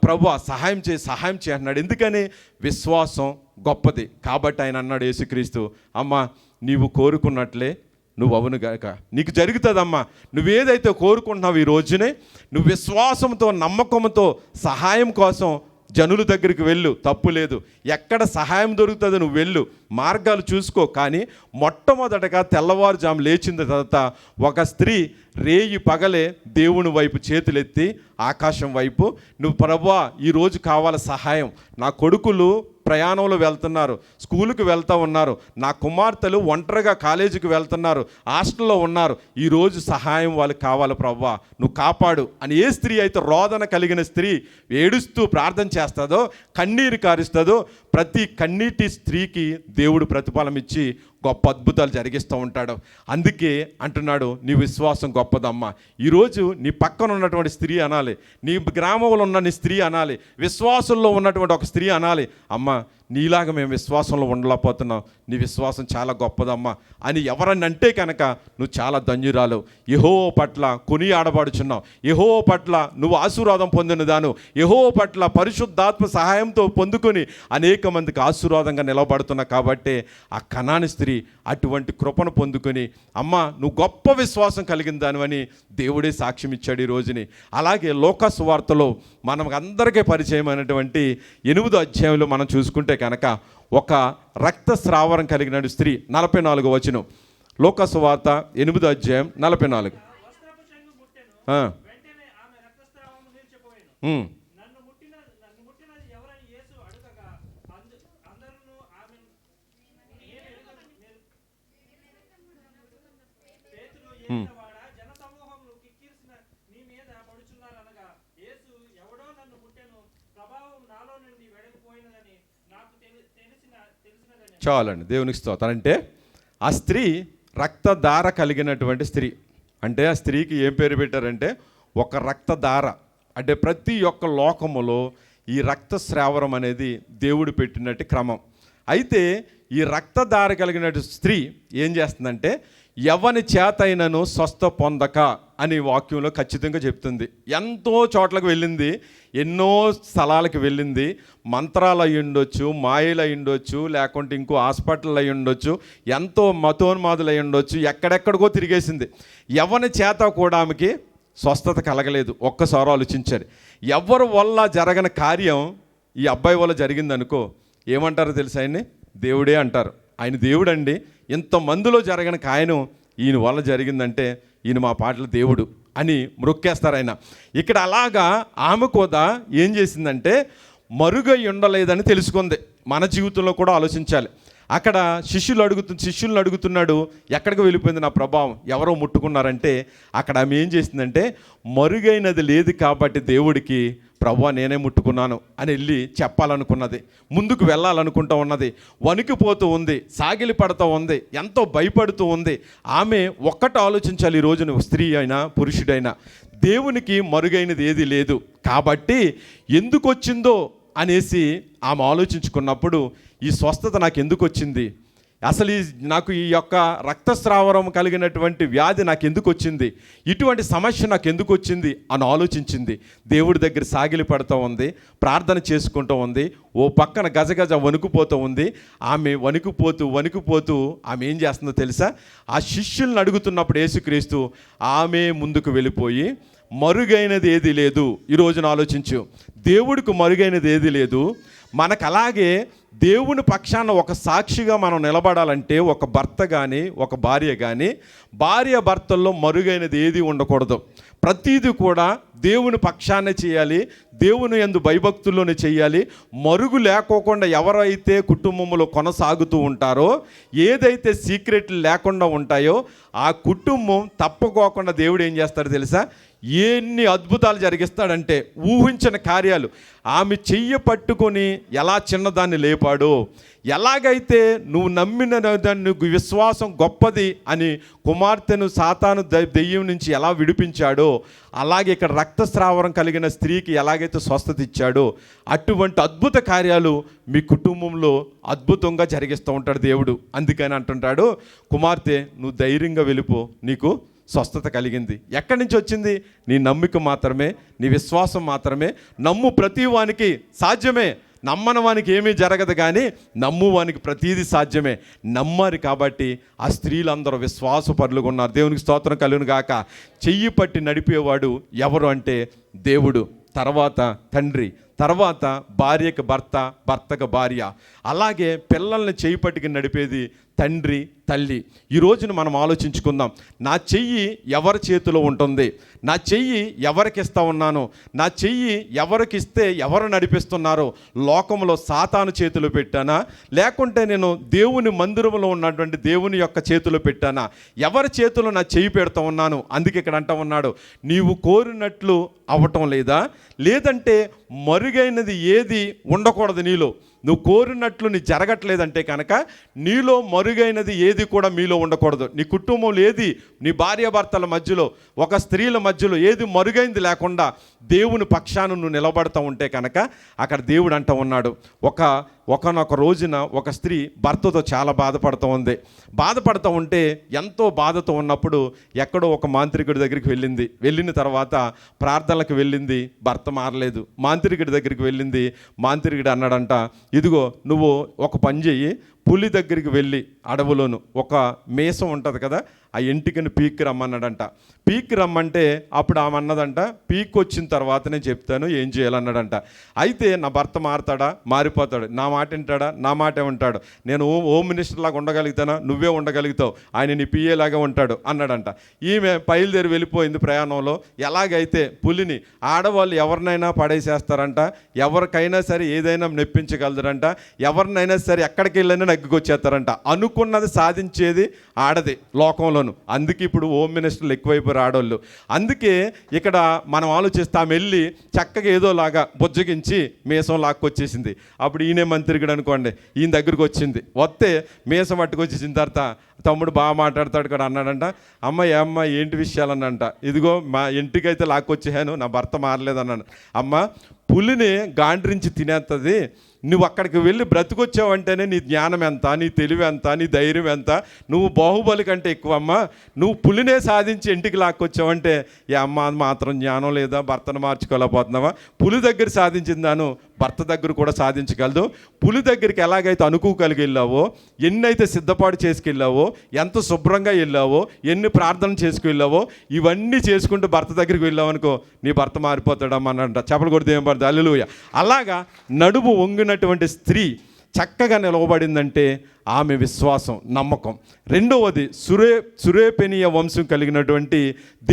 ప్రభువా సహాయం చేయి అన్నాడు. ఎందుకని? విశ్వాసం గొప్పది కాబట్టి ఆయన అన్నాడు, యేసుక్రీస్తు, అమ్మా నీవు కోరుకున్నట్లే నువ్వు అవును గాక, నీకు జరుగుతుందమ్మా. నువ్వేదైతే కోరుకుంటున్నావు ఈ రోజునే, నువ్వు విశ్వాసంతో నమ్మకంతో సహాయం కోసం జనుల దగ్గరికి వెళ్ళు, తప్పు లేదు. ఎక్కడ సహాయం దొరుకుతుందో నువ్వు వెళ్ళు, మార్గాలు చూసుకో. కానీ మొట్టమొదటగా తెల్లవారుజాము లేచిన తర్వాత ఒక స్త్రీ రేయి పగలే దేవుని వైపు చేతులెత్తి ఆకాశం వైపు, నువ్వు ప్రభువా ఈరోజు కావాలి సహాయం, నా కొడుకులు ప్రయాణంలో వెళ్తున్నారు, స్కూలుకి వెళ్తూ ఉన్నారు, నా కుమార్తెలు ఒంటరిగా కాలేజీకి వెళ్తున్నారు, హాస్టల్లో ఉన్నారు, ఈరోజు సహాయం వాళ్ళకి కావాలి ప్రభువా, నువ్వు కాపాడు అని ఏ స్త్రీ అయితే రోదన కలిగిన స్త్రీ ఏడుస్తూ ప్రార్థన చేస్తుందో, కన్నీరు కారుస్తుందో, ప్రతి కన్నీటి స్త్రీకి దేవుడు ప్రతిఫలం ఇచ్చి గొప్ప అద్భుతాలు జరిగిస్తూ ఉంటాడు. అందుకే అంటున్నాడు, నీ విశ్వాసం గొప్పదమ్మా. ఈరోజు నీ పక్కన ఉన్నటువంటి స్త్రీ అనాలి, నీ గ్రామంలో ఉన్న నీ స్త్రీ అనాలి, విశ్వాసంలో ఉన్నటువంటి ఒక స్త్రీ అనాలి, అమ్మా నీలాగా మేము విశ్వాసంలో ఉండలేకపోతున్నాం, నీ విశ్వాసం చాలా గొప్పదమ్మా అని ఎవరన్నా అంటే కనుక నువ్వు చాలా ధన్యురాలు. యెహోవా పట్ల కొని ఆడబడుచున్నావు, యెహోవా పట్ల నువ్వు ఆశీర్వాదం పొందినదాను, యెహోవా పట్ల పరిశుద్ధాత్మ సహాయంతో పొందుకొని అనేక మందికి ఆశీర్వాదంగా నిలబడుతున్నావు. కాబట్టి ఆ కనాని స్త్రీ అటువంటి కృపను పొందుకొని, అమ్మా నువ్వు గొప్ప విశ్వాసం కలిగిన దానివని దేవుడే సాక్ష్యం ఇచ్చాడు ఈ రోజుని. అలాగే లూకా సువార్తలో మనం అందరికీ పరిచయమైనటువంటి 8వ అధ్యాయంలో మనం చూసుకుంటే కనుక ఒక రక్తస్రావం కలిగిన స్త్రీ, 44వ వచనం, లూకా సువార్త 8వ అధ్యాయం 44. చాలండి, దేవునికి స్తోత్రం. అంటే ఆ స్త్రీ రక్తధార కలిగినటువంటి స్త్రీ. అంటే ఆ స్త్రీకి ఏం పేరు పెట్టారంటే ఒక రక్తధార. అంటే ప్రతి ఒక్క లోకములో ఈ రక్తస్రావరం అనేది దేవుడు పెట్టినట్టు క్రమం. అయితే ఈ రక్తధార కలిగిన స్త్రీ ఏం చేస్తుందంటే ఎవని చేతైనను స్వస్థ పొందక అని వాక్యంలో ఖచ్చితంగా చెప్తుంది. ఎంతో చోట్లకు వెళ్ళింది, ఎన్నో స్థలాలకు వెళ్ళింది, మంత్రాలు అయి ఉండొచ్చు, మాయలు అయి ఉండొచ్చు, లేకుంటే ఇంకో హాస్పిటల్ అయి ఉండొచ్చు, ఎంతో మతోన్మాదులు అయి ఉండొచ్చు, ఎక్కడెక్కడికో తిరిగేసింది. ఎవరి చేత కూడా ఆమెకి స్వస్థత కలగలేదు. ఒక్కసారి ఆలోచించారు. ఎవరి వల్ల జరగని కార్యం ఈ అబ్బాయి వల్ల జరిగిందనుకో ఏమంటారో తెలుసా? ఆయన్ని దేవుడే అంటారు. ఆయన దేవుడు అండి. ఇంతమందిలో జరగని కాయను ఈయన వల్ల జరిగిందంటే ఈయన మా పాటల దేవుడు అని మ్రొక్కేస్తారు ఆయన. ఇక్కడ అలాగా ఆమె కూడా ఏం చేసిందంటే మరుగై ఉండలేదని తెలుసుకుంది. మన జీవితంలో కూడా ఆలోచించాలి. అక్కడ శిష్యులను అడుగుతున్నాడు, ఎక్కడికి వెళ్ళిపోయింది నా ప్రభావం, ఎవరో ముట్టుకున్నారంటే అక్కడ ఆమె ఏం చేసిందంటే మరుగైనది లేదు కాబట్టి దేవుడికి ప్రభువా నేనే ముట్టుకున్నాను అని వెళ్ళి చెప్పాలనుకున్నది. ముందుకు వెళ్ళాలనుకుంటూ ఉన్నది, వణికిపోతూ ఉంది, సాగిలి పడుతూ ఉంది, ఎంతో భయపడుతూ ఉంది. ఆమె ఒక్కటి ఆలోచించాలి, ఈ రోజున స్త్రీ అయినా పురుషుడైనా దేవునికి మరుగైనది ఏది లేదు కాబట్టి ఎందుకు వచ్చిందో అనేసి ఆమె ఆలోచించుకున్నప్పుడు ఈ స్వస్థత నాకు ఎందుకు వచ్చింది, అసలు నాకు ఈ యొక్క రక్తస్రావరం కలిగినటువంటి వ్యాధి నాకు ఎందుకు వచ్చింది, ఇటువంటి సమస్య నాకు ఎందుకు వచ్చింది అని ఆలోచించింది. దేవుడి దగ్గర సాగిలి పడుతూ ఉంది, ప్రార్థన చేసుకుంటూ ఉంది, ఓ పక్కన గజగజ వణుకుపోతూ ఉంది. ఆమె వణుకుపోతూ ఆమె ఏం చేస్తుందో తెలుసా? ఆ శిష్యుల్ని అడుగుతున్నప్పుడు యేసుక్రీస్తు ఆమె ముందుకు వెళ్ళిపోయి మరుగైనది ఏది లేదు. ఈరోజున ఆలోచించు, దేవుడికి మరుగైనది ఏది లేదు. మనకు అలాగే దేవుని పక్షాన ఒక సాక్షిగా మనం నిలబడాలంటే ఒక భర్త కానీ ఒక భార్య కానీ భార్య భర్తల్లో మరుగైనది ఏది ఉండకూడదు. ప్రతీది కూడా దేవుని పక్షాన చేయాలి, దేవుని యందు భయభక్తుల్లోనే చేయాలి. మరుగు లేకోకుండా ఎవరైతే కుటుంబంలో కొనసాగుతూ ఉంటారో, ఏదైతే సీక్రెట్లు లేకుండా ఉంటాయో ఆ కుటుంబం తప్పుకోకుండా దేవుడు ఏం చేస్తాడో తెలుసా? ఎన్ని అద్భుతాలు జరిగిస్తాడంటే ఊహించని కార్యాలు. ఆమె చెయ్యి పట్టుకొని ఎలా చిన్నదాన్ని లేపాడో, ఎలాగైతే నువ్వు నమ్మిన దాన్ని విశ్వాసం గొప్పది అని కుమార్తెను సాతాను దెయ్యం నుంచి ఎలా విడిపించాడో, అలాగే ఇక్కడ రక్తస్రావం కలిగిన స్త్రీకి ఎలాగైతే స్వస్థత ఇచ్చాడో, అటువంటి అద్భుత కార్యాలు మీ కుటుంబంలో అద్భుతంగా జరిగిస్తూ ఉంటాడు దేవుడు. అందుకని అంటుంటాడు, కుమార్తె నువ్వు ధైర్యంగా వెళ్ళిపో, నీకు స్వస్థత కలిగింది. ఎక్కడి నుంచి వచ్చింది? నీ నమ్మిక మాత్రమే, నీ విశ్వాసం మాత్రమే. నమ్ము ప్రతి వానికి సాధ్యమే, నమ్మని వానికి ఏమీ జరగదు, కానీ నమ్మువానికి ప్రతీది సాధ్యమే. నమ్మారు కాబట్టి ఆ స్త్రీలందరూ విశ్వాసపరులుగా ఉన్నారు. దేవునికి స్తోత్రం కలుగును గాక. చెయ్యి పట్టి నడిపేవాడు ఎవరు అంటే దేవుడు, తర్వాత తండ్రి, తర్వాత భార్యకు భర్త, భర్తకు భార్య, అలాగే పిల్లల్ని చెయ్యి పట్టుకుని నడిపేది తండ్రి, తల్లి. ఈ రోజున మనం ఆలోచించుకుందాం, నా చెయ్యి ఎవరి చేతిలో ఉంటుంది? నా చెయ్యి ఎవరికి ఇస్తా ఉన్నాను? నా చెయ్యి ఎవరికి ఇస్తే ఎవరు నడిపిస్తున్నారో? లోకంలో సాతాను చేతిలో పెట్టానా, లేకుంటే నేను దేవుని మందిరంలో ఉన్నటువంటి దేవుని యొక్క చేతిలో పెట్టానా? ఎవరి చేతిలో నా చెయ్యి పెడతా ఉన్నాను? అందుకే ఇక్కడ అంటా ఉన్నాడు, నీవు కోరినట్లు అవ్వటం లేదా, లేదంటే మరుగైనది ఏది ఉండకూడదు నీలో. నువ్వు కోరినట్లు నీ జరగట్లేదంటే కనుక నీలో మరుగైనది ఏది కూడా మీలో ఉండకూడదు. నీ కుటుంబంలో ఏది, నీ భార్యాభర్తల మధ్యలో, ఒక స్త్రీల మధ్యలో ఏది మరుగైంది లేకుండా దేవుని పక్షాన నువ్వు నిలబడతా ఉంటే కనుక అక్కడ దేవుడు అంటూ ఉన్నాడు. ఒకనొక రోజున ఒక స్త్రీ భర్తతో చాలా బాధపడుతూ ఉంది. బాధపడుతూ ఉంటే ఎంతో బాధతో ఉన్నప్పుడు ఎక్కడో ఒక మాంత్రికుడి దగ్గరికి వెళ్ళింది. వెళ్ళిన తర్వాత ప్రార్థనలకు వెళ్ళింది, భర్త మారలేదు. మాంత్రికుడి దగ్గరికి వెళ్ళింది. మాంత్రికుడు అన్నాడంట, ఇదిగో నువ్వు ఒక పని చెయ్యి, పులి దగ్గరికి వెళ్ళి అడవులోను ఒక మేసం ఉంటుంది కదా, ఆ ఎంటికని పీక్కి రమ్మన్నాడంట. పీక్కి రమ్మంటే అప్పుడు ఆమె అన్నదంట, పీక్ వచ్చిన తర్వాత నేను చెప్తాను ఏం చేయాలన్నాడంట. అయితే నా భర్త మారుతాడా? మారిపోతాడు. నా మాట వింటాడా? నా మాటే ఉంటాడు. నేను హోమ్ మినిస్టర్ లాగా ఉండగలుగుతానా? నువ్వే ఉండగలుగుతావు. ఆయన నీ పిఏ లాగా ఉంటాడు అన్నాడంట. ఈమె బయలుదేరి వెళ్ళిపోయింది ప్రయాణంలో. ఎలాగైతే పులిని, ఆడవాళ్ళు ఎవరినైనా పడేసేస్తారంట, ఎవరికైనా సరే ఏదైనా నెప్పించగలరంట, ఎవరినైనా సరే ఎక్కడికి వెళ్ళినా నగ్గుకొచ్చేస్తారంట. అనుకున్నది సాధించేది ఆడది లోకంలోను. అందుకే ఇప్పుడు హోమ్ మినిస్టర్లు ఎక్కువైపోయారు ఆడవాళ్ళు. అందుకే ఇక్కడ మనం ఆలోచిస్తే ఆమె వెళ్ళి చక్కగా ఏదోలాగా బుజ్జగించి మీసం లాక్కొచ్చేసింది. అప్పుడు ఈయనే మంత్రికుడు అనుకోండి, ఈయన దగ్గరికి వచ్చింది. వస్తే మీసం పట్టుకొచ్చేసిన తర్వాత తమ్ముడు బాగా మాట్లాడతాడు కూడా అన్నాడంట, అమ్మ ఏంటి విషయాలు అన్నంట. ఇదిగో మా ఇంటికైతే లాక్కొచ్చేసాను, నా భర్త మారలేదన్నాడు. అమ్మ, పులిని గాండ్రించి తినేస్తుంది, నువ్వు అక్కడికి వెళ్ళి బ్రతికొచ్చావంటేనే నీ జ్ఞానం ఎంత, నీ తెలివి ఎంత, నీ ధైర్యం ఎంత, నువ్వు బాహుబలి కంటే ఎక్కువమ్మా. నువ్వు పులినే సాధించి ఇంటికి లాక్కొచ్చావంటే ఏ అమ్మ, అది మాత్రం జ్ఞానం లేదా? భర్తను మార్చుకోలేకపోతున్నావా? పులి దగ్గర సాధించిందాను భర్త దగ్గర కూడా సాధించగలదు. పులి దగ్గరికి ఎలాగైతే అనుకోగలిగి వెళ్ళావో, ఎన్నైతే సిద్ధపాటు చేసుకెళ్ళావో, ఎంత శుభ్రంగా వెళ్ళావో, ఎన్ని ప్రార్థనలు చేసుకువెళ్ళావో, ఇవన్నీ చేసుకుంటూ భర్త దగ్గరికి వెళ్ళావనుకో నీ భర్త మారిపోతాడమ్మా అనంట. చెప్పలు కూడా దేవుని భర్త హల్లెలూయా. అలాగా నడుము వంగినటువంటి స్త్రీ చక్కగా నిలవబడిందంటే ఆమె విశ్వాసం, నమ్మకం. రెండవది సురేపెనియ వంశం కలిగినటువంటి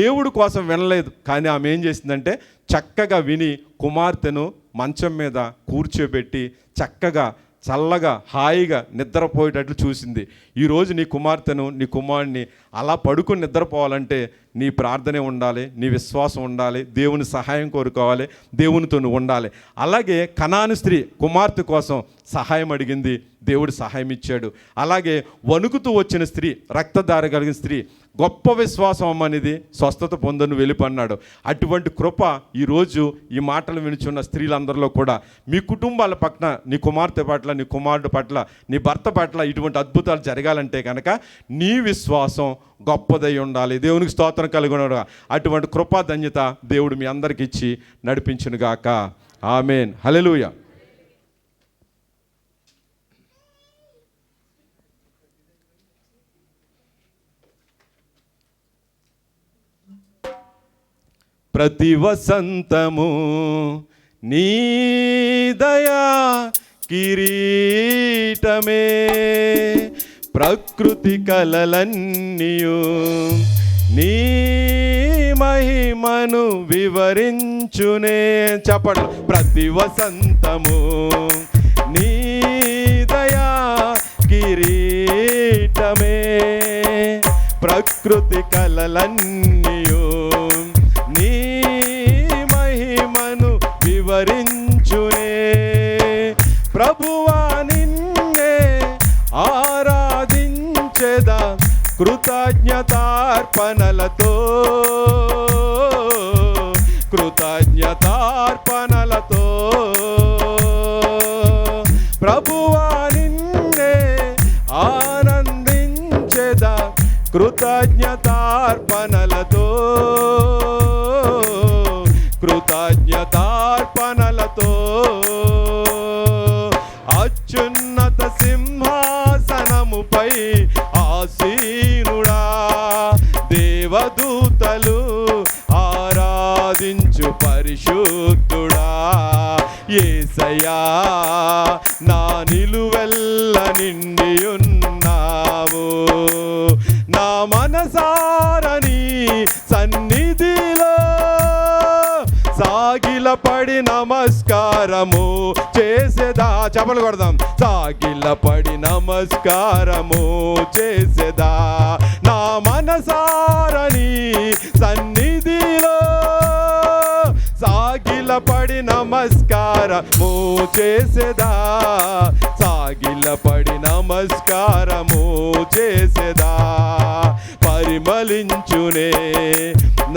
దేవుడి కోసం వినలేదు, కానీ ఆమె ఏం చేసిందంటే చక్కగా విని కుమార్తెను మంచం మీద కూర్చోబెట్టి చక్కగా చల్లగా హాయిగా నిద్రపోయేటట్లు చూసింది. ఈరోజు నీ కుమార్తెను, నీ కుమారుడిని అలా పడుకుని నిద్రపోవాలంటే నీ ప్రార్థనే ఉండాలి, నీ విశ్వాసం ఉండాలి, దేవుని సహాయం కోరుకోవాలి, దేవునితో నువ్వు ఉండాలి. అలాగే కనాను స్త్రీ కుమార్తె కోసం సహాయం అడిగింది, దేవుడు సహాయం ఇచ్చాడు. అలాగే వణుకుతూ వచ్చిన స్త్రీ, రక్తధార కలిగిన స్త్రీ, గొప్ప విశ్వాసం అమ్మనిది, స్వస్థత పొందను వెలుపన్నాడు. అటువంటి కృప ఈరోజు ఈ మాటలు వినుచున్న స్త్రీలందరిలో కూడా మీ కుటుంబాల పట్ల, నీ కుమార్తె పట్ల, నీ కుమారుడు పట్ల, నీ భర్త పట్ల ఇటువంటి అద్భుతాలు జరగాలంటే కనుక నీ విశ్వాసం గొప్పదై ఉండాలి. దేవునికి స్తోత్రం కలుగునగా అటువంటి కృపా ధన్యత దేవుడు మీ అందరికి ఇచ్చి నడిపించునుగాక. ఆమేన్. హల్లెలూయా. ప్రతి వసంతము నీ దయా కిరీటమే, ప్రకృతి కలలన్నీయు నీ మహిమను వివరించునే. చెప్పండి. ప్రతి వసంతము నీ దయా కిరీటమే, ప్రకృతి కలలన్నీయు నీ మహిమను వివరించునే. ప్రభువా నిన్నే ఆరాధించెదా కృతజ్ఞతార్పణలతో, కృతజ్ఞతార్పణలతో. ప్రభువా నిన్నే ఆనందించెదా కృతజ్ఞతార్పణలతో, కృతజ్ఞతార్పణలతో. అత్యున్నత సింహాసనముపై ఆసీనుడా, దేవదూతలు ఆరాధించు పరిశుద్ధుడా. యేసయ్యా నా నిలువెల్ల నిండియున్నావు, నా మనసారని సన్నిధిలో సాగిలపడి నమస్కారము చేసేదా. చెప్పలు కొడదాం. సాగిలపడి నమస్కారము చేసేదా, నా మనసారని సన్నిధిలో సాగిలపడి నమస్కారము చేసేదా, సాగిలపడి నమస్కారము చేసేదా. పరిమళించునే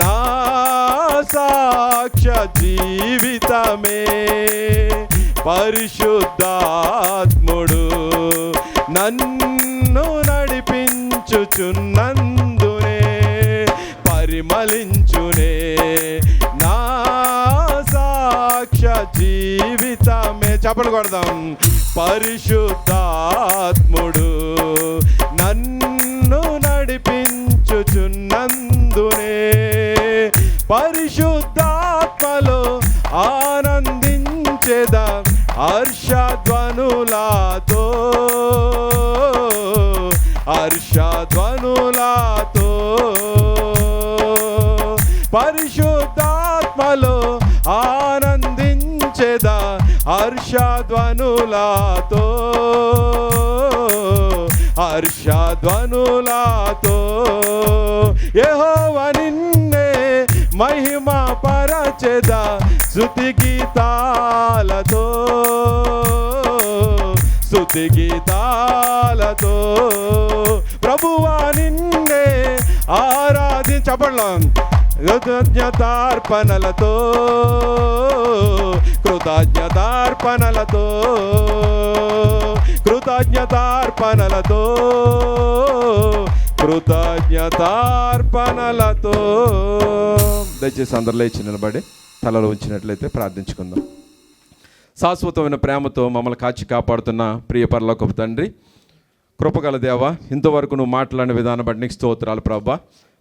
నా సాక్ష్య జీవితమే, పరిశుద్ధాత్ముడు నన్ను నడిపించుచున్నందునే. పరిమళించునే నా సాక్ష్య జీవితమే. చెప్పలు కొడదాం. పరిశుద్ధాత్ముడు నన్ను నడిపించుచున్నందునే. పరిశుద్ధాత్మలో ఆనందించెదా హర్షధ్వనులతో, హర్షధ్వనులతో. పరిశుద్ధాత్మలో ఆనందించెదా హర్షధ్వనులతో, హర్షధ్వనులతో. యెహోవా నిన్నే మహిమ పరచెదా స్తుతి గీతాలతో, స్తుతి గీతాలతో. ప్రభువా నిన్నే ఆరాధించబడలాం కృతజ్ఞతార్పణలతో, కృతజ్ఞతార్పణలతో, కృతజ్ఞతార్పణలతో, కృతజ్ఞతార్పణలతో. దయచేసి అందరు లేచి నిలబడి తలలో ఉంచినట్లయితే ప్రార్థించుకుందాం. శాశ్వతమైన ప్రేమతో మమ్మల్ని కాచి కాపాడుతున్న ప్రియ పరలోకపు తండ్రి, కృపగల దేవ, ఇంతవరకు నువ్వు మాట్లాడిన విధానం బట్టి నీకు స్తోత్రాలు ప్రభా.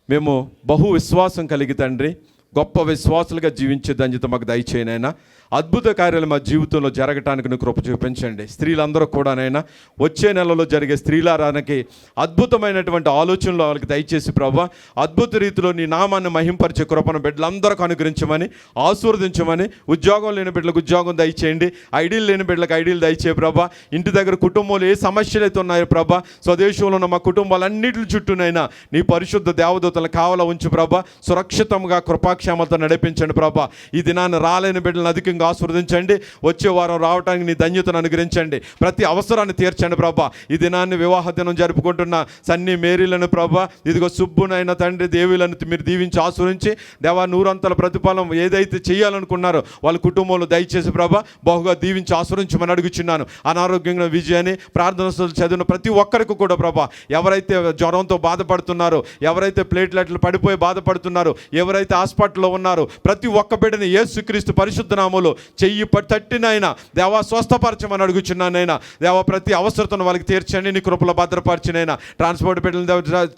మేము బహు విశ్వాసం కలిగి తండ్రి, గొప్ప విశ్వాసులుగా జీవించే ధన్యత మాకు దయచేయనైనా. అద్భుత కార్యాలు మా జీవితంలో జరగటానికి నువ్వు కృప చూపించండి. స్త్రీలందరూ కూడానైనా వచ్చే నెలలో జరిగే స్త్రీలారానికి అద్భుతమైనటువంటి ఆలోచనలు వాళ్ళకి దయచేసి ప్రభా, అద్భుత రీతిలో నీ నామాన్ని మహింపరిచే కృపను బిడ్డలందరికీ అనుగ్రహించమని, ఆశీర్వదించమని. ఉద్యోగం లేని బిడ్డలకు ఉద్యోగం దయచేయండి, ఐడీలు లేని బిడ్డలకు ఐడీలు దయచేయ ప్రభా. ఇంటి దగ్గర కుటుంబంలో ఏ సమస్యలు అయితే ఉన్నాయో ప్రభా, స్వదేశంలో ఉన్న మా కుటుంబాలన్నింటి చుట్టూనైనా నీ పరిశుద్ధ దేవదూతలను కావలా ఉంచు ప్రభా. సురక్షితంగా కృపాక్షేమతో నడిపించండి ప్రభా. ఈ దినాన్ని రాలేని బిడ్డలను అధికంగా ఆశీర్వదించండి. వచ్చే వారం రావడానికి నీ ధన్యతను అనుగ్రహించండి. ప్రతి అవసరాన్ని తీర్చండి ప్రభా. ఈ దినాన్ని వివాహ దినం జరుపుకుంటున్న సన్ని మేరీలను ప్రభా, ఇదిగో సుబ్బునైన తండ్రి దేవీలను మీరు దీవించి ఆశీర్వించి దేవా నూరంతల ప్రతిఫలం ఏదైతే చేయాలనుకున్నారో వాళ్ళ కుటుంబంలో దయచేసి ప్రభా బహుగా దీవించి ఆశీర్వించమని అడుగుచున్నాను. అనారోగ్యంగా విజయాన్ని ప్రార్థన చదివిన ప్రతి ఒక్కరికి కూడా ప్రభా, ఎవరైతే జ్వరంతో బాధపడుతున్నారో, ఎవరైతే ప్లేట్లెట్లు పడిపోయి బాధపడుతున్నారో, ఎవరైతే హాస్పిటల్లో ఉన్నారో ప్రతి ఒక్క బిడ్డని యేసుక్రీస్తు పరిశుద్ధ నామములో నామములో చెయ్యి తట్టినైనా దేవా స్వస్థపరచమని అడుగుచున్నానైనా. దేవా ప్రతి అవసరతను వాళ్ళకి తీర్చండి, నీ కృపలో భద్రపరచినైనా. ట్రాన్స్పోర్ట్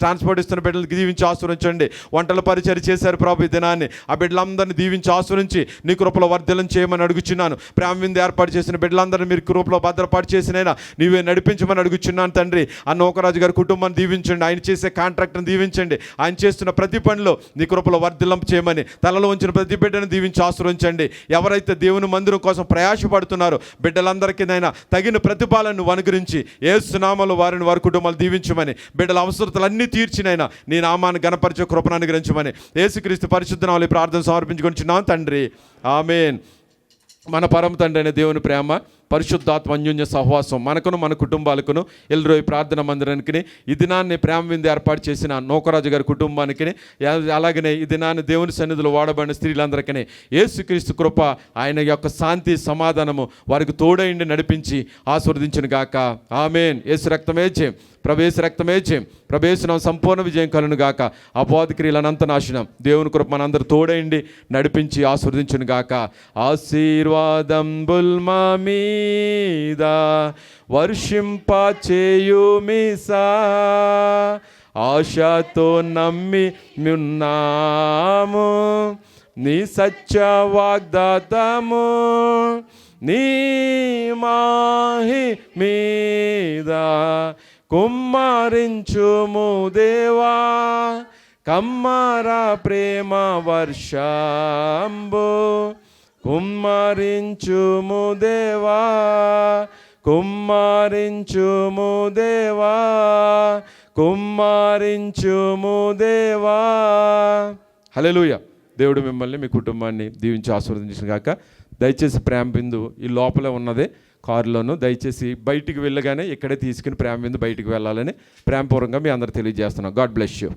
ట్రాన్స్పోర్ట్ ఇస్తున్న బిడ్డలకు దీవించి ఆశీర్వదించండి. వంటల పరిచయం చేశారు ప్రభు ఈ దినాన్ని, ఆ బిడ్డలందరినీ దీవించి ఆశీర్వదించి నీ కృపలో వర్ధలం చేయమని అడుగుచున్నాను. ప్రేమ విందు ఏర్పాటు చేసిన బిడ్డలందరినీ మీరు కృపలో భద్రపాటు చేసినైనా నీవే నడిపించమని అడుగుచున్నాను తండ్రి. ఆ నూకరాజు గారి కుటుంబాన్ని దీవించండి, ఆయన చేసే కాంట్రాక్ట్ని దీవించండి, ఆయన చేస్తున్న ప్రతి పనిలో నీ కృపలో వర్ధలం చేయమని. తలలో ఉంచిన ప్రతి బిడ్డను దీవించి ఆశీర్వదించండి. ఎవరైతే దేవుని మందిరం కోసం ప్రయాసపడుతున్నారో బిడ్డలందరికీ నైనా తగిన ప్రతిఫలాన్ని అనుగ్రహించి యేసు నామములో వారిని వారి కుటుంబాలు దీవించమని, బిడ్డల అవసరతలన్నీ తీర్చినైనా నీ నామాన్ని గణపరిచే కృపను అనుగ్రహించమని యేసుక్రీస్తు పరిశుద్ధ నామములో ప్రార్థన సమర్పించుకొనిచున్నాం తండ్రి. ఆమేన్. మన పరమ తండ్రి అయిన దేవుని ప్రేమ, పరిశుద్ధాత్మ అన్యోన్య సహవాసం మనకును మన కుటుంబాలకును ఎల్రోయి ప్రార్థన మందిరానికి ఈ దినాన్ని ప్రేమ విందు ఏర్పాటు చేసిన నూకరాజు గారి కుటుంబానికి, అలాగనే ఈ దినాన్ని దేవుని సన్నిధిలో వాడబడిన స్త్రీలందరికీ యేసుక్రీస్తు కృప, ఆయన యొక్క శాంతి సమాధానము వారికి తోడైండి నడిపించి ఆశీర్వదించును గాక. ఆమేన్. యేసు రక్తమే జయం, ప్రవేశ రక్తమే జయం, ప్రవేశనం సంపూర్ణ విజయం కలును గాక. అపవాది క్రియలనంత నాశనం. దేవుని కృప మనందరూ తోడైండి నడిపించి ఆశీర్వదించును గాక. ఆశీర్వాదం బుల్మా మీద వర్షింపచేయుమిసా, ఆశతో నమ్మి ఉన్నాము నీ సత్య వాగ్దాతము, నీ మాహి మీద కుమ్మరించుము దేవా, కమ్మర ప్రేమ వర్షంబు కుమ్మరించుము దేవా, కుమ్మరించుము దేవా, కుమ్మరించుము దేవా. హల్లెలూయా. దేవుడు మిమ్మల్ని మీ కుటుంబాన్ని దీవించి ఆశీర్వదించును గాక. దయచేసి ప్రేమ బిందు ఈ లోపలే ఉన్నదే కారులోను, దయచేసి బయటికి వెళ్ళగానే ఇక్కడే తీసుకుని ప్రేమ బిందు బయటికి వెళ్ళాలని ప్రేమపూర్వకంగా మీ అందరూ తెలియజేస్తున్నాం. God bless you.